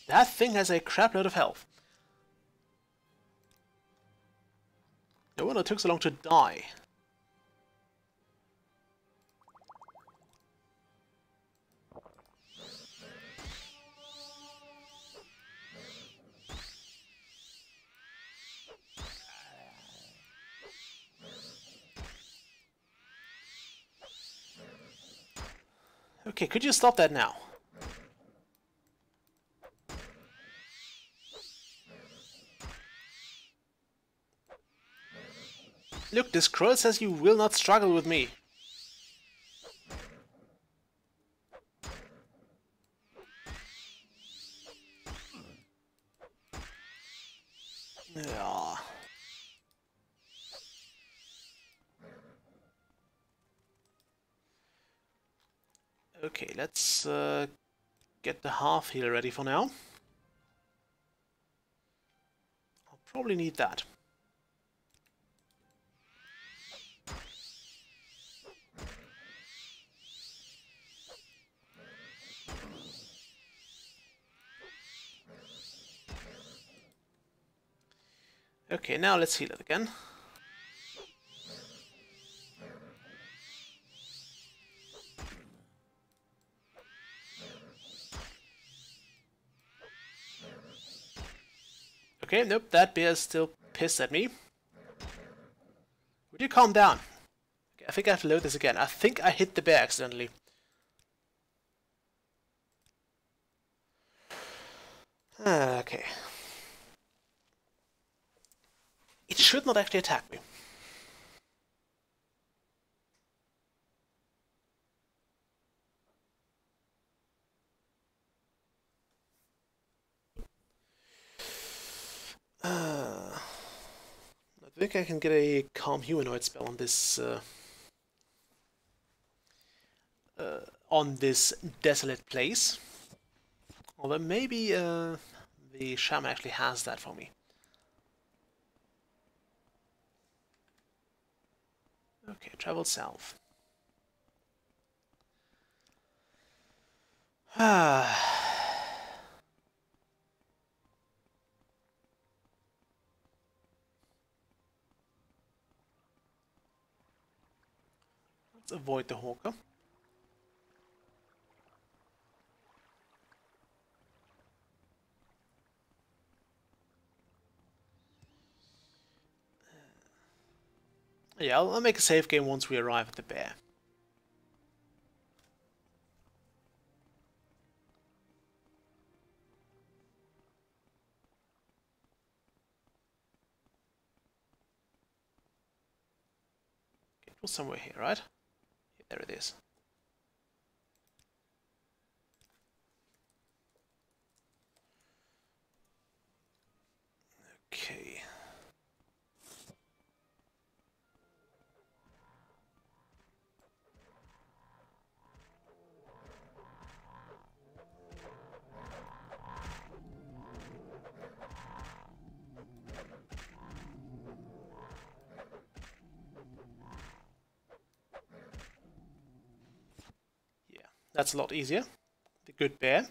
That thing has a crap load of health. No wonder it took so long to die. Okay, could you stop that now? Look, this scroll says you will not struggle with me. Yeah. Okay, let's get the half heal ready for now. I'll probably need that. Okay, now let's heal it again. Okay, nope, that bear is still pissed at me. Would you calm down? Okay, I think I have to load this again. I think I hit the bear accidentally. Okay. It should not actually attack me. I think I can get a calm humanoid spell on this desolate place. Although maybe the shaman actually has that for me. Okay, travel south. Let's avoid the hawker. Yeah, I'll make a save game once we arrive at the bear. Okay, it was somewhere here, right? Yeah, there it is. Okay. Yeah, that's a lot easier. The good bear.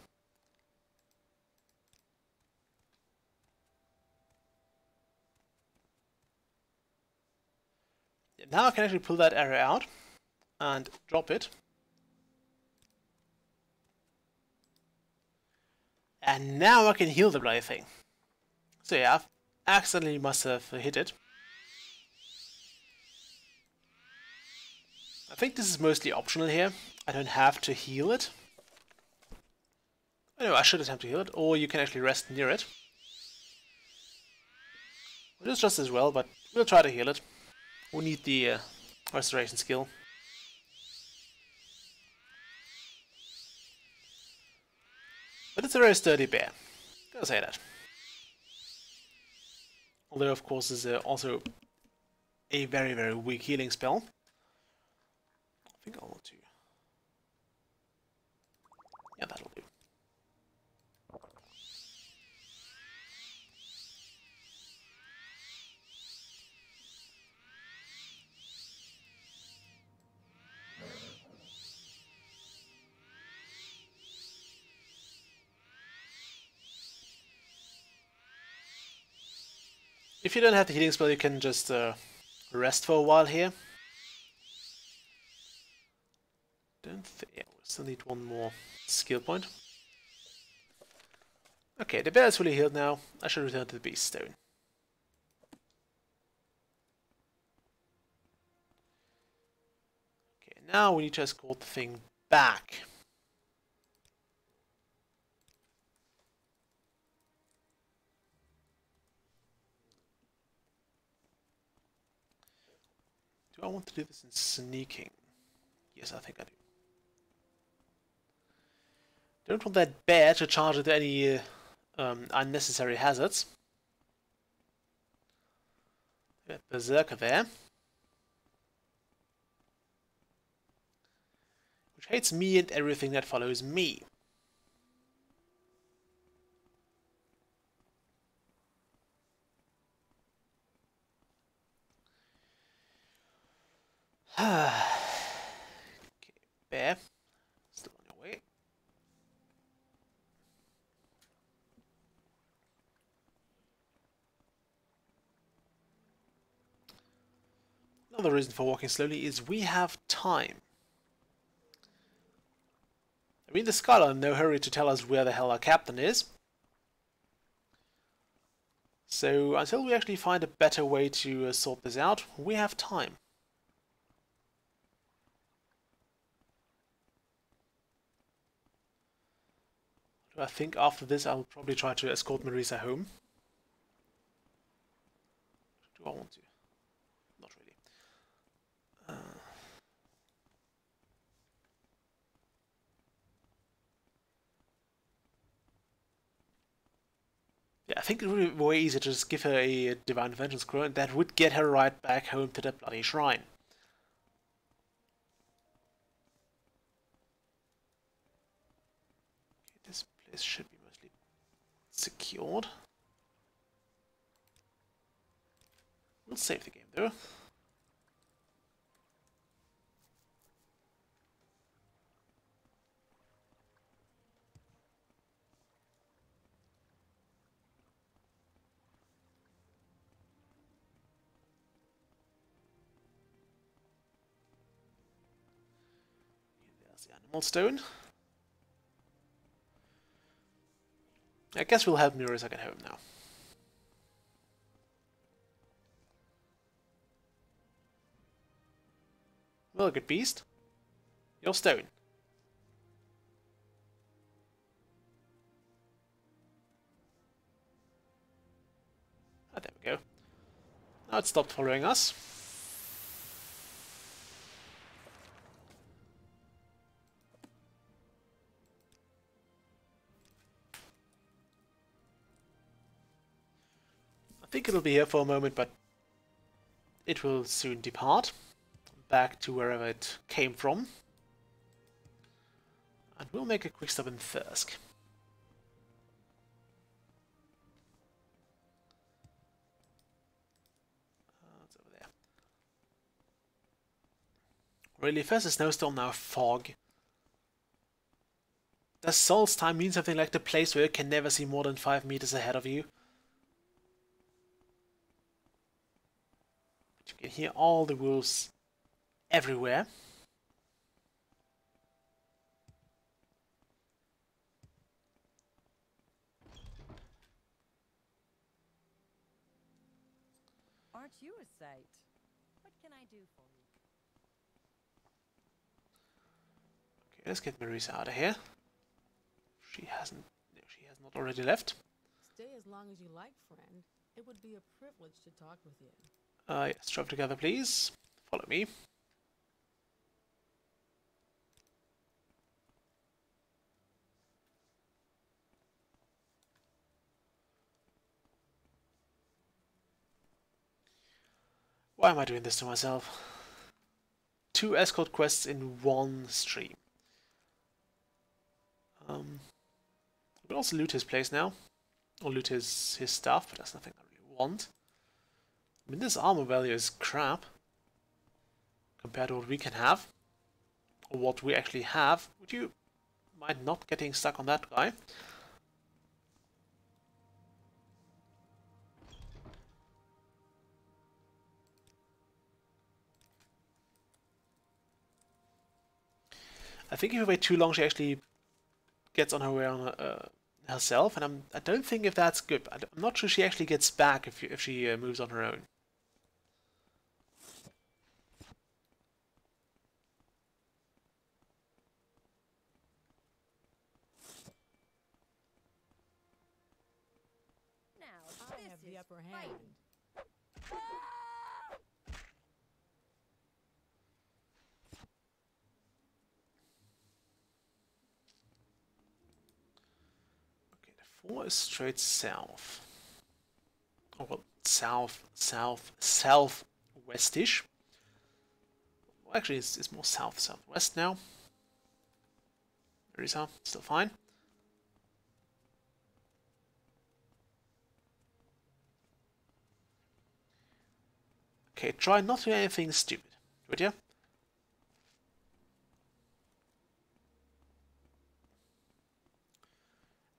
Yeah, now I can actually pull that arrow out and drop it. And now I can heal the bloody thing. So yeah, I've accidentally must have hit it. I think this is mostly optional here. I don't have to heal it. Oh, no, I should attempt to heal it, or you can actually rest near it. Which is just as well, but we'll try to heal it. We need the restoration skill. But it's a very sturdy bear. Gotta say that. Although, of course, is also a very, very weak healing spell. I think I want to. Yeah, that'll do. If you don't have the healing spell, you can just rest for a while here. Yeah, we still need one more skill point. Okay, the bear is fully healed now. I should return to the beast stone. Okay, now we need to escort the thing back. Do I want to do this in sneaking? Yes, I think I do. Don't want that bear to charge into any unnecessary hazards. Got Berserker there. Which hates me and everything that follows me. Okay, bear. Still on your way. Another reason for walking slowly is we have time. I mean, the Skylar are in no hurry to tell us where the hell our captain is. So until we actually find a better way to sort this out, we have time. I think after this I'll probably try to escort Marisa home. Do I want to? Not really. Yeah, I think it would be way easier to just give her a Divine Vengeance Scroll, and that would get her right back home to the bloody shrine. Okay, this place should be mostly secured. We'll save the game though. There's the animal stone. I guess we'll help Marisa get home now. Well, good beast. You're stone. Ah, there we go. Now it stopped following us. I think it'll be here for a moment, but it will soon depart back to wherever it came from. And we'll make a quick stop in Thirsk. It's over there. Really, first a snowstorm, now a fog. Does Sol's time mean something like the place where you can never see more than 5 meters ahead of you? You can hear all the wolves everywhere. Aren't you a sight? What can I do for you? Okay, let's get Marisa out of here. She hasn't. No, she has not already left. Stay as long as you like, friend. It would be a privilege to talk with you. Yes, travel together, please. Follow me. Why am I doing this to myself? 2 escort quests in 1 stream. We'll also loot his place now. Or loot his stuff, but that's nothing I really want. I mean, this armor value is crap compared to what we can have. Or what we actually have. Would you mind not getting stuck on that guy? I think if we wait too long, she actually gets on her way on herself, and I don't think if that's good. I'm not sure she actually gets back if she moves on her own. Now, I have the upper hand. Okay, the 4 is straight south. Oh well, southwestish. Well, actually, it's more southwest now. Marisa, still fine. Okay, try not to do anything stupid, would you?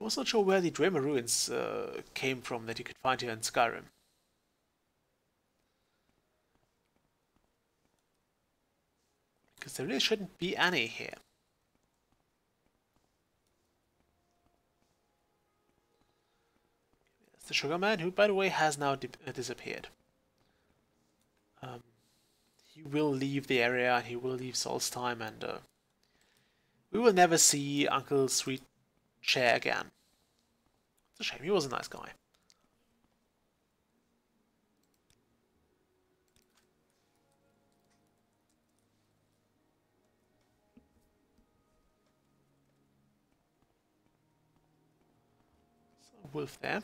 I was not sure where the Dwemer ruins came from that you could find here in Skyrim. Because there really shouldn't be any here. That's the Sugar Man, who, by the way, has now disappeared. He will leave the area, and he will leave Solstheim, and we will never see Uncle Sweet Chair again. It's a shame, he was a nice guy. So, wolf there. Am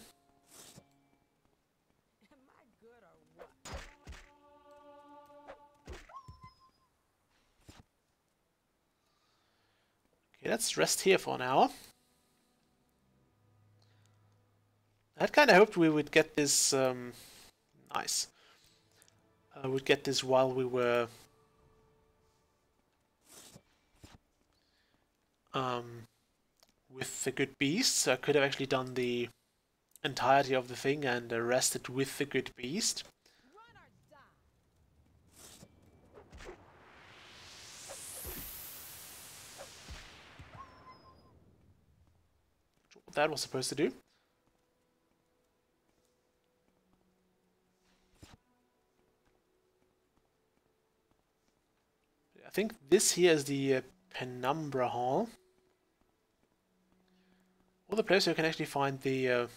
I good or what? Okay, let's rest here for an hour. I'd kind of hoped we would get this, nice. Would get this while we were, with the good beast, so I could have actually done the entirety of the thing and rested with the good beast. Run or die. What that was supposed to do. I think this here is the Penumbra Hall. Or the place where you can actually find the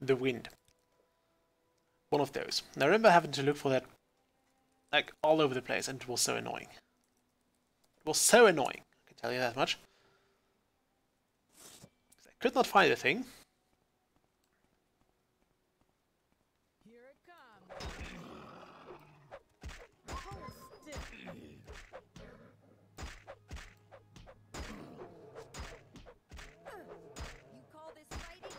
wind. One of those. And I remember having to look for that like all over the place, and it was so annoying. It was so annoying, I can tell you that much. I could not find the thing. Here it comes. Hold still. You call this fighting?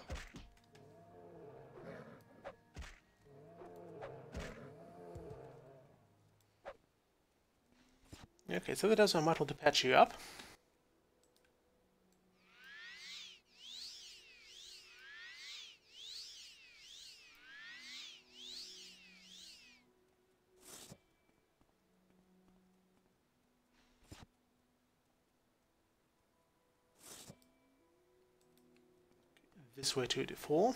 Okay, so that does I might want to patch you up. This way to the 4.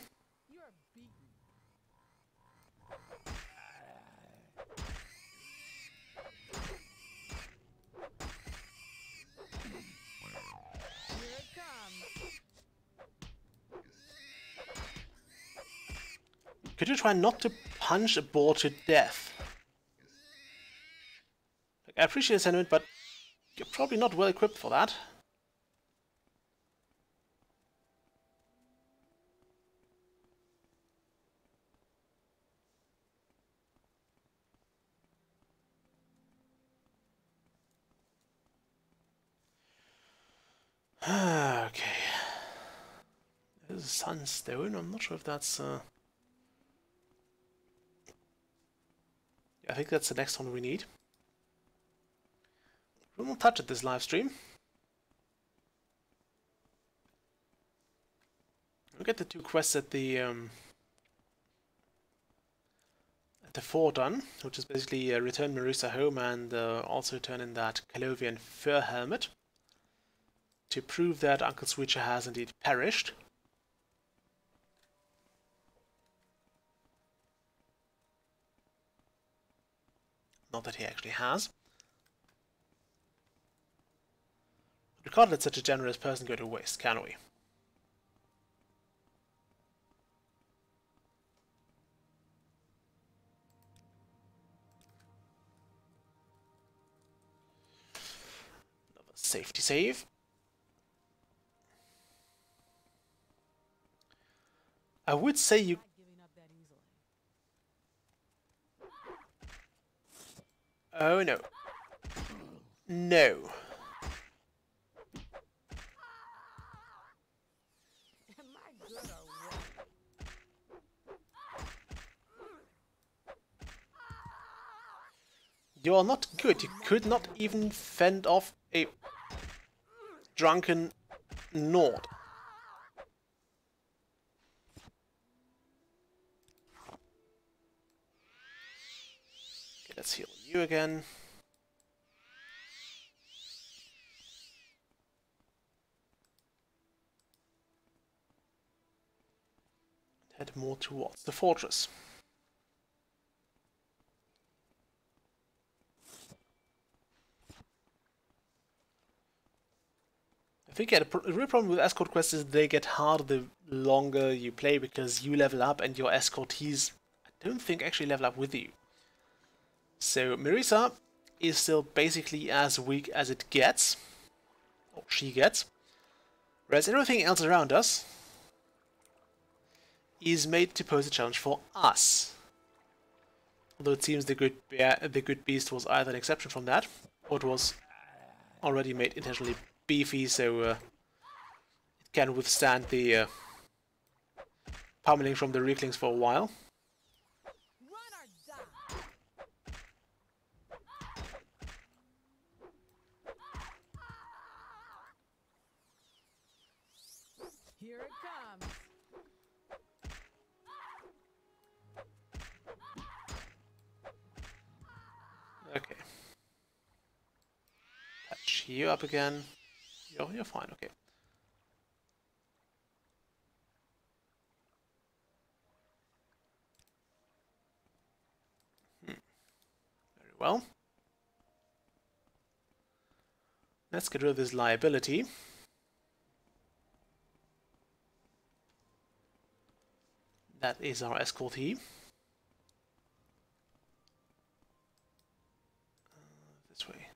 You're beaten. Here it comes. Could you try not to punch a boar to death? Like, I appreciate the sentiment, but you're probably not well equipped for that. Okay. There's a sunstone. I'm not sure if that's... I think that's the next one we need. We won't touch it this live stream. We'll get the 2 quests at the 4 done, which is basically return Marisa home and also turn in that Calovian fur helmet to prove that Uncle Switcher has indeed perished. Not that he actually has. We can't let such a generous person go to waste, can we? Another safety save. I would say you... Not giving up that easily. Oh no. No. Am I good or what? You are not good. You could not even fend off a drunken Nord. Okay, let's heal you again. Head more towards the fortress. I think the real problem with escort quests is they get harder the longer you play because you level up and your escortees, I don't think, actually level up with you. So Marisa is still basically as weak as it gets, or she gets, whereas everything else around us is made to pose a challenge for us. Although it seems the good beast was either an exception from that, or it was already made intentionally beefy, so it can withstand the pummeling from the Reeklings for a while. Run or die. Here it comes. Okay. Patch you up again. You're fine, okay. Very well. Let's get rid of this liability. That is our escortee. This way.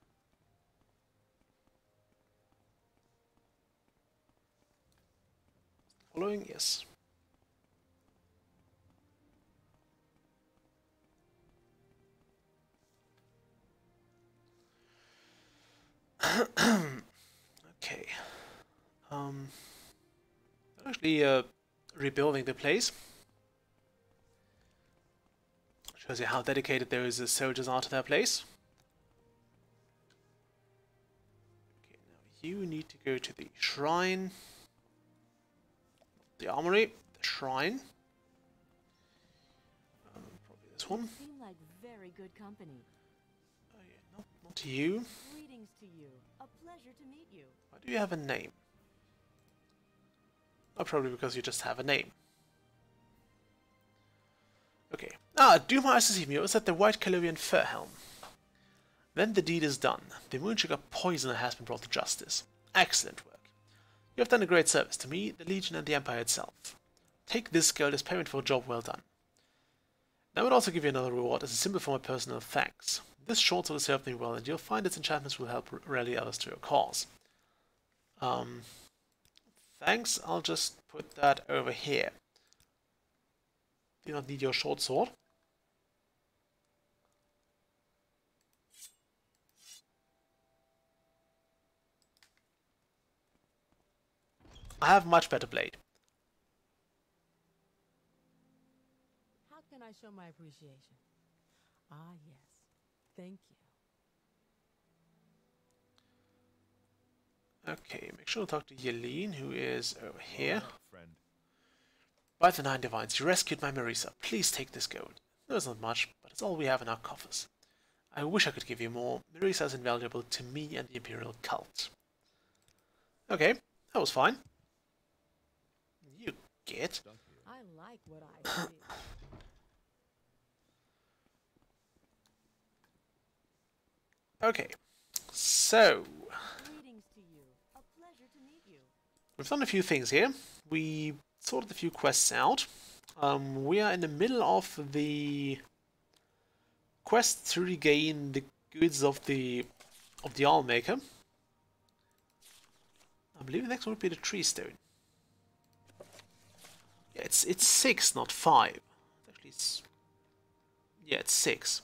Following, yes. Okay. Actually, rebuilding the place. Shows you how dedicated those soldiers are to their place. Okay, now you need to go to the shrine. The armory, the shrine. Probably this one. Seem like very good company. Oh yeah, not you. Greetings to you. A pleasure to meet you. Why do you have a name? Oh, probably because you just have a name. Okay. Do my Assassino is at the White Calovian Fur Helm. Then the deed is done. The Moonsugar poisoner has been brought to justice. Excellent work. You have done a great service to me, the Legion, and the Empire itself. Take this gold as payment for a job well done. I would also give you another reward as a symbol for my personal thanks. This short sword has served me well, and you'll find its enchantments will help rally others to your cause. Thanks, I'll just put that over here. Do not need your short sword. I have a much better blade. How can I show my appreciation? Ah, yes. Thank you. Okay, make sure to talk to Yeleen, who is over here. Friend. By the Nine Divines, you rescued my Marisa. Please take this gold. There's not much, but it's all we have in our coffers. I wish I could give you more. Marisa is invaluable to me and the Imperial cult. Okay, that was fine. You git. I like what I see. Okay, so Greetings to you. A pleasure to meet you. we've done a few things here. We sorted a few quests out. We are in the middle of the quest to regain the goods of the Allmaker. I believe the next one would be the Tree Stone. Yeah, it's 6, not 5. Actually, it's 6.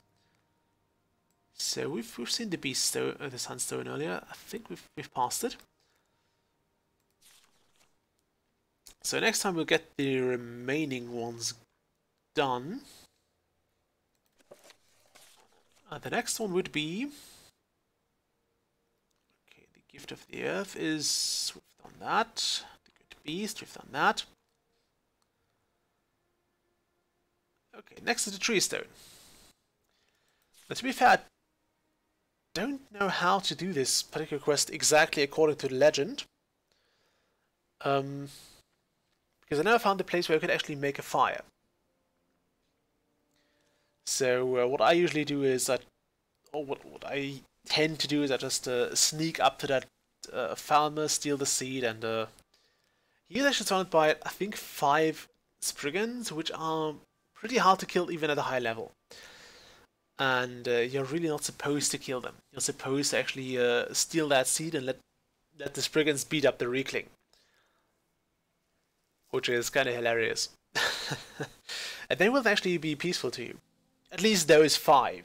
So we've seen the Beast Stone, the Sunstone earlier. I think we've passed it. So next time we'll get the remaining ones done. The next one would be... Okay, the Gift of the Earth is... We've done that. The Good Beast, we've done that. Okay, next is the Tree Stone. Now, to be fair, I don't know how to do this particular quest exactly according to the legend. Because I never found a place where I could actually make a fire. So what I usually do is what I tend to do is I just sneak up to that farmer, steal the seed, and he's actually surrounded by I think 5 Spriggans, which are pretty hard to kill even at a high level. And you're really not supposed to kill them. You're supposed to actually steal that seed and let the Spriggans beat up the Reekling. Which is kind of hilarious. And they will actually be peaceful to you. At least those 5.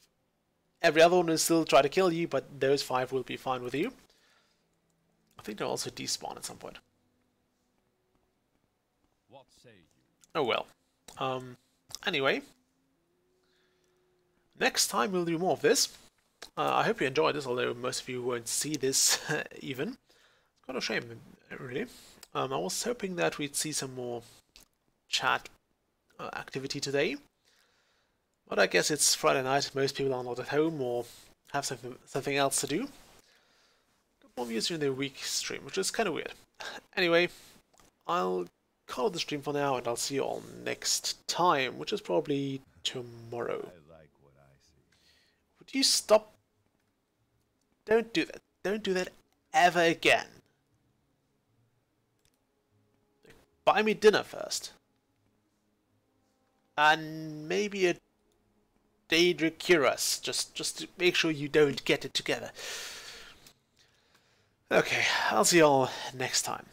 Every other one will still try to kill you, but those 5 will be fine with you. I think they'll also despawn at some point. What say you? Oh well. Anyway. Next time we'll do more of this. I hope you enjoyed this, although most of you won't see this even. It's kind of a shame, really. I was hoping that we'd see some more chat activity today. But I guess it's Friday night, most people are not at home or have something else to do. Got more views during the week stream, which is kind of weird. Anyway, I'll call it the stream for now, and I'll see you all next time, which is probably tomorrow. I like what I see. Would you stop? Don't do that. Don't do that ever again. Buy me dinner first. And maybe a Daedra Cuirass, just to make sure you don't get it together. Okay, I'll see y'all next time.